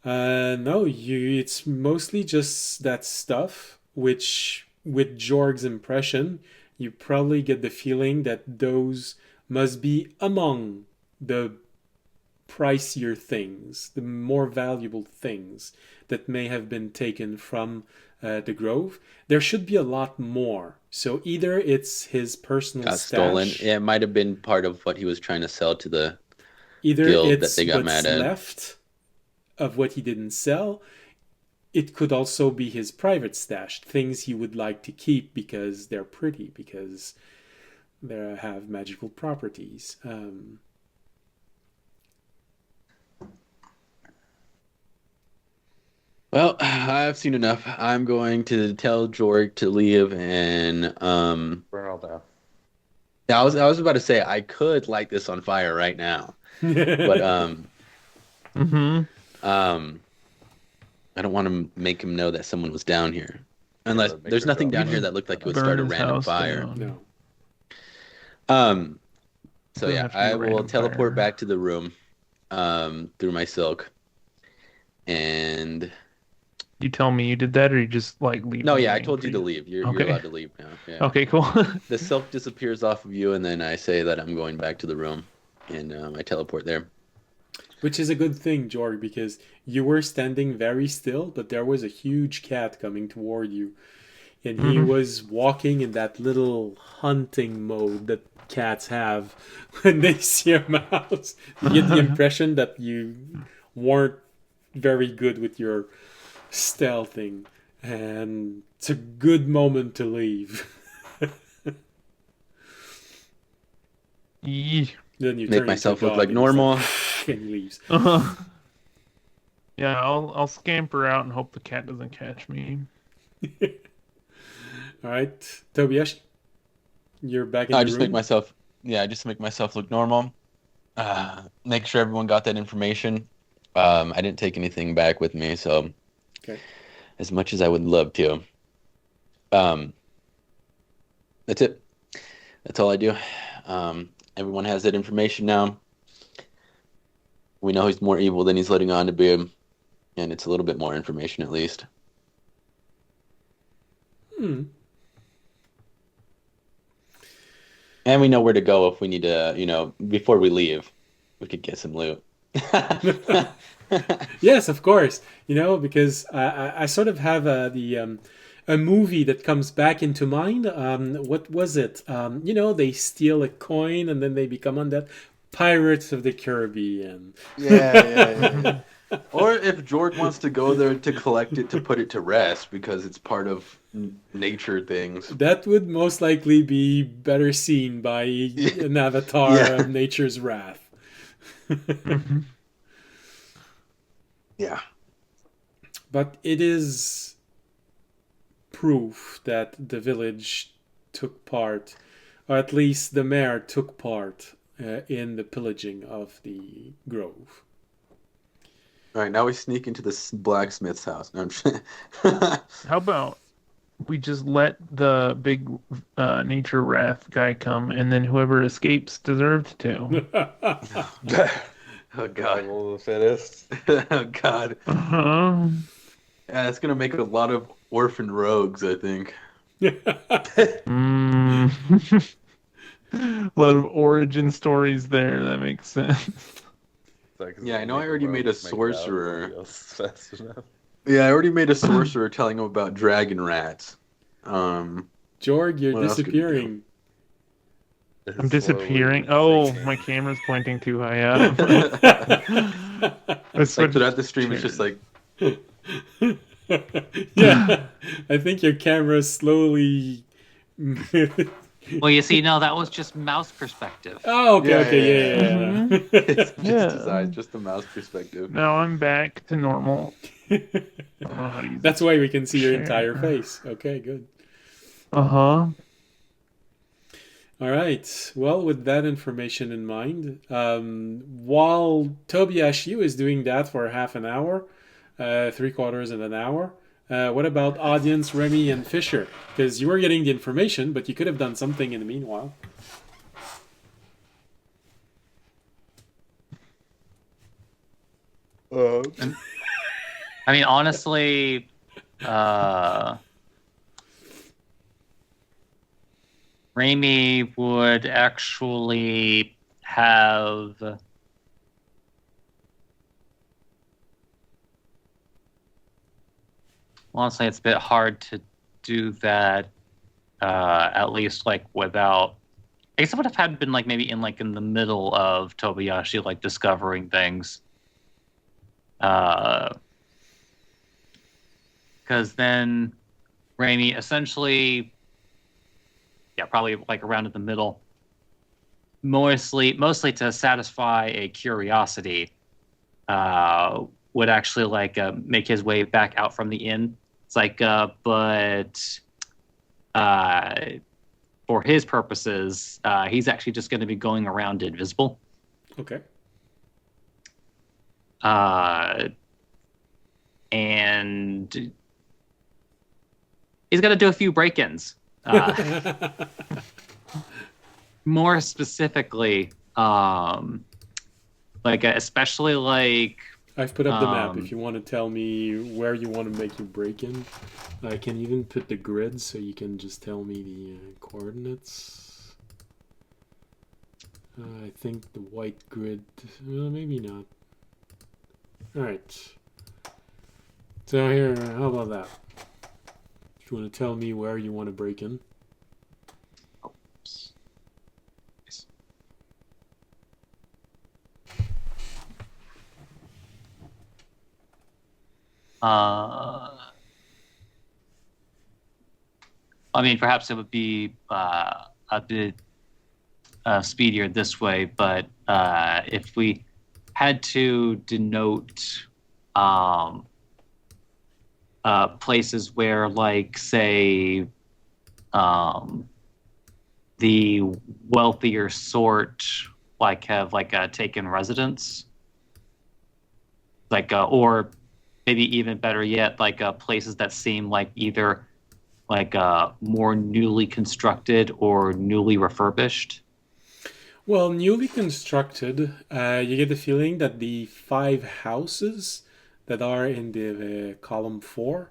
No, it's mostly just that stuff, which with Jorg's impression, you probably get the feeling that those must be among the pricier things, the more valuable things that may have been taken from the grove. There should be a lot more. So either it's his personal stash. Stolen. Yeah, it might have been part of what he was trying to sell to the either guild it's that they got what's mad at. Left of what he didn't sell. It could also be his private stash, things he would like to keep because they're pretty, because they have magical properties. Well, I've seen enough. I'm going to tell Jorg to leave and burn all down. I was about to say I could light this on fire right now. But I don't want to make him know that someone was down here. Unless there's nothing down here that looked like it would start a random fire. No. So yeah, I will teleport back to the room through my silk. And you tell me you did that, or you just like leave? No, yeah, I told you to leave. You're allowed to leave now. Yeah. Okay, cool. The silk disappears off of you, and then I say that I'm going back to the room, and I teleport there. Which is a good thing, Jorg, because you were standing very still, but there was a huge cat coming toward you. And he was walking in that little hunting mode that cats have when they see a mouse. You get the impression that you weren't very good with your stealthing, and it's a good moment to leave. Then you make myself look like normal, and he leaves. Yeah, I'll scamper out and hope the cat doesn't catch me. All right, Tobiashi, you're back in the room. I just make myself look normal. Make sure everyone got that information. I didn't take anything back with me, so okay. As much as I would love to. That's it. That's all I do. Everyone has that information now. We know he's more evil than he's letting on to be, and it's a little bit more information at least. And we know where to go if we need to, before we leave, we could get some loot. Yes, of course. Because I sort of have a movie that comes back into mind. What was it? They steal a coin and then they become undead. Pirates of the Caribbean. Yeah. Or if George wants to go there to collect it to put it to rest because it's part of nature things. That would most likely be better seen by an avatar of nature's wrath. Yeah. But it is proof that the village took part, or at least the mayor took part in the pillaging of the grove. All right, now we sneak into this blacksmith's house. No, How about we just let the big nature wrath guy come, and then whoever escapes deserved to. Oh God! Survival of the fittest. Oh God! Uh-huh. Yeah, that's gonna make a lot of orphan rogues, I think. A lot of origin stories there. That makes sense. Yeah, I know I already made a sorcerer. Fast enough. Yeah, I already made a sorcerer telling him about dragon rats. Jorg, you're What else could we disappearing. I'm disappearing. Oh, my camera's pointing too high up. Like throughout the stream, it's just like. Yeah, I think your camera's slowly. Well, you see, no, that was just mouse perspective. Oh, okay, yeah. It's just his eyes, just the mouse perspective. Now I'm back to normal. I don't know how to use That's why we can see your Share. entire face. Okay, good. Uh-huh. All right. Well, with that information in mind, while Tobias, you is doing that for half an hour, 3/4 of an hour, what about audience, Remy, and Fisher? Because you were getting the information, but you could have done something in the meanwhile. I mean, honestly, Raimi would actually have. Honestly, it's a bit hard to do that. At least like without. I guess it would have had been like maybe in the middle of Tobayashi like discovering things. Because then Raimi essentially, probably like around in the middle, mostly to satisfy a curiosity, would actually like make his way back out from the inn. It's like, but for his purposes, he's actually just going to be going around invisible. Okay. And he's going to do a few break-ins. More specifically, especially like I've put up the map. If you want to tell me where you want to make your break-in, I can even put the grid so you can just tell me the coordinates. I think the white grid, maybe not. All right. So here, how about that? If you want to tell me where you want to break in. I mean, perhaps it would be a bit speedier this way, but if we had to denote places where, like, say, the wealthier sort, like, have taken residence, or maybe even better yet, places that seem like either like more newly constructed or newly refurbished? Well, newly constructed, you get the feeling that the 5 houses that are in the column 4,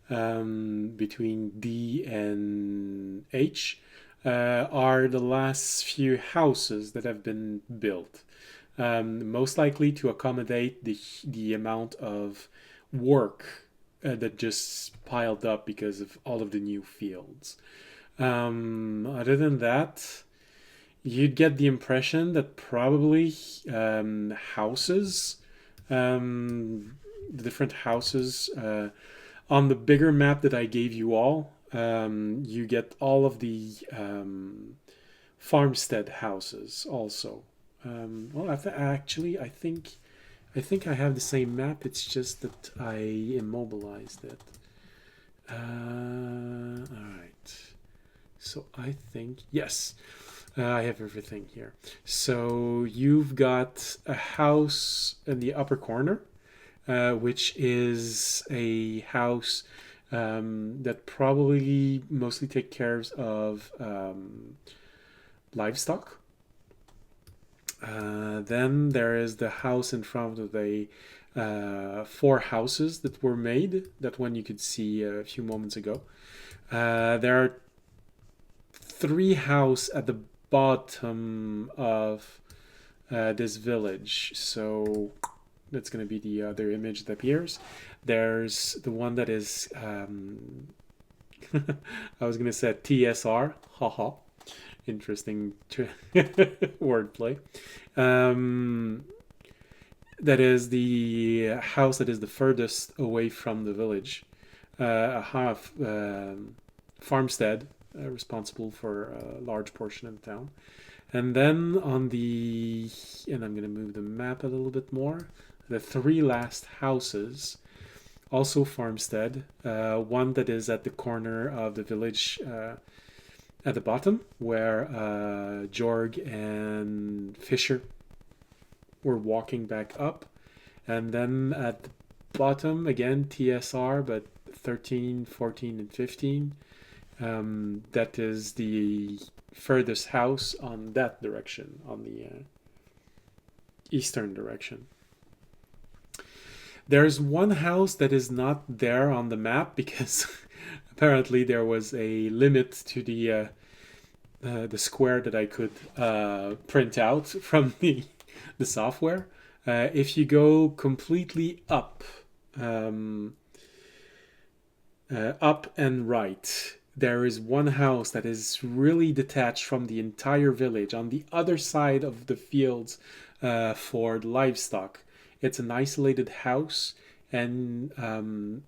between D and H, are the last few houses that have been built, most likely to accommodate the amount of work that just piled up because of all of the new fields. Other than that, you'd get the impression that probably houses, the different houses on the bigger map that I gave you all, you get all of the farmstead houses also. Well, actually, I think I have the same map. It's just that I immobilized it. All right. So I think yes. I have everything here. So you've got a house in the upper corner, which is a house that probably mostly take care of livestock. Then there is the house in front of the 4 houses that were made, that one you could see a few moments ago. There are 3 houses at the bottom of this village, so that's going to be the other image that appears. There's the one that is I was going to say TSR, haha, interesting wordplay. That is the house that is the furthest away from the village, a half farmstead, responsible for a large portion of the town. And then on the, and I'm going to move the map a little bit more, the 3 last houses, also farmstead, one that is at the corner of the village at the bottom, where Jorg and Fisher were walking back up. And then at the bottom, again, TSR, but 13, 14, and 15. That is the furthest house on that direction, on the eastern direction. There's one house that is not there on the map because apparently there was a limit to the square that I could print out from the software. If you go completely up, up and right, there is one house that is really detached from the entire village on the other side of the fields for livestock. It's an isolated house, and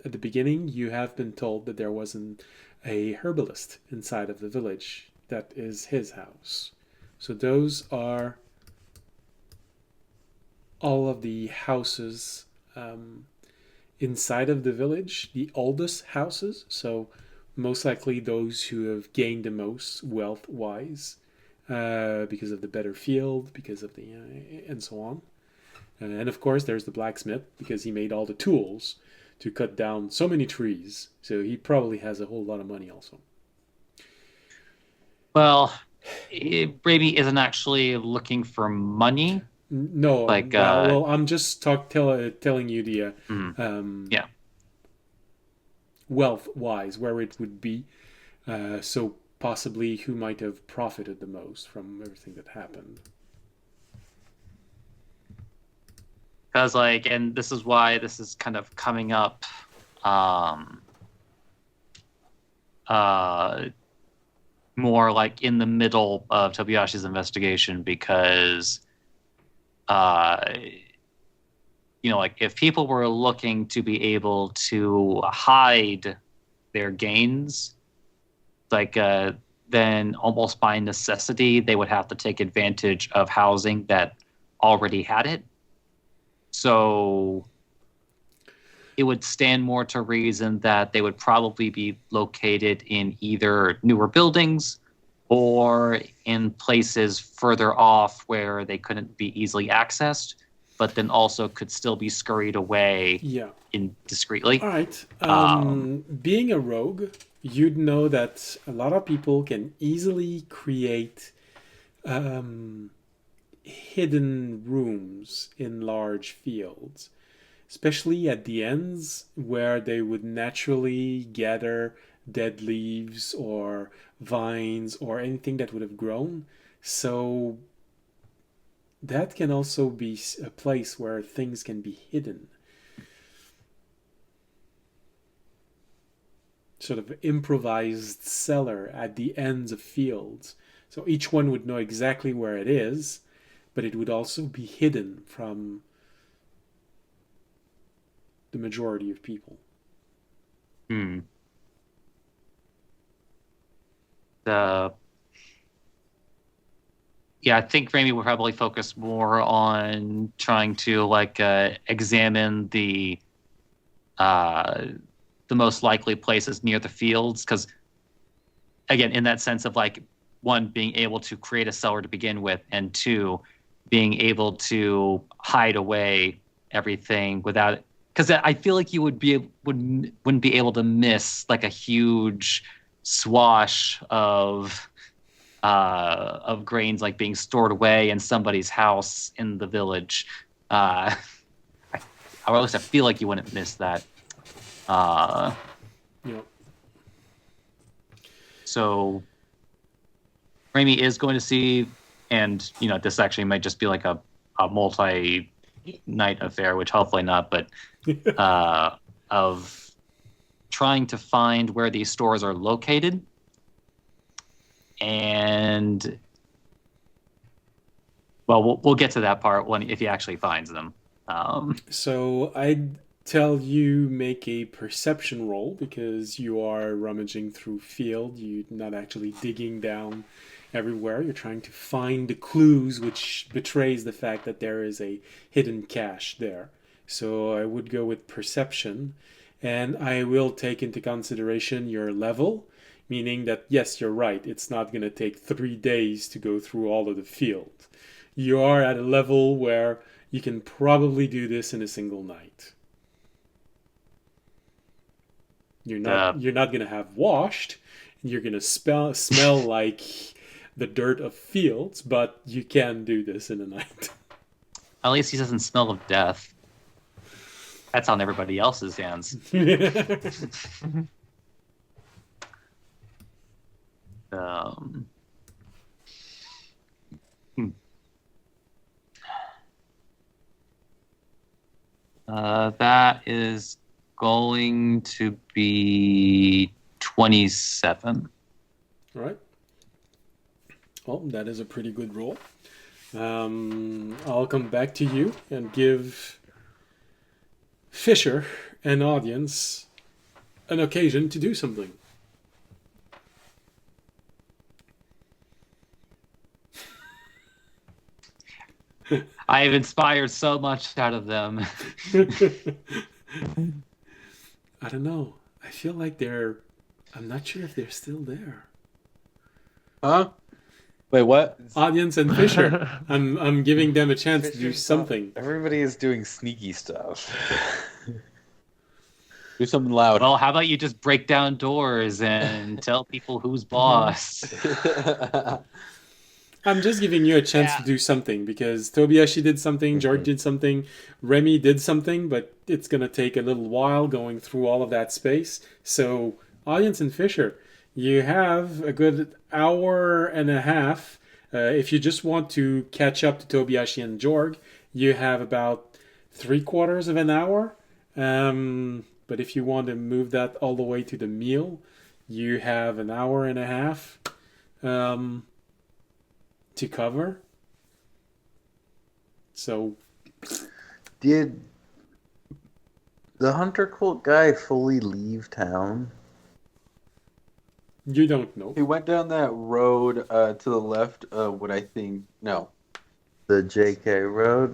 at the beginning you have been told that there wasn't a herbalist inside of the village. That is his house. So those are all of the houses inside of the village, the oldest houses, so most likely those who have gained the most wealth-wise because of the better field, because of the and so on. And of course there's the blacksmith, because he made all the tools to cut down so many trees, so he probably has a whole lot of money also. Well, Brady isn't actually looking for money. No, like well, I'm just telling you the yeah, wealth-wise where it would be, so possibly who might have profited the most from everything that happened. Because and this is why this is kind of coming up more like in the middle of Tobiashi's investigation, because if people were looking to be able to hide their gains, then almost by necessity they would have to take advantage of housing that already had it. So it would stand more to reason that they would probably be located in either newer buildings or in places further off where they couldn't be easily accessed. but then also could still be scurried away discreetly. All right. Being a rogue, you'd know that a lot of people can easily create hidden rooms in large fields, especially at the ends where they would naturally gather dead leaves or vines or anything that would have grown. So that can also be a place where things can be hidden. Sort of improvised cellar at the ends of fields. So each one would know exactly where it is, but it would also be hidden from the majority of people. I think Rami will probably focus more on trying to examine the most likely places near the fields, because again, in that sense of one, being able to create a cellar to begin with, and two, being able to hide away everything without, because I feel like you wouldn't be able to miss a huge swash of grains being stored away in somebody's house in the village. Or at least I feel like you wouldn't miss that. So Rami is going to see, and this actually might just be a multi-night affair, which hopefully not, but of trying to find where these stores are located, and we'll get to that part if he actually finds them. So I'd tell you make a perception roll, because you are rummaging through field. You're not actually digging down everywhere. You're trying to find the clues which betrays the fact that there is a hidden cache there. So I would go with perception, and I will take into consideration your level, meaning that yes, you're right, it's not going to take 3 days to go through all of the field. You are at a level where you can probably do this in a single night. You're not going to have washed. You're going to smell like the dirt of fields, but you can do this in a night. At least he doesn't smell of death. That's on everybody else's hands. That is going to be 27. All right. Well, that is a pretty good roll. I'll come back to you and give Fisher and audience an occasion to do something. I have inspired so much out of them. I don't know. I feel like I'm not sure if they're still there. Huh? Wait, what? Audience and Fisher. I'm giving them a chance to do something. Everybody is doing sneaky stuff. Do something loud. Well, how about you just break down doors and tell people who's boss? I'm just giving you a chance to do something, because Tobiashi did something, George did something, Remy did something, but it's going to take a little while going through all of that space. So, audience and Fisher, you have a good hour and a half. If you just want to catch up to Tobiashi and Jorg, you have about 3/4 of an hour. But if you want to move that all the way to the meal, you have an hour and a half to cover. So, did the hunter cult guy fully leave town? You don't know. He went down that road to the left. What I think? No. The JK road?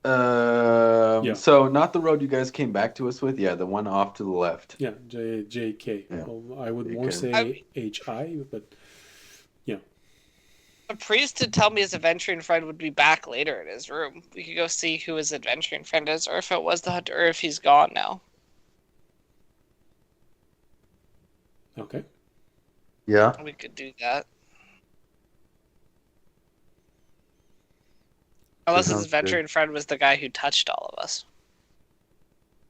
So not the road you guys came back to us with. Yeah, the one off to the left. Yeah, JK. Yeah. Well, I would JK. more say HI, but yeah. A priest did tell me his adventuring friend would be back later in his room. We could go see who his adventuring friend is, or if it was the hunter, or if he's gone now. Okay. Yeah. We could do that. Unless his adventuring friend was the guy who touched all of us.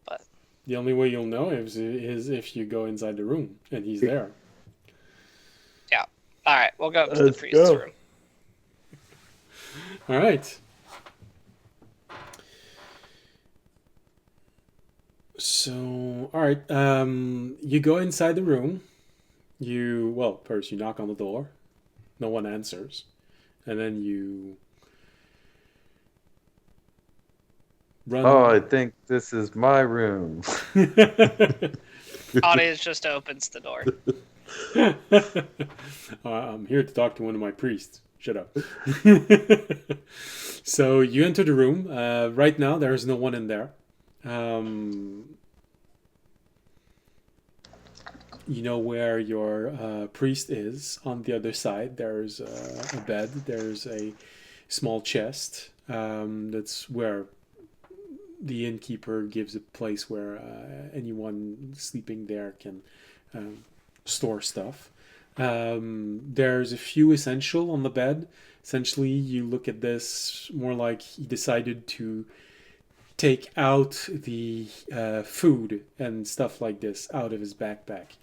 But the only way you'll know is if you go inside the room and he's there. Yeah. All right, we'll go up to the priest's room. All right. So, all right. You go inside the room. First you knock on the door. No one answers, and then you run. Oh, I think this is my room. Audience just opens the door. I'm here to talk to one of my priests. Shut up. So you enter the room. Right now, there's no one in there. You know where your priest is. On the other side, there's a bed. There's a small chest. That's where the innkeeper gives a place where anyone sleeping there can store stuff. There's a few essential on the bed. Essentially, you look at this more like he decided to take out the food and stuff like this out of his backpack.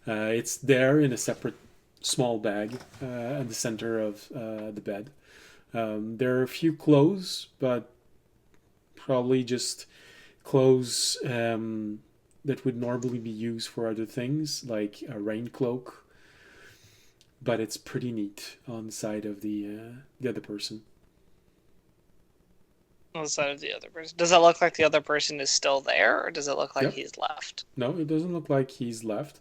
It's there in a separate small bag at the center of the bed. There are a few clothes, but probably just clothes that would normally be used for other things, like a rain cloak. But it's pretty neat on the side of the other person. On the side of the other person. Does it look like the other person is still there, or does it look like he's left? No, it doesn't look like he's left.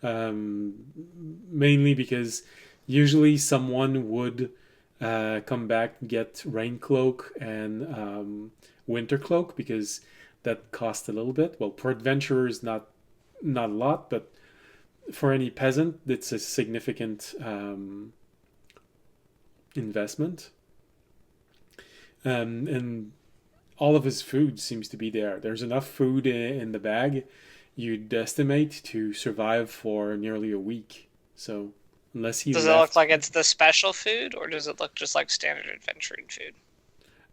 Mainly because usually someone would come back and get rain cloak and winter cloak, because that costs a little bit. Well, for adventurers, not a lot, but for any peasant, it's a significant investment. And all of his food seems to be there. There's enough food in the bag, you'd estimate, to survive for nearly a week. So unless he does it look like it's the special food, or does it look just like standard adventuring food?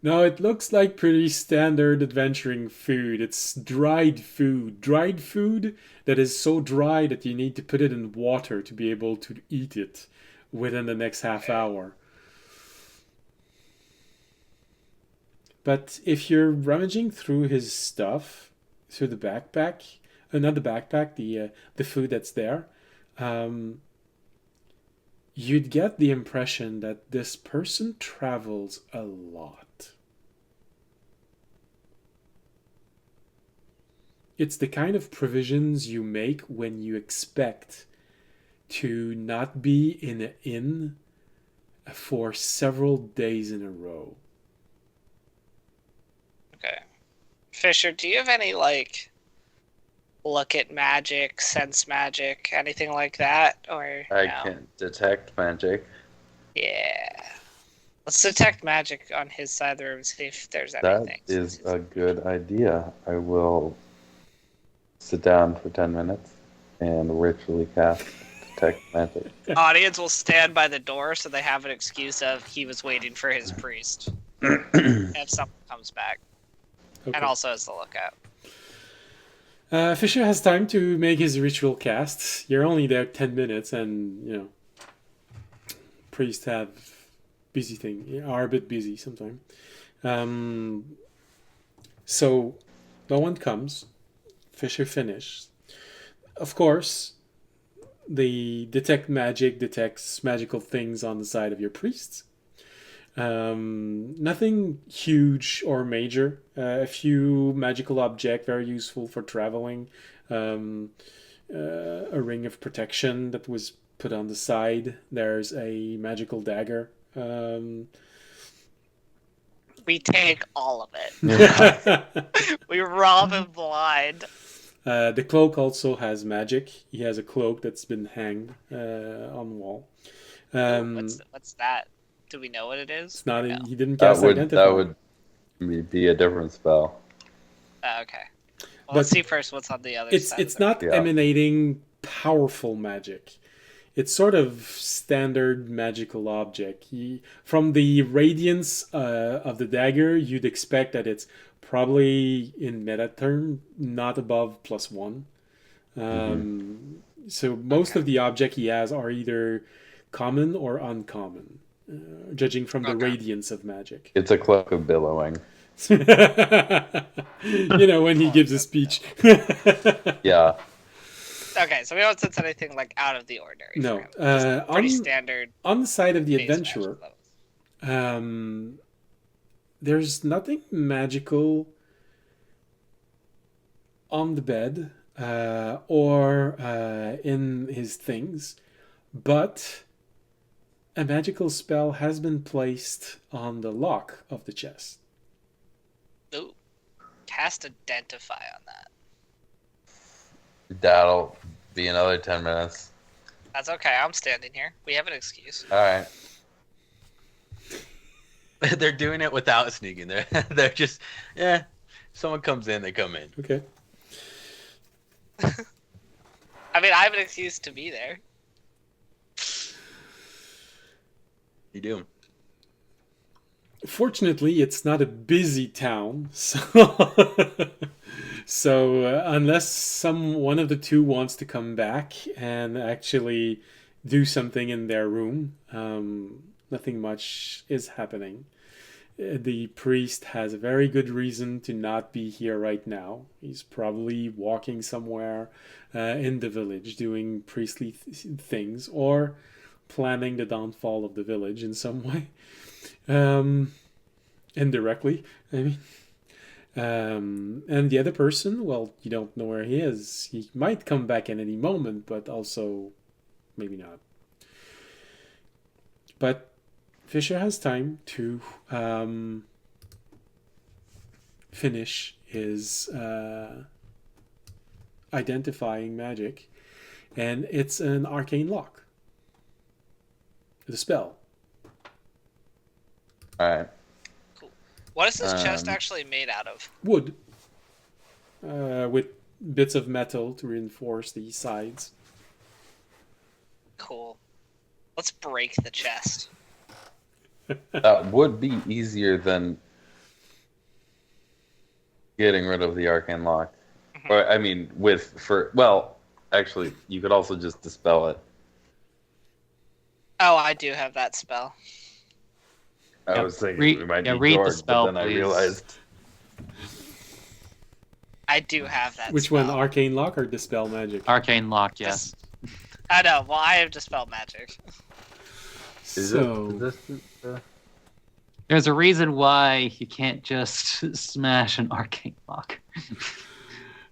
No, it looks like pretty standard adventuring food. It's dried food. Dried food that is so dry that you need to put it in water to be able to eat it within the next half hour. But if you're rummaging through his stuff, through the backpack, not the backpack, the food that's there, you'd get the impression that this person travels a lot. It's the kind of provisions you make when you expect to not be in an inn for several days in a row. Okay. Fisher, do you have any, like, look at magic, sense magic, anything like that? Or I no? can detect magic. Yeah. Let's detect magic on his side of the room and see if there's anything. That is a good idea. I will sit down for 10 minutes and ritually cast detect magic. Audience will stand by the door so they have an excuse of he was waiting for his priest if someone comes back. Okay. And also as the lookout. Fisher has time to make his ritual cast. You're only there 10 minutes, and priests are a bit busy sometimes. So no one comes. Fisher finished. Of course, the detect magic detects magical things on the side of your priests. Nothing huge or major. A few magical objects, very useful for traveling. A ring of protection that was put on the side. There's a magical dagger. We take all of it. We rob him blind. The cloak also has magic. He has a cloak that's been hanged on the wall. What's that? Do we know what it is? It's not. No. He didn't cast Identify. That would be a different spell. Okay. Well, let's see first what's on the other side. It's not emanating powerful magic. It's sort of standard magical object. From the radiance of the dagger, you'd expect that it's probably in meta term not above +1. So most of the object he has are either common or uncommon, judging from the radiance of magic. It's a cloak of billowing. When he gives a speech. Yeah. Okay, so we don't sense anything like out of the ordinary. No, pretty standard. On the side of the adventurer, there's nothing magical on the bed or in his things, but a magical spell has been placed on the lock of the chest. Ooh, cast Identify on that. That'll be another 10 minutes. That's okay. I'm standing here. We have an excuse. All right. They're doing it without sneaking. They're just, someone comes in, they come in. Okay. I mean, I have an excuse to be there. You do. Fortunately, it's not a busy town, so unless one of the two wants to come back and actually do something in their room, nothing much is happening. The priest has a very good reason to not be here right now. He's probably walking somewhere in the village doing priestly things or planning the downfall of the village in some way. Indirectly, I mean. And the other person, well, you don't know where he is. He might come back at any moment, but also maybe not. But Fisher has time to finish his identifying magic, and it's an arcane lock. The spell. All right. Cool. What is this chest actually made out of? Wood. With bits of metal to reinforce the sides. Cool. Let's break the chest. That would be easier than getting rid of the arcane lock. Or, I mean, actually, you could also just dispel it. Oh, I do have that spell. I was thinking we might need read George, the spell, but then please. I realized. I do have that Which spell. one, arcane lock or dispel magic? Arcane lock, yes. I know. Well, I have dispel magic. There's a reason why you can't just smash an arcane lock.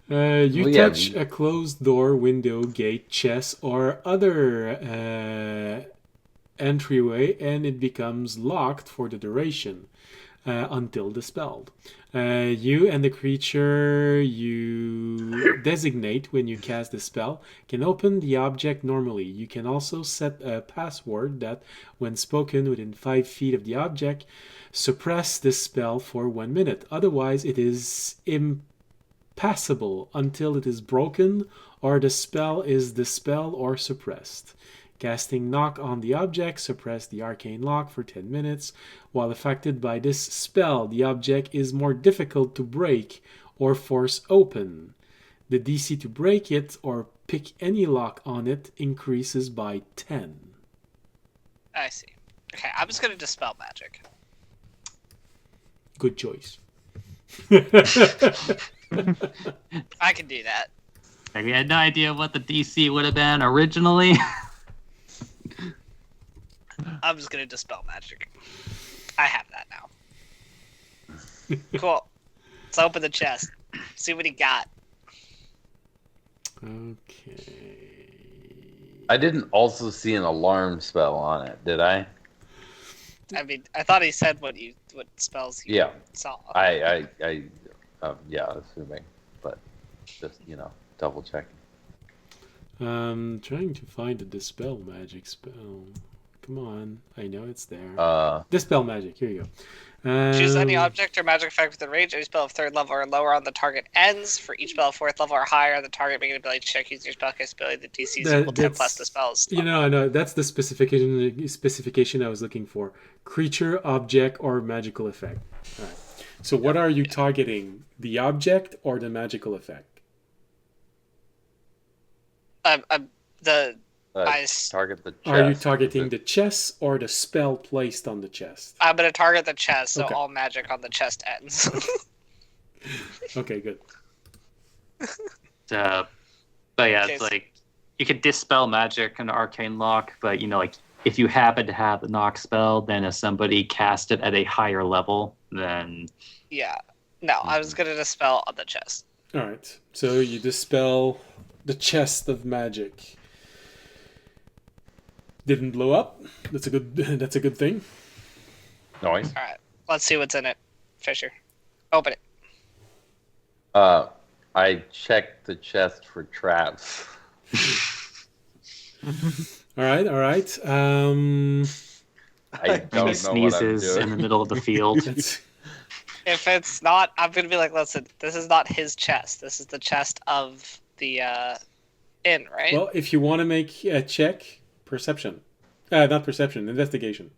You touch a closed door, window, gate, chest, or other entryway, and it becomes locked for the duration until dispelled. You and the creature you designate when you cast the spell can open the object normally. You can also set a password that, when spoken within 5 feet of the object, suppress this spell for 1 minute. Otherwise, it is impassable until it is broken or the spell is dispelled or suppressed. Casting knock on the object, suppress the arcane lock for 10 minutes. While affected by this spell, the object is more difficult to break or force open. The DC to break it or pick any lock on it increases by 10. I see. Okay, I'm just going to dispel magic. Good choice. I can do that. We had no idea what the DC would have been originally. I'm just going to dispel magic. I have that now. Cool. Let's open the chest. See what he got. Okay. I didn't also see an alarm spell on it, did I? I mean, I thought he said what spells you saw. I assuming, but just double checking. Trying to find a dispel magic spell. Come on. I know it's there. Dispel magic. Here you go. Choose any object or magic effect within range. Any spell of 3rd level or lower on the target ends. For each spell of 4th level or higher on the target, make an ability check using your spellcast ability. The DC is equal to 10 plus the spells. I know. That's the specification I was looking for. Creature, object, or magical effect. All right. So what are you targeting? The object or the magical effect? I target the chest. Are you targeting the chest or the spell placed on the chest? I'm going to target the chest, so all magic on the chest ends. Okay, good. But yeah, it's like you could dispel magic and arcane lock, but like if you happen to have the knock spell, then if somebody cast it at a higher level, then yeah. No, I was going to dispel on the chest. All right. So you dispel the chest of magic. Didn't blow up. That's a good thing. Nice. All right. Let's see what's in it. Fisher, open it. I checked the chest for traps. All right. I don't know sneezes what I'm doing. in the middle of the field. If it's not, I'm going to be like, listen, this is not his chest. This is the chest of the inn, right? Well, if you want to make a check, perception. Not perception, investigation.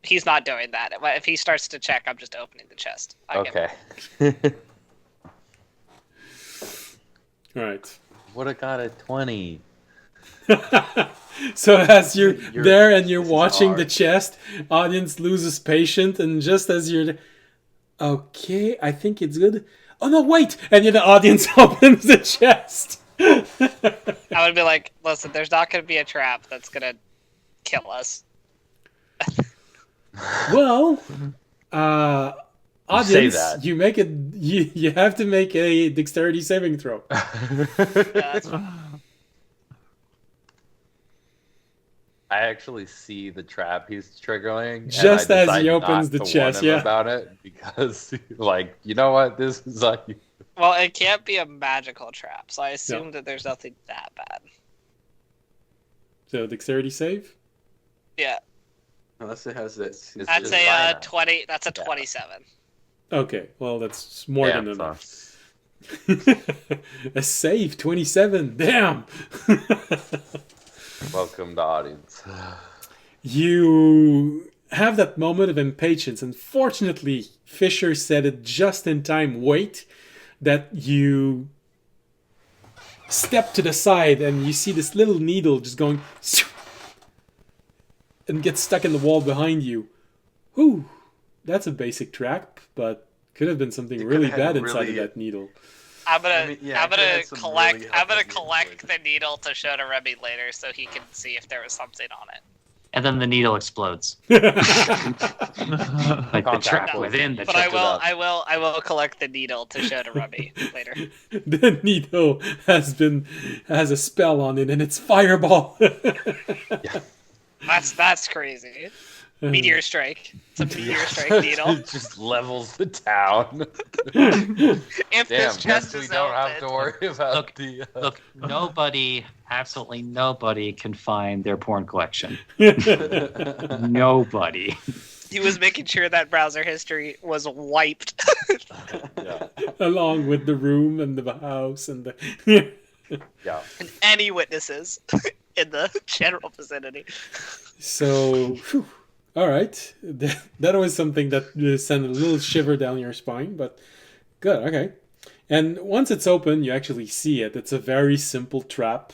He's not doing that. If he starts to check, I'm just opening the chest. Okay. All right. Would have got a 20. So as you're there and you're watching hard. the chest, audience loses patience, and just as you're, okay, I think it's good. Oh no, wait! And the audience opens the chest. I would be like, listen, there's not going to be a trap that's going to kill us. Well, audience, that. you make it. You have to make a dexterity saving throw. That's I actually see the trap he's triggering. Just and I as decide he opens not the to chest, warn him yeah. about it because, like, you know what? This is like. well, it can't be a magical trap, so I assume that there's nothing that bad. So dexterity save. Yeah, Unless it has that. It's that's just a fine. 20. That's a Yeah. 27. Okay, well that's more Damn, than son. enough. A save, 27. Damn. Welcome to audience. You have that moment of impatience, and fortunately, Fisher said it just in time. Wait, that you step to the side and you see this little needle just going and get stuck in the wall behind you. Whew, that's a basic trap, but could have been something It really could have bad inside really- of that needle. I'm gonna, I mean, yeah, I'm it gonna had some collect, really I'm gonna helpful collect needles. the needle to show to Remy later, so he can see if there was something on it. And then the needle explodes. Like the Contact trap was- within the But trap. I will collect the needle to show to Remy later. The needle has a spell on it, and it's fireball. That's crazy. Meteor strike. It's a meteor strike needle. It just levels the town. If Damn, this chest guess we is don't have to open, worry about Look, the. Look, absolutely nobody can find their porn collection. Nobody. he was making sure that browser history was wiped. Yeah. Along with the room and the house and the. Yeah. and any witnesses in the general vicinity. So, whew, all right. That was something that sent a little shiver down your spine, but good, okay. And once it's open, you actually see it. It's a very simple trap,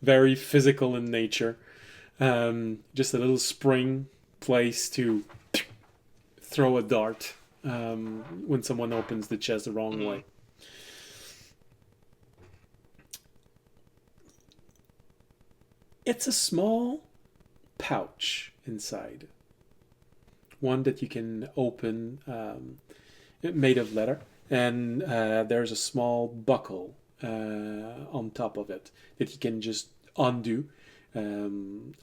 very physical in nature. Just a little spring place to throw a dart when someone opens the chest the wrong way. It's a small pouch inside. One that you can open, made of leather. And there's a small buckle on top of it that you can just undo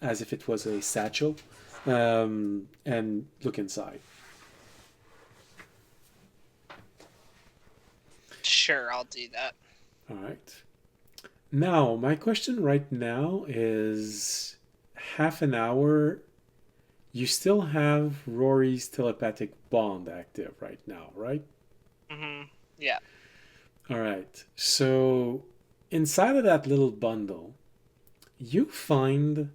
as if it was a satchel and look inside. Sure, I'll do that. All right. Now, my question right now is half an hour You still have Rory's telepathic bond active right now, right? Mm-hmm. Yeah. All right. So inside of that little bundle, you find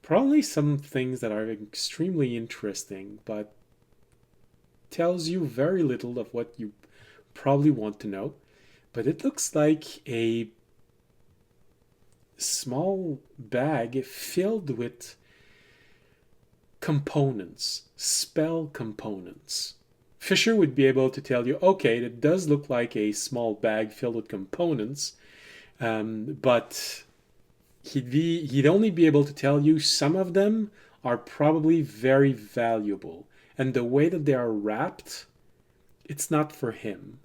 probably some things that are extremely interesting, but tells you very little of what you probably want to know. But it looks like a small bag filled with components, spell components. Fisher would be able to tell you, okay, it does look like a small bag filled with components, but he'd only be able to tell you some of them are probably very valuable. And the way that they are wrapped, it's not for him.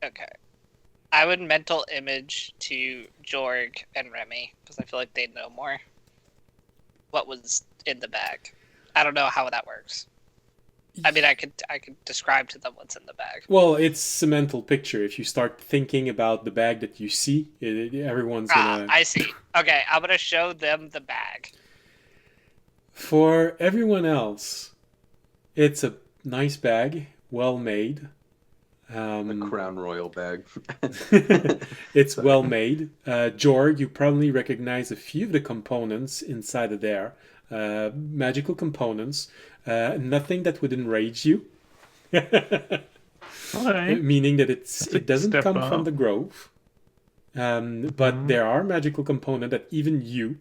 Okay. I would mental image to Jorg and Remy, because I feel like they know more what was in the bag. I don't know how that works. I mean, I could describe to them what's in the bag. Well, it's a mental picture. If you start thinking about the bag that you see, everyone's gonna... I see. Okay, I'm gonna show them the bag. For everyone else, it's a nice bag, well made. The Crown Royal bag. It's well made. Jorg, you probably recognize a few of the components inside of there. Magical components. Nothing that would enrage you. Okay. Meaning that it doesn't come up from the grove. But there are magical components that even you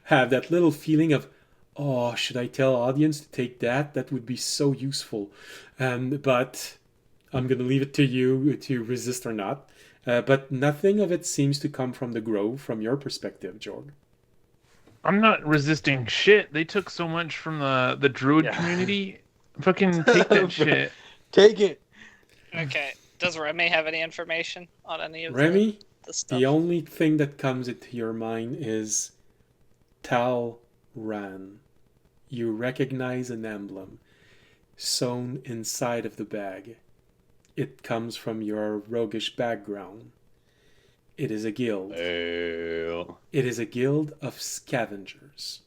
have that little feeling of, oh, should I tell audience to take that? That would be so useful. But I'm going to leave it to you to resist or not. But nothing of it seems to come from the grove from your perspective, Jorg. I'm not resisting shit. They took so much from the druid community. Fucking take that shit. Take it. Okay. Does Remy have any information on any of Remy, the stuff? the only thing that comes into your mind is Tal Ran. You recognize an emblem sewn inside of the bag. It comes from your roguish background. It is a guild. It is a guild of scavengers.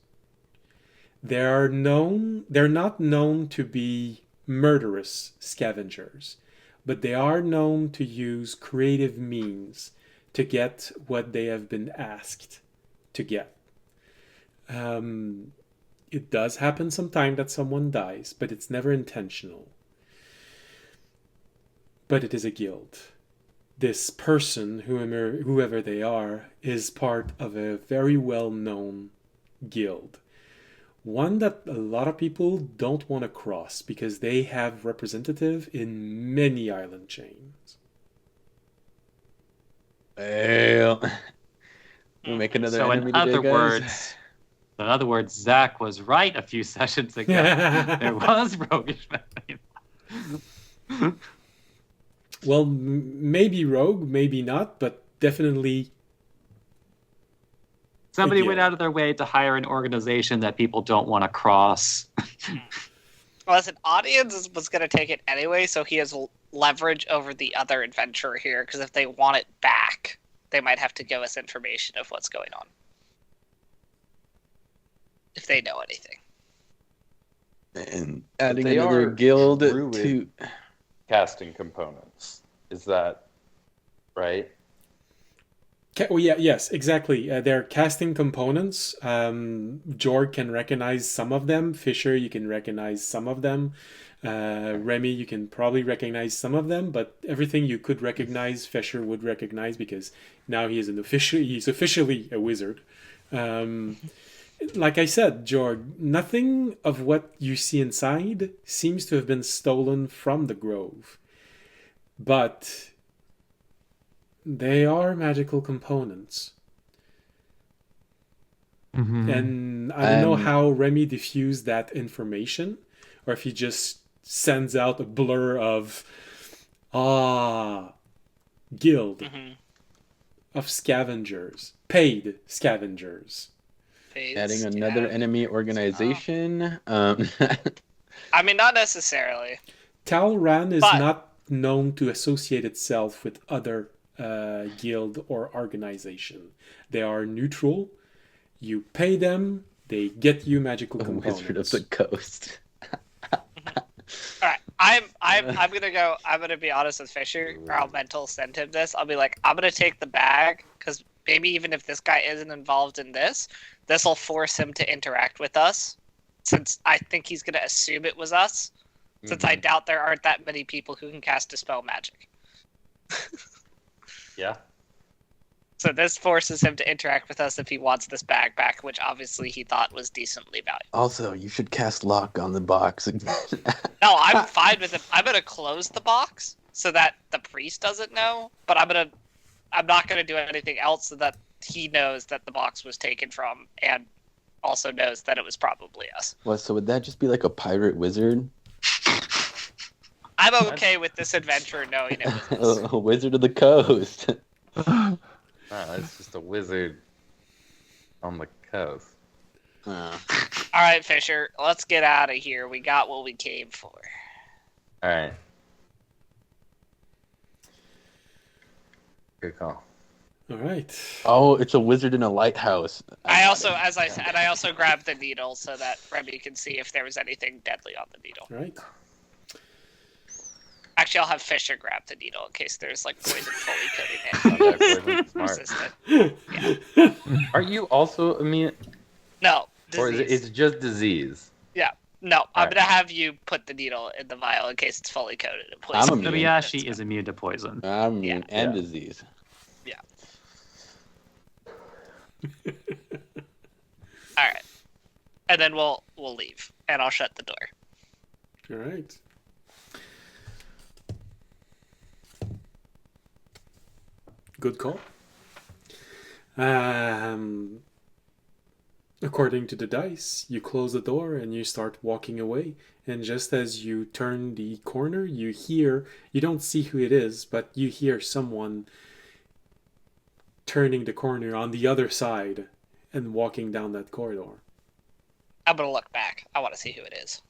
They're not known to be murderous scavengers, but they are known to use creative means to get what they have been asked to get. It does happen sometime that someone dies, but it's never intentional. But it is a guild. This person, whoever they are, is part of a very well-known guild. One that a lot of people don't want to cross because they have representative in many island chains. We'll make another So enemy in other today, words, Zach was right a few sessions ago. There was roguish value. Well, maybe rogue, maybe not, but definitely somebody went out of their way to hire an organization that people don't want to cross. Well, listen, audience was going to take it anyway, so he has leverage over the other adventurer here, because if they want it back, they might have to give us information of what's going on. If they know anything. And adding another guild to casting components. Is that right? Well, yes, exactly. They're casting components. Jorg can recognize some of them. Fisher, you can recognize some of them. Remy, you can probably recognize some of them, but everything you could recognize, Fisher would recognize because now he's officially a wizard. Like I said, Jorg, nothing of what you see inside seems to have been stolen from the grove. But they are magical components. Mm-hmm. And I don't know how Remy diffused that information, or if he just sends out a blur of, guild of scavengers, paid scavengers. Adding another enemy organization. I mean, not necessarily. Talran is not known to associate itself with other guild or organization. They are neutral. You pay them, They get you magical A components. Wizard of the Coast. All right, I'm gonna go. I'm gonna be honest with Fisher, or I'll mental send him this. I'll be like, I'm gonna take the bag because maybe even if this guy isn't involved in this will force him to interact with us. Since I think he's gonna assume it was us. Since I doubt there aren't that many people who can cast Dispel Magic. Yeah. So this forces him to interact with us if he wants this bag back, which obviously he thought was decently valuable. Also, you should cast lock on the box. No, I'm fine with it. I'm gonna close the box so that the priest doesn't know, but I'm not gonna do anything else so that he knows that the box was taken from and also knows that it was probably us. What? So would that just be like a pirate wizard? I'm okay with this adventurer knowing it was us. A Wizard of the Coast. No, it's just a wizard on the coast. All right, Fisher, let's get out of here. We got what we came for. All right. Good call. All right. Oh, it's a wizard in a lighthouse. I also, as I said, I also grabbed the needle so that Remy can see if there was anything deadly on the needle. All right. Actually, I'll have Fisher grab the needle in case there's like poison fully coating it. Okay, smart. Resistant. Yeah. Are you also immune? No, Or is disease. it's just disease? Yeah. No, I'm Alright. gonna have you put the needle in the vial in case it's fully coated in poison. I'm immune. Kobayashi is immune to poison. I'm immune and Yeah. disease. All right, and then we'll leave, and I'll shut the door. All right. Good call. According to the dice, you close the door and you start walking away. And just as you turn the corner, you don't see who it is, but you hear someone turning the corner on the other side and walking down that corridor. I'm gonna look back. I want to see who it is.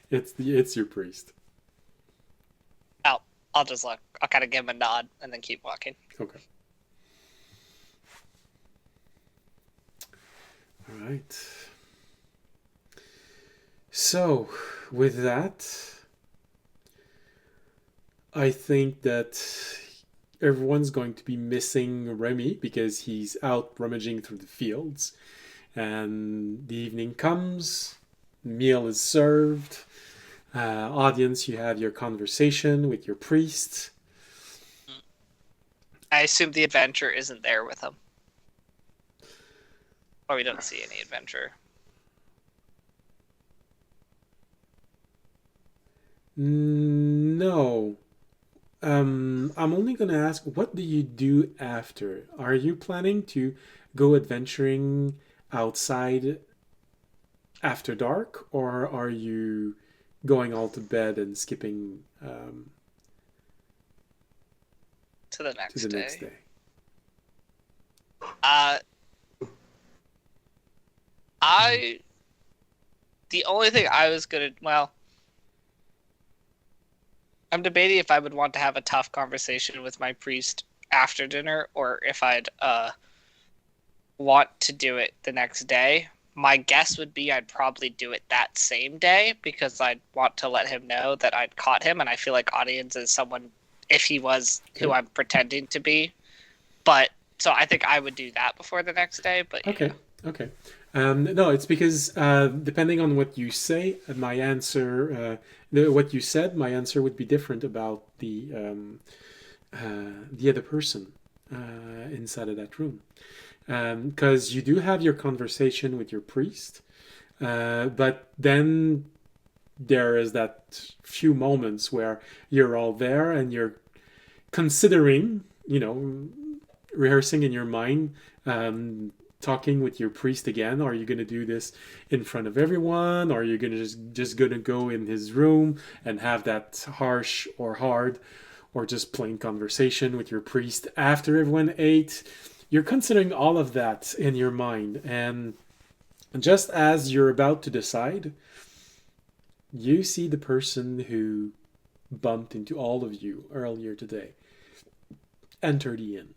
It's your priest. I'll just look. I'll kind of give him a nod and then keep walking. Okay. All right. So, with that, I think that everyone's going to be missing Remy because he's out rummaging through the fields. And the evening comes, meal is served. Audience, you have your conversation with your priest. I assume the adventurer isn't there with him. Or we don't see any adventurer. No. I'm only going to ask, what do you do after? Are you planning to go adventuring outside after dark, or are you going all to bed and skipping To the next to the day. next day? The only thing I was gonna, well, I'm debating if I would want to have a tough conversation with my priest after dinner, or if I'd want to do it the next day. My guess would be I'd probably do it that same day because I'd want to let him know that I'd caught him, and I feel like audience is someone, if he was who I'm pretending to be. But so I think I would do that before the next day. But yeah. Okay. No, it's because depending on what you say, my answer, what you said, my answer would be different about the other person inside of that room. Because you do have your conversation with your priest, but then there is that few moments where you're all there and you're considering, rehearsing in your mind, talking with your priest again. Are you going to do this in front of everyone? Or are you going to just going to go in his room and have that harsh or hard or just plain conversation with your priest after everyone ate? You're considering all of that in your mind, and just as you're about to decide, you see the person who bumped into all of you earlier today enter the inn.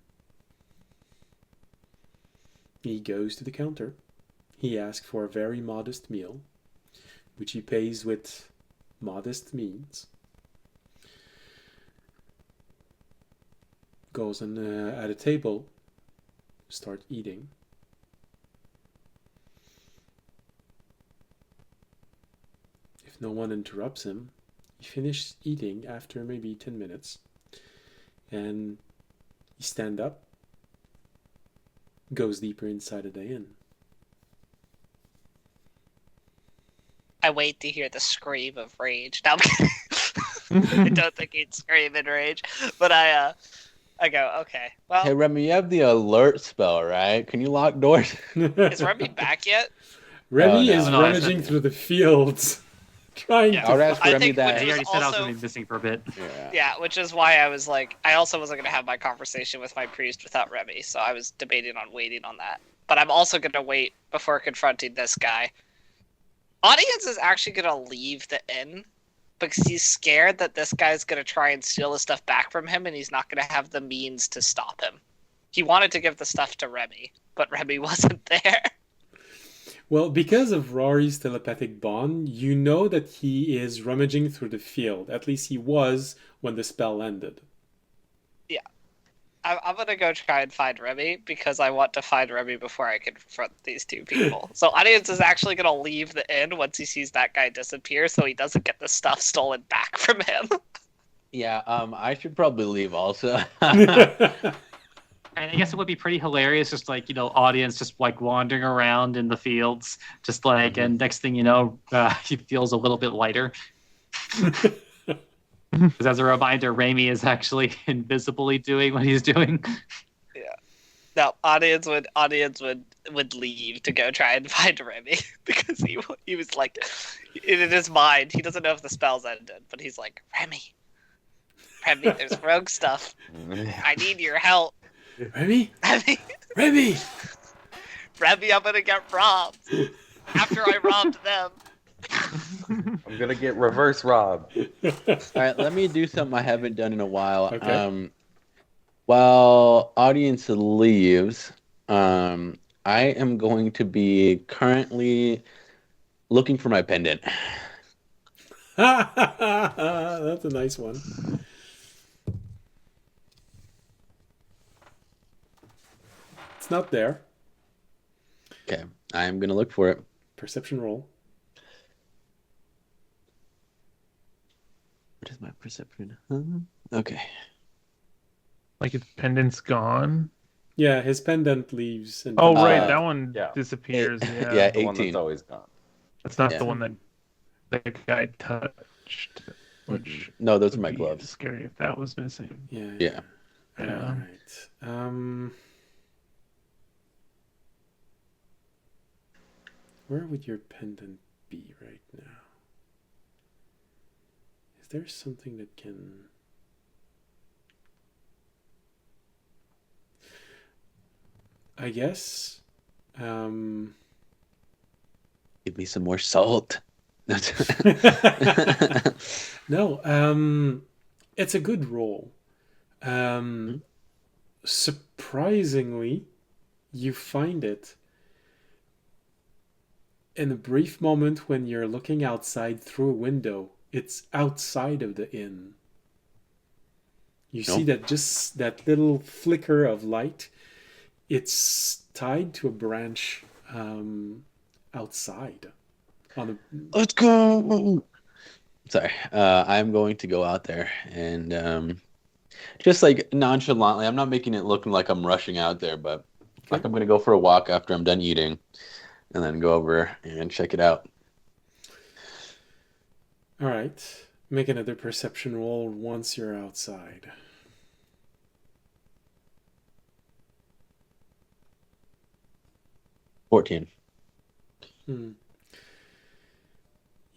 He goes to the counter. He asks for a very modest meal, which he pays with modest means. Goes on at a table, start eating. If no one interrupts him, he finishes eating after maybe 10 minutes. And he stands up, goes deeper inside of the inn. I wait to hear the scream of rage. No, I'm kidding. I don't think he'd scream in rage, but I go, okay, well. Hey Remy, you have the alert spell, right? Can you lock doors? Is Remy back yet? Remy Oh, no. is No, rummaging through the fields, trying Yeah. I would to. ask I Remy think that. He was already said I was also- going to be missing for a bit. Yeah, which is why I was like, I also wasn't going to have my conversation with my priest without Remy, so I was debating on waiting on that. But I'm also going to wait before confronting this guy. Audience is actually going to leave the inn because he's scared that this guy's going to try and steal his stuff back from him, and he's not going to have the means to stop him. He wanted to give the stuff to Remy, but Remy wasn't there. Well, because of Rory's telepathic bond, you know that he is rummaging through the field. At least he was when the spell ended. I'm going to go try and find Remy because I want to find Remy before I confront these two people. So Audience is actually going to leave the inn once he sees that guy disappear so he doesn't get the stuff stolen back from him. Yeah, I should probably leave also. And I guess it would be pretty hilarious, just like, audience just like wandering around in the fields, just like, and next thing you know, he feels a little bit lighter. Because as a reminder, Raimi is actually invisibly doing what he's doing. No, audience would leave to go try and find Remy because he was like, in his mind, he doesn't know if the spell's ended, but he's like, Remy, there's rogue stuff. I need your help. Remy? Remy, Remy! I'm gonna get robbed after I robbed them. I'm gonna get reverse robbed. All right, let me do something I haven't done in a while. Okay. While audience leaves, I am going to be currently looking for my pendant. That's a nice one. It's not there. Okay, I'm gonna look for it. Perception roll. What is my perception? Okay. Like his pendant's gone. Yeah, his pendant leaves. And Oh, right, that one yeah. disappears. Yeah, Yeah, The one 18. that's always gone. that's not Yeah. the one that the guy touched. Which No, those are would my be gloves. Scary if that was missing. Yeah. Yeah. Yeah. All right. Where would your pendant be right now? Is there something that can... I guess... Give me some more salt. No, it's a good roll. Surprisingly, you find it in a brief moment when you're looking outside through a window. It's outside of the inn. You see that just that little flicker of light. It's tied to a branch outside. Let's go. Sorry, I'm going to go out there and just like nonchalantly. I'm not making it look like I'm rushing out there, but like I'm going to go for a walk after I'm done eating, and then go over and check it out. All right. Make another perception roll once you're outside. $14. You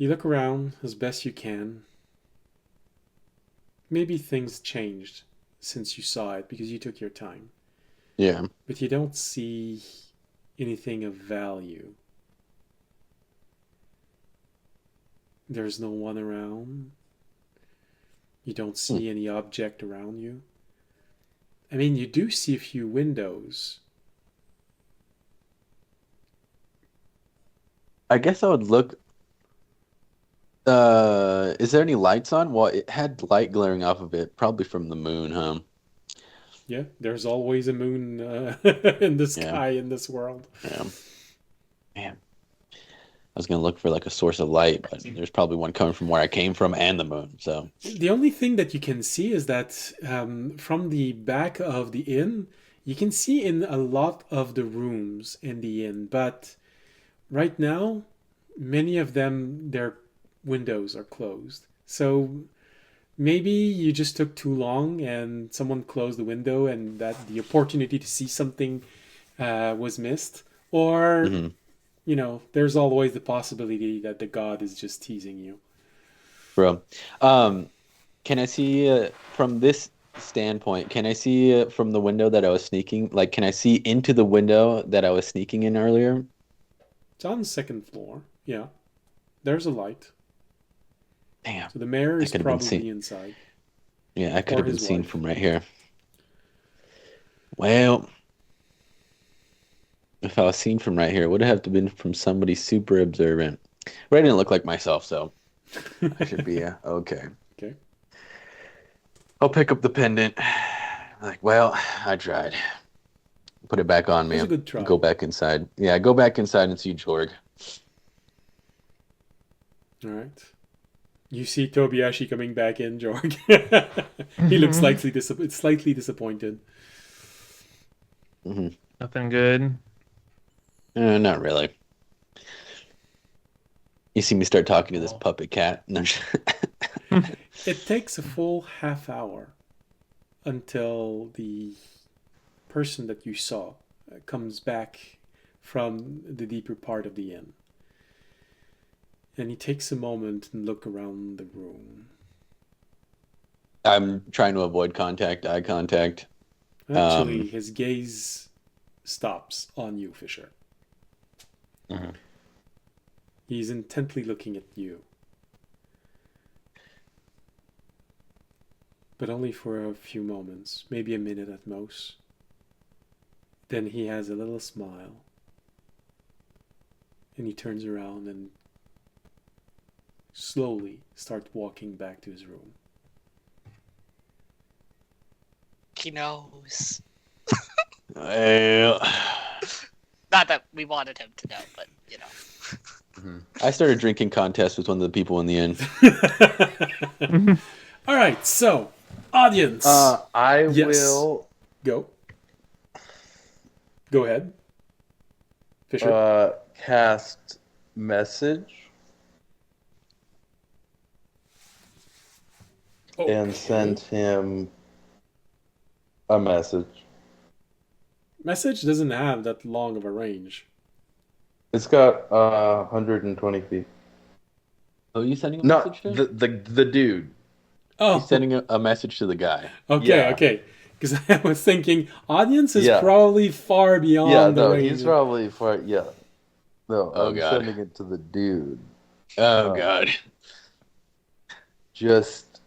look around as best you can. Maybe things changed since you saw it because you took your time. Yeah. But you don't see anything of value. There's no one around. You don't see any object around you. I mean, you do see a few windows. I guess I would look. Is there any lights on? Well, it had light glaring off of it, probably from the moon, huh? Yeah, there's always a moon in the Yeah. sky in this world. Yeah. Man, I was gonna look for like a source of light, but there's probably one coming from where I came from and the moon. So The only thing that you can see is that from the back of the inn, you can see in a lot of the rooms in the inn, but right now, many of them, their windows are closed. So maybe you just took too long and someone closed the window and that the opportunity to see something was missed. Or, Mhm. there's always the possibility that the god is just teasing you. Bro, can I see from this standpoint? Can I see from the window that I was sneaking? Like, can I see into the window that I was sneaking in earlier? It's on the second floor. Yeah. There's a light. Damn. So the mayor is could have been probably seen. inside. Yeah, I could Or have been his seen wife. from right here. Well, if I was seen from right here, it would have to been from somebody super observant. But I didn't look like myself, so I should be okay. Okay. I'll pick up the pendant. Like, well, I tried. Put it back on, It was a man. good try. Go back inside. Yeah, go back inside and see Jorg. All right. You see Tobiashi coming back in, Jorg. He looks slightly disappointed. Mm-hmm. Nothing good. Not really. You see me start talking to this puppet cat. No. It takes a full half hour until the person that you saw comes back from the deeper part of the inn. And he takes a moment and look around the room. I'm trying to avoid eye contact. Actually, his gaze stops on you, Fisher. Mhm. He's intently looking at you. But only for a few moments, maybe a minute at most. Then he has a little smile. And he turns around and slowly starts walking back to his room. He knows. Well, Not that we wanted him to know, but I started drinking contest with one of the people in the inn. All right, so audience, I Yes. will go ahead, Fisher. cast message and send him a message. Message doesn't have that long of a range. It's got 120 feet. Oh, you sending a No, message to him? the dude. Oh, He's sending a message to the guy. okay, Yeah. okay. Because I was thinking audience is Yeah. probably far beyond Yeah, the no, range. he's probably far. Yeah, no, Oh, I'm God. sending it to the dude. Oh, God. Just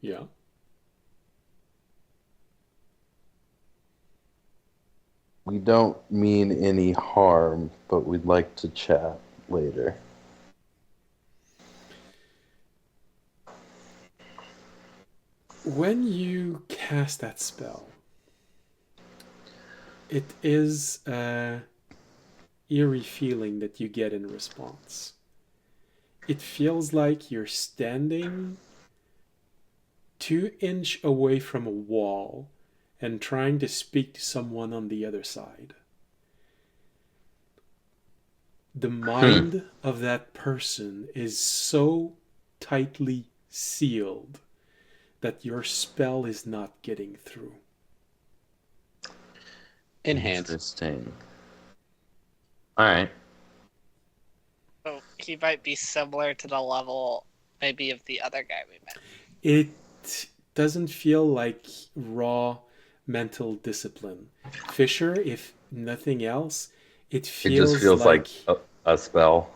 Yeah. we don't mean any harm, but we'd like to chat later. When you cast that spell, it is a eerie feeling that you get in response. It feels like you're standing 2 inches away from a wall and trying to speak to someone on the other side. The mind of that person is so tightly sealed that your spell is not getting through. Enhance. Interesting. All right. so he might be similar to the level maybe of the other guy we met. It doesn't feel like raw mental discipline. Fisher, if nothing else, it It just feels like a spell.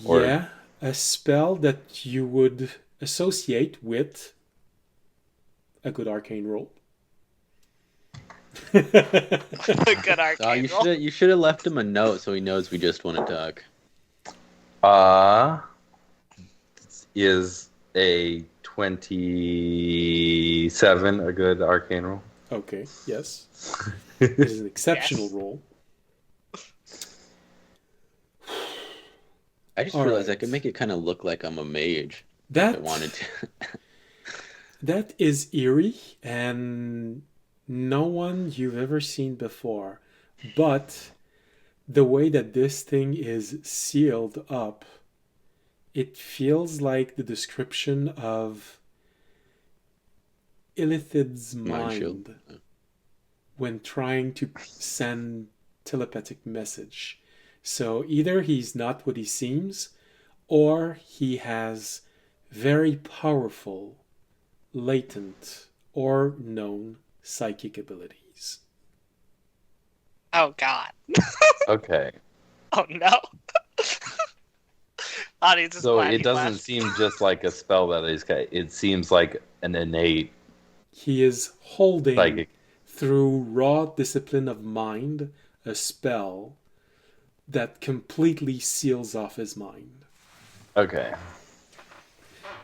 or- yeah, a spell that you would associate with a good arcane roll. Good arcane roll. You should have left him a note so he knows we just want to talk. Is a 27 a good arcane roll? Okay, yes. It is an exceptional roll. I just realized I could make it kind of look like I'm a mage if I wanted to. That is eerie, and no one you've ever seen before. But the way that this thing is sealed up, it feels like the description of Illithid's mind when trying to send telepathic message. So either he's not what he seems, or he has very powerful, latent, or known psychic abilities. Oh, God. Okay. Oh, no. Audience is so it doesn't seem just like a spell that he's got. It seems like an innate... He is holding, psychic. Through raw discipline of mind, a spell that completely seals off his mind. Okay.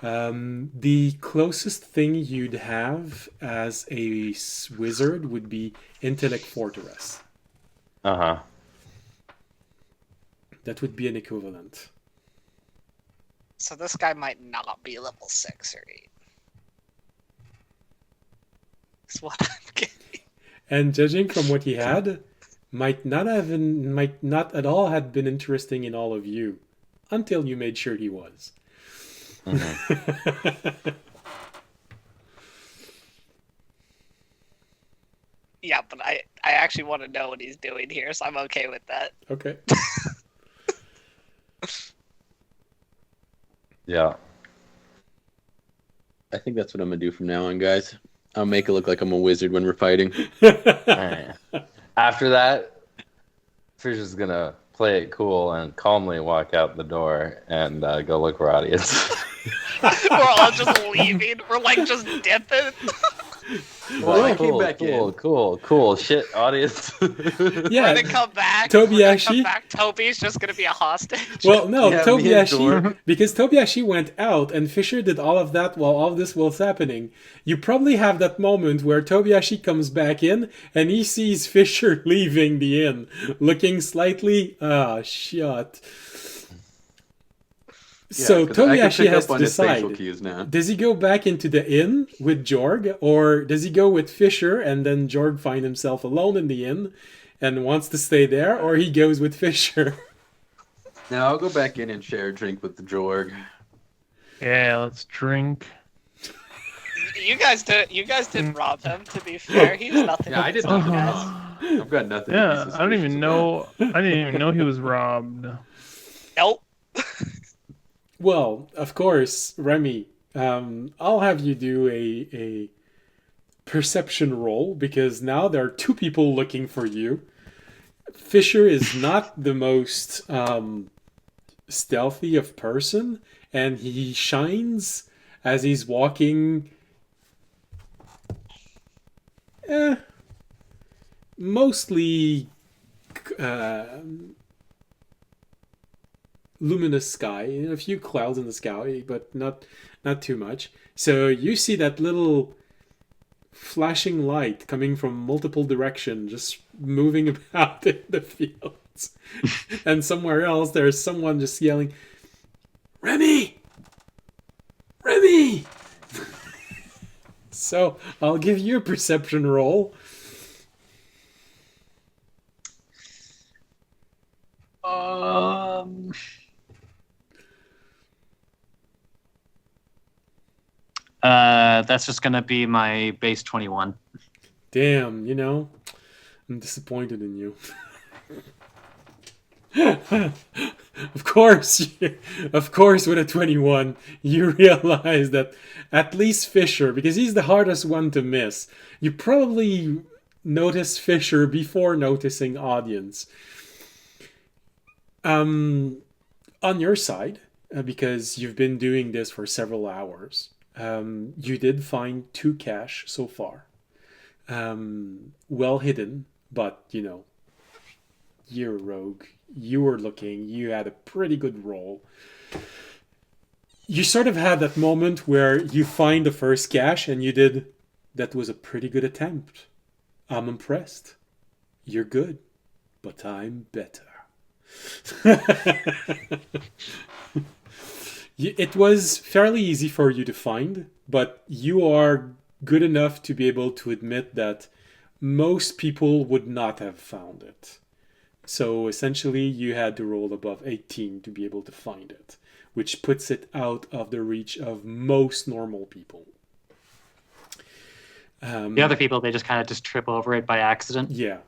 The closest thing you'd have as a wizard would be Intellect Fortress. Uh-huh. That would be an equivalent. So this guy might not be level 6 or 8. That's what I'm getting. And judging from what he had, might not at all have been interesting in all of you, until you made sure he was. Mm-hmm. Yeah, but I actually want to know what he's doing here, so I'm okay with that. Okay. Yeah. I think that's what I'm going to do from now on, guys. I'll make it look like I'm a wizard when we're fighting. Right. After that, Fisher's going to play it cool and calmly walk out the door and go look for audience. We're all just leaving. We're like just dipping. Well, I came back cool. Shit, audience. Yeah. We're gonna come back. Tobiashi. Toby's just gonna be a hostage. Well, no, Yeah, Tobiashi, because Tobiashi went out and Fisher did all of that while all this was happening. You probably have that moment where Tobiashi comes back in and he sees Fisher leaving the inn, looking slightly, shit. Yeah, so 'cause I can Tobiashi pick has up on to his facial decide, cues now. does he go back into the inn with Jorg, or does he go with Fisher and then Jorg find himself alone in the inn and wants to stay there, or he goes with Fisher? Now I'll go back in and share a drink with the Jorg. Yeah, let's drink. You guys didn't rob him. To be fair, he's nothing. Yeah, I did against not. you guys. I've got nothing. Yeah, I don't even know. I didn't even know he was robbed. Nope. Well, of course, Remy, I'll have you do a perception roll, because now there are two people looking for you. Fisher is not the most stealthy of person, and he shines as he's walking mostly luminous sky, a few clouds in the sky, but not too much. So you see that little flashing light coming from multiple directions, just moving about in the fields. And somewhere else there's someone just yelling, Remy! Remy! So I'll give you a perception roll. That's just gonna be my base 21. Damn, I'm disappointed in you. Of course, with a 21, you realize that at least Fisher, because he's the hardest one to miss, you probably notice Fisher before noticing audience. On your side, because you've been doing this for several hours. You did find 2 cash so far. Well hidden, but you're a rogue. You were looking. You had a pretty good roll. You sort of had that moment where you find the first cache and you did. That was a pretty good attempt. I'm impressed. You're good, but I'm better. It was fairly easy for you to find, but you are good enough to be able to admit that most people would not have found it. So essentially, you had to roll above 18 to be able to find it, which puts it out of the reach of most normal people. The other people, they just kind of just trip over it by accident. Yeah.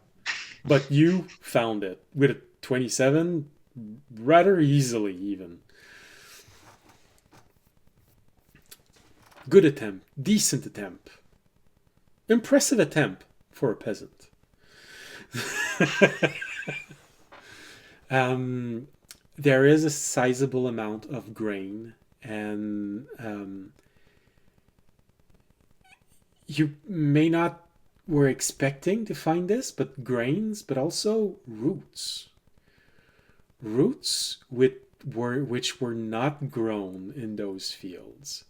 But you found it with a 27 rather easily, even. Good attempt. Decent attempt. Impressive attempt for a peasant. There is a sizable amount of grain, and you may not were expecting to find this, but grains, but also roots. Roots which were not grown in those fields.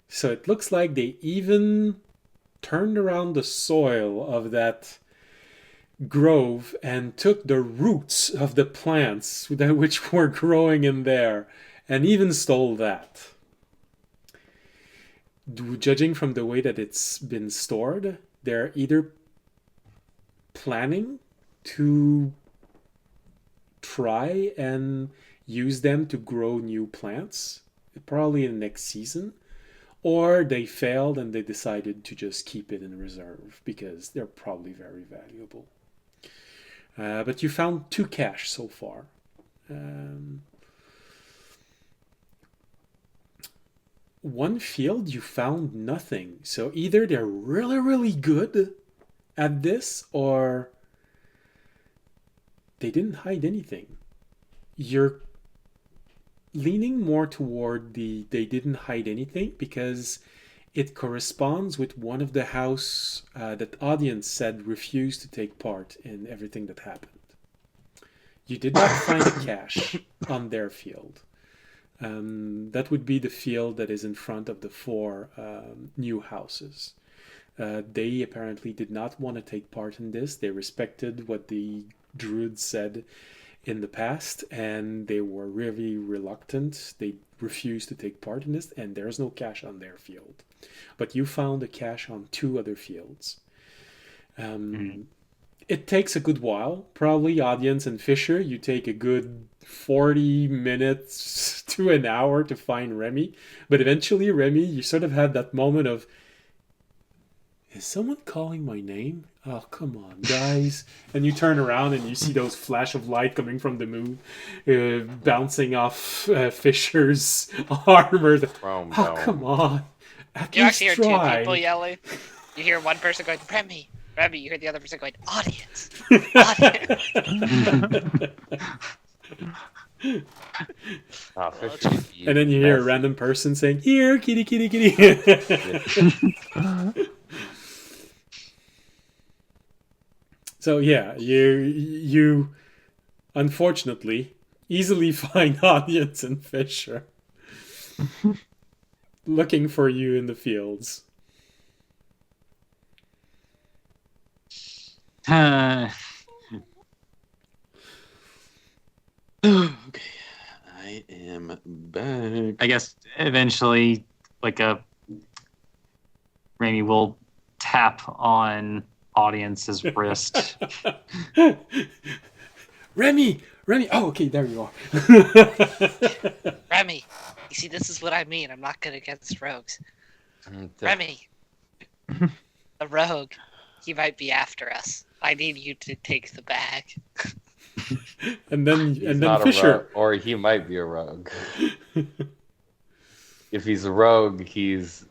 So it looks like they even turned around the soil of that grove and took the roots of the plants which were growing in there and even stole that. Judging from the way that it's been stored, they're either planning to try and use them to grow new plants, probably in the next season, or they failed and they decided to just keep it in reserve because they're probably very valuable. But you found 2 cash so far. One field you found nothing. So either they're really, really good at this, or they didn't hide anything. You're leaning more toward the they didn't hide anything because it corresponds with one of the house that audience said refused to take part in everything that happened. You did not find a cache on their field. That would be the field that is in front of the 4 new houses. They apparently did not want to take part in this. They respected what the druids said in the past, and they were really reluctant. They refused to take part in this, and there's no cache on their field. But you found a cache on 2 other fields. It takes a good while. Probably audience and Fisher, you take a good 40 minutes to an hour to find Remy. But eventually, Remy, you sort of had that moment of, is someone calling my name? Oh, come on, guys. And you turn around and you see those flash of light coming from the moon, bouncing off Fisher's armor. Oh, come on. You actually hear 2 people yelling. You hear one person going, Remy. Remy, you hear the other person going, audience. Audience. And then you hear a random person saying, here, kitty, kitty, kitty. So yeah, you unfortunately easily find audience and Fisher looking for you in the fields. Okay, I am back. I guess eventually, Remy will tap on audience's wrist. Remy! Oh, okay, there you are. Remy, you see, this is what I mean. I'm not good against rogues. Remy, a rogue, he might be after us. I need you to take the bag. and then Fisher, or he might be a rogue. If he's a rogue, he's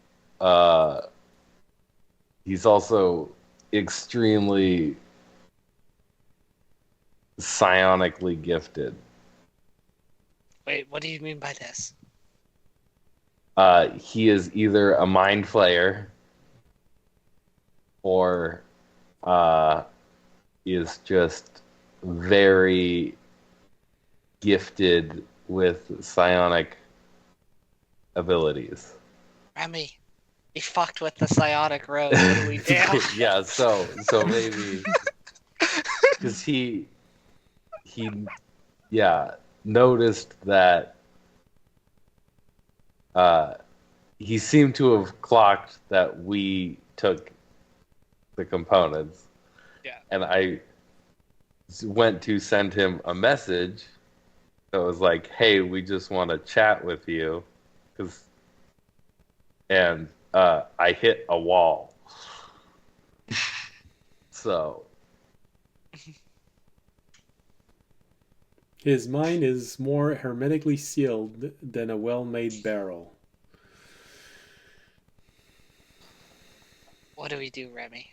also extremely psionically gifted. Wait, what do you mean by this? He is either a mind flayer or is just very gifted with psionic abilities. Remy, he fucked with the psionic road. What do we do? Yeah, so maybe because he noticed that he seemed to have clocked that we took the components. Yeah. And I went to send him a message that was like, "Hey, we just want to chat with you," and I hit a wall. So His mind is more hermetically sealed than a well-made barrel. What do we do, Remy?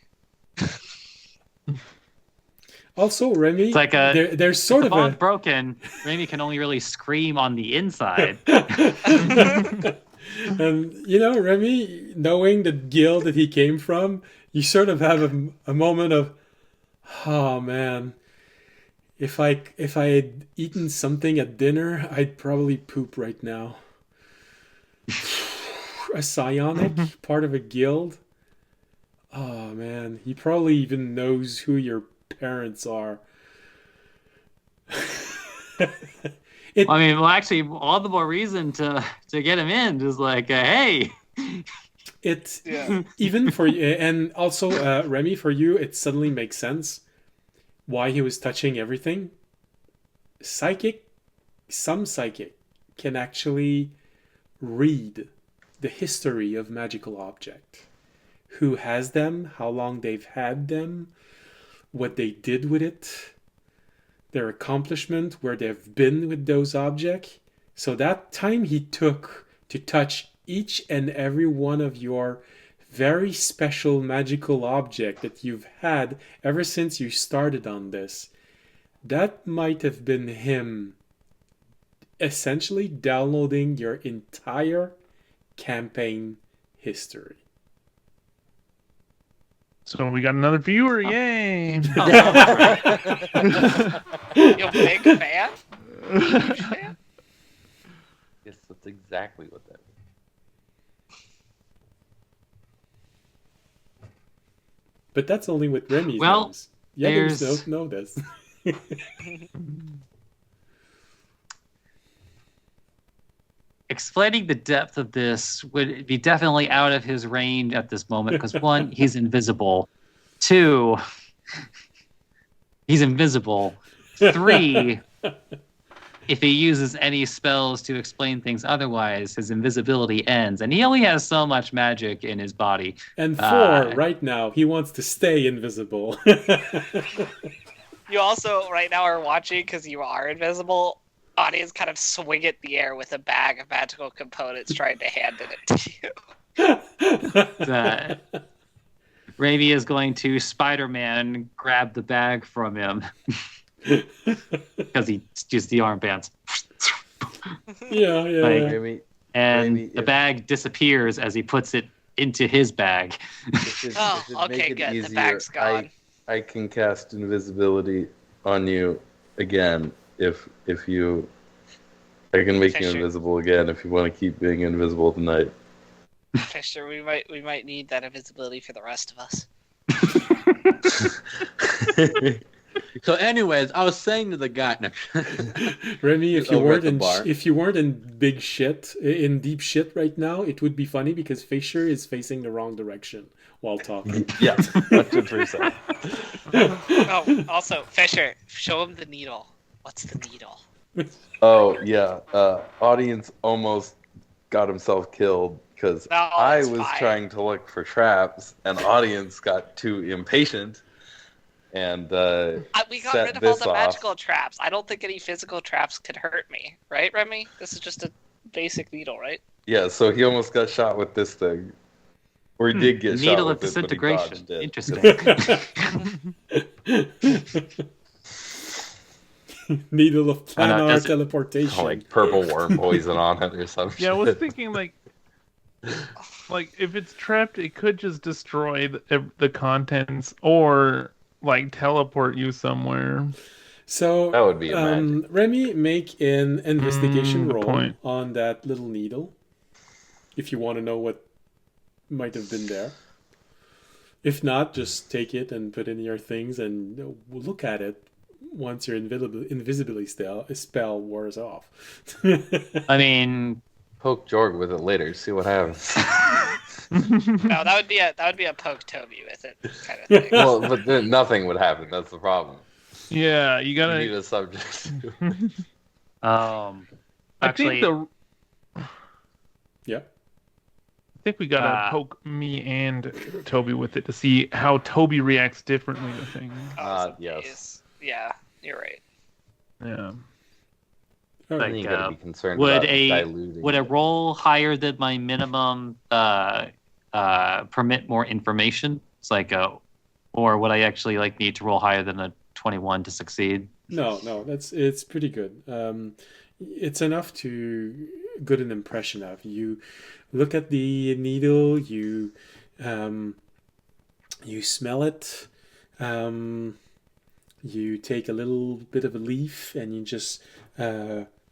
Also, Remy, It's like there's sort the of bond's broken. Remy can only really scream on the inside. And Remy, knowing the guild that he came from, you sort of have a moment of, oh man, if I had eaten something at dinner, I'd probably poop right now. A psionic part of a guild. Oh man, he probably even knows who your parents are. Actually, all the more reason to get him in is like, hey. It's even for you, and also Remy, for you, it suddenly makes sense why he was touching everything. Some psychic can actually read the history of magical object. Who has them, how long they've had them, what they did with it, their accomplishment, where they've been with those objects. So that time he took to touch each and every one of your very special magical object that you've had ever since you started on this, that might have been him essentially downloading your entire campaign history. So we got another viewer, yay! You big fan? Huge fan? yes, that's exactly what that is. But that's only with Remy's Well, knows. The others don't know this. Explaining the depth of this would be definitely out of his range at this moment because one, he's invisible. Two, he's invisible. Three, if he uses any spells to explain things otherwise, his invisibility ends. And he only has so much magic in his body. And four, right now, he wants to stay invisible. You also, right now, are watching because you are invisible. Audience kind of swing at the air with a bag of magical components trying to hand it to you. Ravi is going to Spider-Man grab the bag from him because he used the armbands. Yeah. Maybe, the bag disappears as he puts it into his bag. Okay, good. Easier, the bag's gone. I can cast invisibility on you again if you. I can make you invisible again if you want to keep being invisible tonight. Fisher, we might need that invisibility for the rest of us. So, anyways, I was saying to the guy, Remy, if you weren't in deep shit right now, it would be funny because Fisher is facing the wrong direction while talking. Yeah, that's good for yourself. Oh, also, Fisher, show him the needle. What's the needle? Oh yeah, audience almost got himself killed because I was trying to look for traps, and audience got too impatient. And we got rid of all the magical traps. I don't think any physical traps could hurt me, right, Remy? This is just a basic needle, right? Yeah, so he almost got shot with this thing. Or he did get needle shot of with disintegration. It, Interesting. Needle of I know, planar does it- teleportation. Like purple worm poison on it or something. Yeah, I was thinking like if it's trapped, it could just destroy the contents or like teleport you somewhere. So That would be a magic. Remy, make an investigation Good roll point. on that little needle, if you want to know what might have been there. If not, just take it and put in your things and look at it once your invisibility spell wears off. I mean, Poke Jorg with it later, see what happens. No, that would be a poke Toby with it kind of thing. Well, but then nothing would happen. That's the problem. Yeah, you You gotta. need a subject. I actually, think Yeah. I think we gotta poke me and Toby with it to see how Toby reacts differently to things. Yes. Yeah, you're right. Yeah. All right. Then you gotta be concerned would about a diluting would a it. roll higher than my minimum permit more information? It's like or would I actually like need to roll higher than a 21 to succeed? No, it's pretty good. It's enough to get an impression of. You look at the needle, you smell it, you take a little bit of a leaf and you just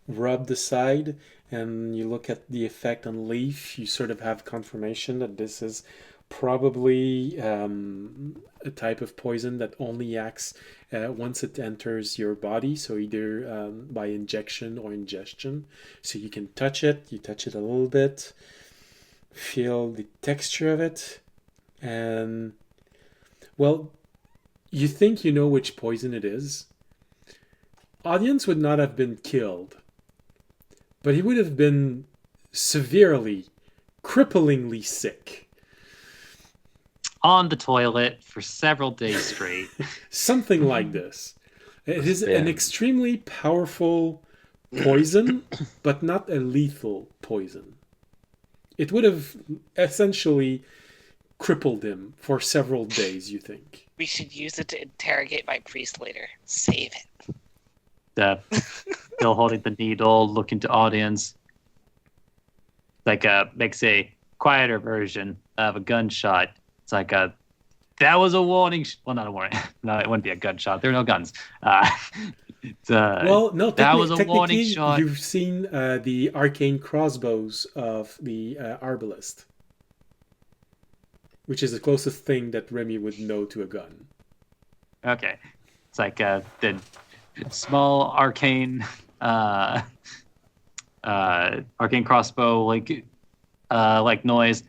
rub the side, and you look at the effect on the leaf. You sort of have confirmation that this is probably a type of poison that only acts once it enters your body, so either by injection or ingestion. So you can touch it, you touch it a little bit, feel the texture of it, and well, you think you know which poison it is. Audience would not have been killed, but he would have been severely, cripplingly sick. On the toilet for several days straight. Something like this. It is Yeah. an extremely powerful poison, but not a lethal poison. It would have essentially crippled him for several days, you think. We should use it to interrogate my priest later. Save it. Still holding the needle, looking to audience. Like makes a quieter version of a gunshot. It's like that was a warning. Well, not a warning. No, it wouldn't be a gunshot. There are no guns. Well, no, that was a technically, warning shot. you've seen the arcane crossbows of the arbalist, which is the closest thing that Remy would know to a gun. Okay, it's like the small arcane arcane crossbow like noise.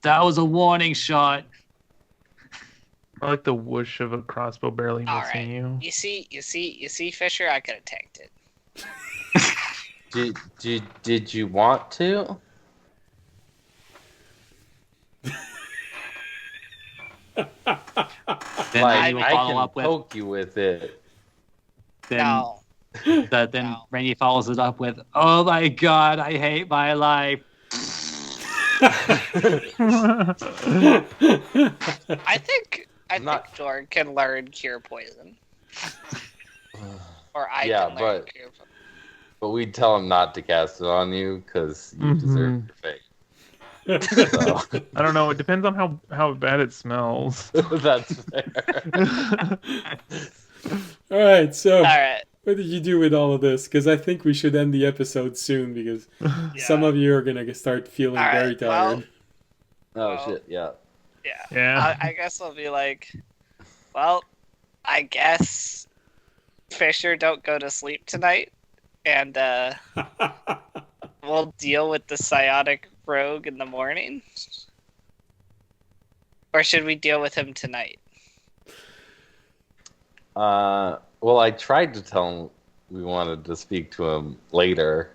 That was a warning shot. I like the whoosh of a crossbow barely All missing right. you. You see, Fisher. I could have tanked it. Did you want to? Then Like, Randy will I follow can up with. poke you with it. Then, No. then No. Randy follows it up with, "Oh my God, I hate my life." I think Jorg can learn cure poison. Or I Yeah, can learn but- cure poison. But we'd tell him not to cast it on you because you deserve your fate. So I don't know. It depends on how bad it smells. that's fair. All right, so All right. what did you do with all of this? Because I think we should end the episode soon, because some of you are going to start feeling All right, very tired. Oh Well, shit! Yeah. Yeah. Yeah. I guess I'll be like, well, I guess Fisher, don't go to sleep tonight, and we'll deal with the psionic rogue in the morning. Or should we deal with him tonight? Well, I tried to tell him we wanted to speak to him later.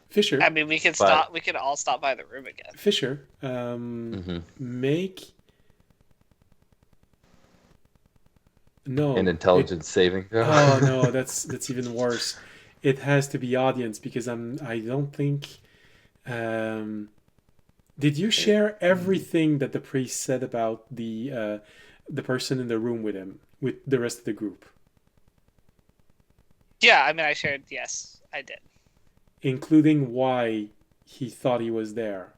Fisher, I mean, we can But- stop. We can all stop by the room again. Fisher, Mhm. make no An intelligence saving throw. Oh no, that's even worse. It has to be audience, because I don't think. Did you share everything that the priest said about the person in the room with him, with the rest of the group? Yeah, I mean, I shared. Yes, I did. Including why he thought he was there.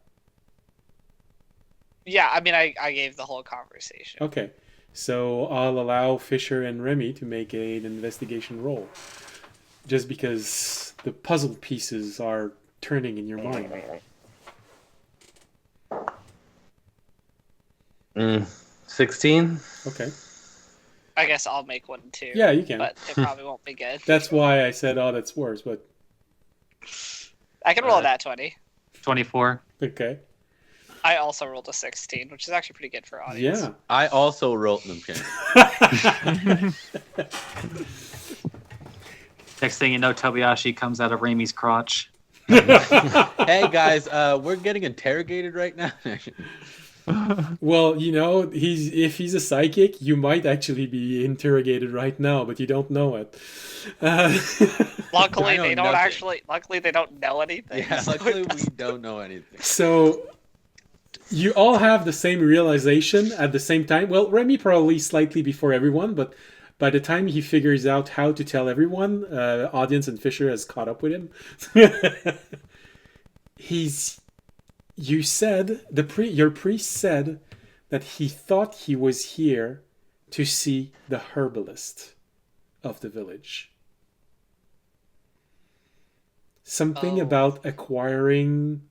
Yeah, I mean, I gave the whole conversation. Okay. So I'll allow Fisher and Remy to make an investigation roll. Just because the puzzle pieces are turning in your mind. 16. Okay. I guess I'll make one too. Yeah, you can. But it probably won't be good. That's why I said, oh, that's worse, but I can roll that 20. 24. okay. I also rolled a 16, which is actually pretty good for audience. Yeah. I also wrote them. Next thing you know, Tobiyashi comes out of Rami's crotch. Hey guys, we're getting interrogated right now. Well, if he's a psychic, you might actually be interrogated right now, but you don't know it. Luckily, I know they don't nothing. actually. Luckily, they don't know anything. Yeah, so luckily it we don't know anything. So you all have the same realization at the same time. Well, Remy probably slightly before everyone, but by the time he figures out how to tell everyone, audience and Fisher has caught up with him. You said your priest said that he thought he was here to see the herbalist of the village. Something about acquiring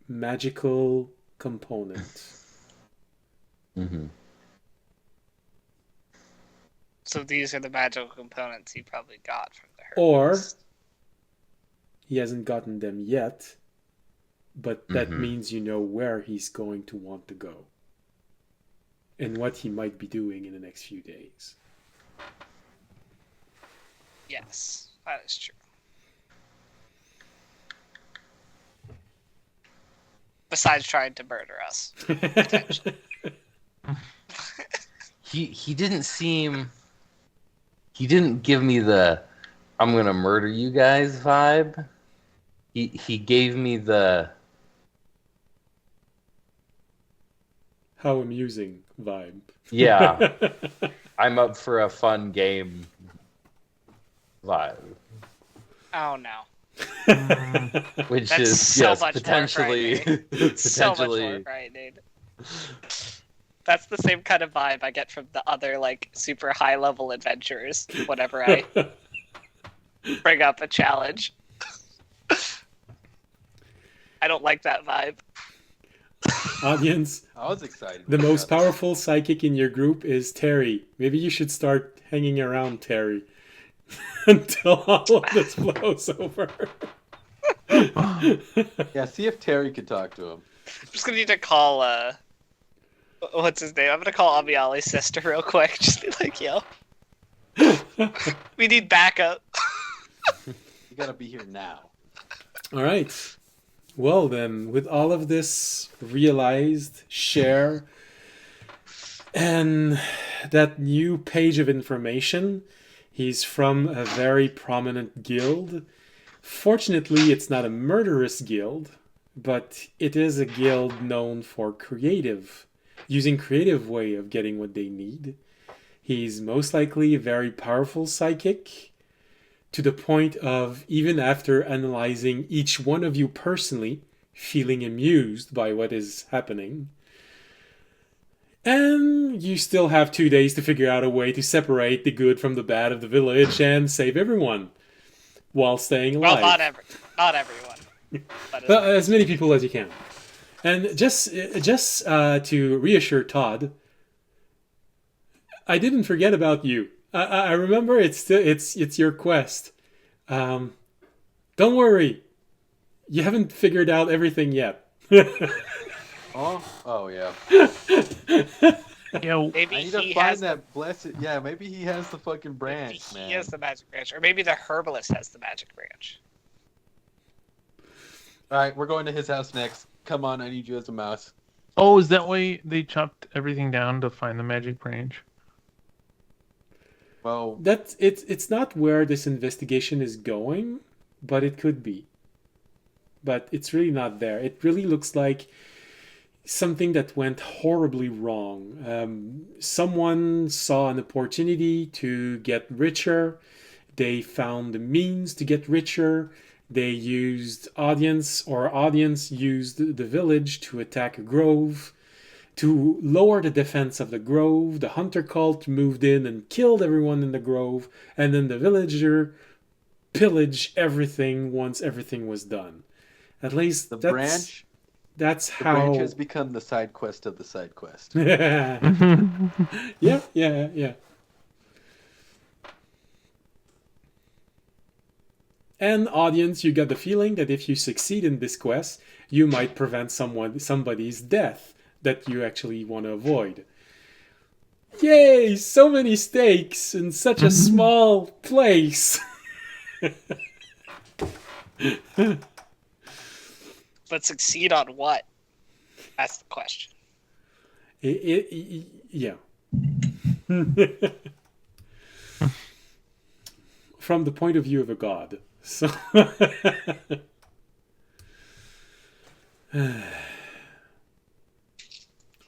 magical components. Mm-hmm. So these are the magical components he probably got from the Or herbalist. he hasn't gotten them yet, but that means you know where he's going to want to go and what he might be doing in the next few days. Yes, that is true. Besides trying to murder us. Potentially. He didn't seem. He didn't give me the "I'm gonna murder you guys" vibe. He gave me the How amusing vibe. yeah. I'm up for a fun game vibe, Oh no. which That's is so yes much more potentially So much more potentially. frightening. That's the same kind of vibe I get from the other like super high level adventurers whenever I bring up a challenge. I don't like that vibe. Audience, I was excited. the most powerful psychic in your group is Terry. Maybe you should start hanging around Terry until all of this blows over. Yeah, see if Terry could talk to him. I'm just gonna need to call what's his name? I'm gonna call Amiali's sister real quick. Just be like, yo. We need backup. You gotta be here now. All right. Well, then, with all of this realized, share, and that new page of information, he's from a very prominent guild. Fortunately, it's not a murderous guild, but it is a guild known for using creative way of getting what they need. He's most likely a very powerful psychic, to the point of, even after analyzing each one of you personally, feeling amused by what is happening. And you still have 2 days to figure out a way to separate the good from the bad of the village and save everyone while staying alive. Well, not everyone. But As many people as you can. And just to reassure Todd, I didn't forget about you. I remember it's your quest. Don't worry, you haven't figured out everything yet. Oh yeah. Yeah, maybe I need to he find has that blessed. Yeah, maybe he has the fucking maybe branch, he man. has the magic branch, or maybe the herbalist has the magic branch. All right, we're going to his house next. Come on, I need you as a mouse. oh, is that why they chopped everything down to find the magic branch? Well, It's not where this investigation is going, but it could be. But it's really not there. It really looks like something that went horribly wrong. Someone saw an opportunity to get richer, They found means to get richer. They used audience used the village to attack a grove. To lower the defense of the grove, the hunter cult moved in and killed everyone in the grove, and then the villager pillaged everything once everything was done. At least The that's branch how... has become the side quest of the side quest. Yeah. And audience, you got the feeling that if you succeed in this quest, you might prevent somebody's death that you actually want to avoid. Yay! So many stakes in such a small place. But succeed on what? That's the question. Yeah. From the point of view of a god. So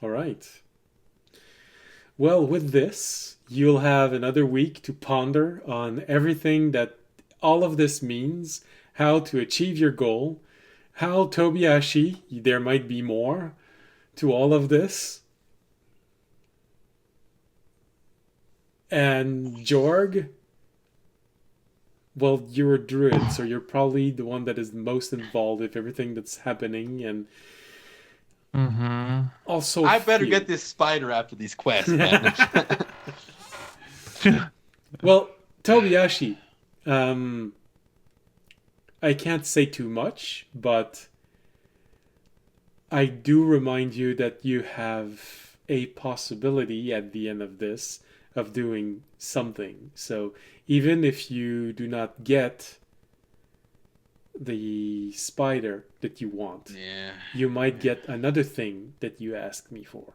all right. Well, with this, you'll have another week to ponder on everything that all of this means, how to achieve your goal, how Tobiashi, there might be more to all of this. And Jorg, well, you're a druid, so you're probably the one that is most involved with everything that's happening, and also I better get this spider after these quests, man. Well, Tobiashi, I can't say too much, but I do remind you that you have a possibility at the end of this of doing something. So even if you do not get the spider that you want, you might get another thing that you asked me for.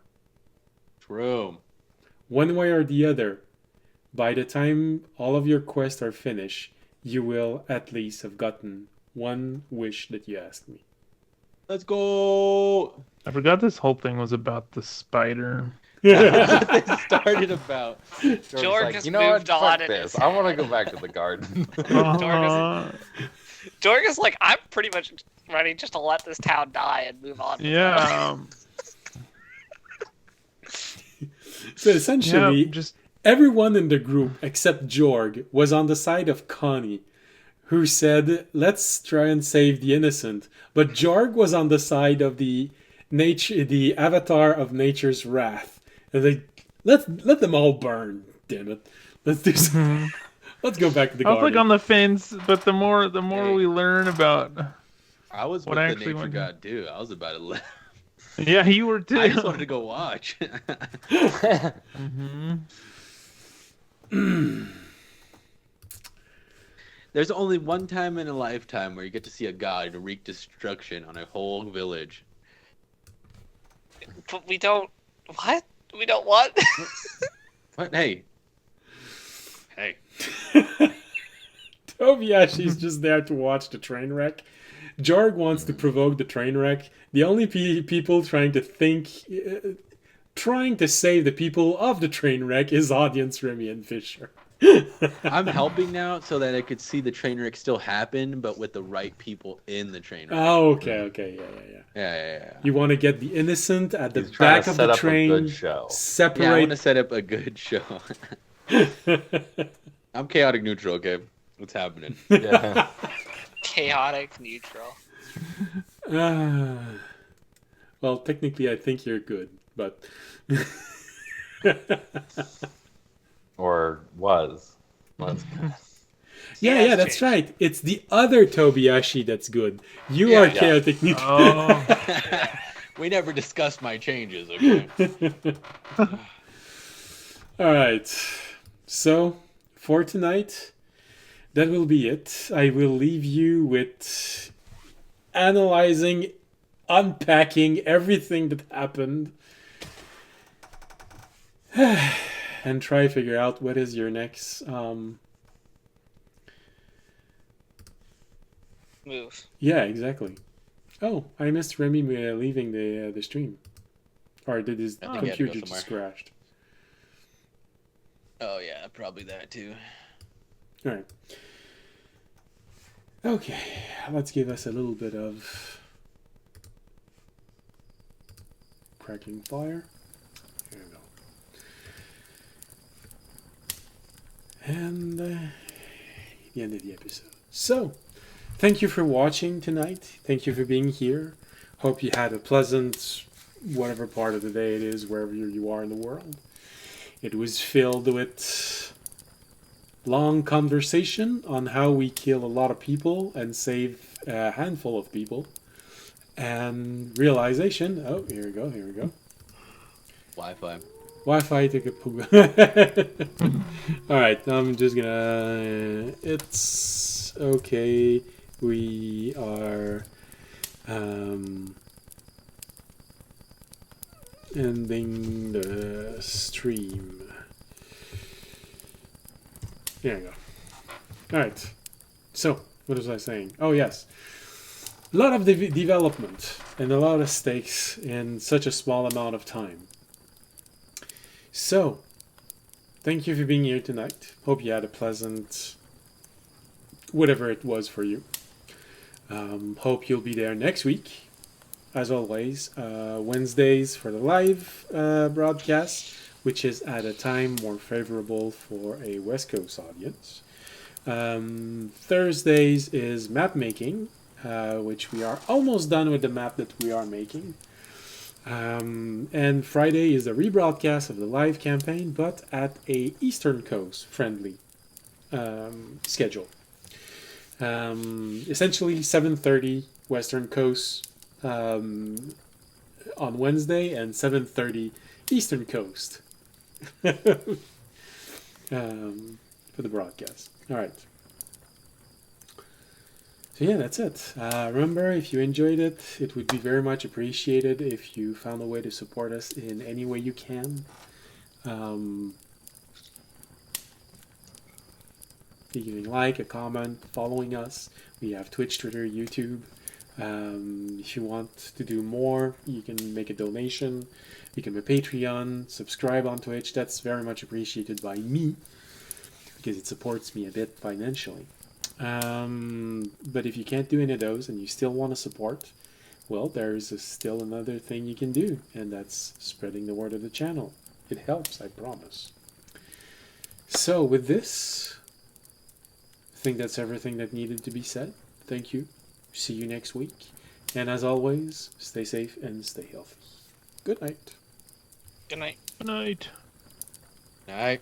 True. One way or the other, by the time all of your quests are finished, you will at least have gotten one wish that you asked me. Let's go. I forgot this whole thing was about the spider. That's what they started about. Jorg has you know what? moved on Fuck in this. his- I want to go back to the garden. Jorg is like, I'm pretty much ready just to let this town die and move on. Yeah. So essentially, just everyone in the group except Jorg was on the side of Connie, who said, let's try and save the innocent. But Jorg was on the side of the avatar of nature's wrath. And let them all burn, damn it. Let's do something. Let's go back to the I was garden. like on the fence, but the more we learn about I was what what I the actually nature want to- god do. I was about to let. yeah, you were too. I just wanted to go watch. There's only one time in a lifetime where you get to see a god wreak destruction on a whole village. But we don't. What? We don't what? But hey. Tobiashi's just there to watch the train wreck. Jorg wants to provoke the train wreck. The only people trying to save the people of the train wreck is audience Remy and Fisher. I'm helping now so that I could see the train wreck still happen, but with the right people in the train wreck. Oh, okay, Yeah. You want to get the innocent at the He's trying back to of set the up a train. good show. Separate. Yeah, I want to set up a good show. I'm chaotic neutral, okay? What's happening? Yeah. Chaotic neutral. Well, technically, I think you're good, but Or was. yeah, that's right. It's the other Tobiashi that's good. You are chaotic neutral. Oh, We never discussed my changes, okay? All right. So for tonight, that will be it. I will leave you with analyzing, unpacking everything that happened, and try to figure out what is your next Move. Yeah, exactly. Oh, I missed Remy leaving the stream, or did his I think he had to go computer just somewhere. crashed? Oh, yeah, probably that too. All right. Okay, let's give us a little bit of cracking fire. There we go. And the end of the episode. So, thank you for watching tonight. Thank you for being here. Hope you had a pleasant, whatever part of the day it is, wherever you are in the world. It was filled with long conversation on how we kill a lot of people and save a handful of people. And realization, oh, here we go. Wi-Fi took a poo. Alright, I'm just gonna... It's okay. We are ending the stream. There you go. Alright. So, what was I saying? Oh, yes. A lot of development and a lot of stakes in such a small amount of time. So, thank you for being here tonight. Hope you had a pleasant whatever it was for you. Hope you'll be there next week. As always, Wednesdays for the live broadcast, which is at a time more favorable for a West Coast audience. Thursdays is map making, which we are almost done with the map that we are making. And Friday is the rebroadcast of the live campaign, but at a Eastern Coast friendly schedule. Essentially 7:30 Western Coast on Wednesday and 7:30 Eastern Coast for the broadcast. All right. So yeah, that's it. Remember, if you enjoyed it, it would be very much appreciated if you found a way to support us in any way you can. Giving like, a comment, following us. We have Twitch, Twitter, YouTube. If you want to do more, you can make a donation. You can be Patreon, subscribe on Twitch. That's very much appreciated by me because it supports me a bit financially. But if you can't do any of those and you still want to support, well, there's still another thing you can do, and that's spreading the word of the channel. It helps, I promise. So with this, I think that's everything that needed to be said. Thank you. See you next week. And as always, stay safe and stay healthy. Good night. Good night. Good night. Night.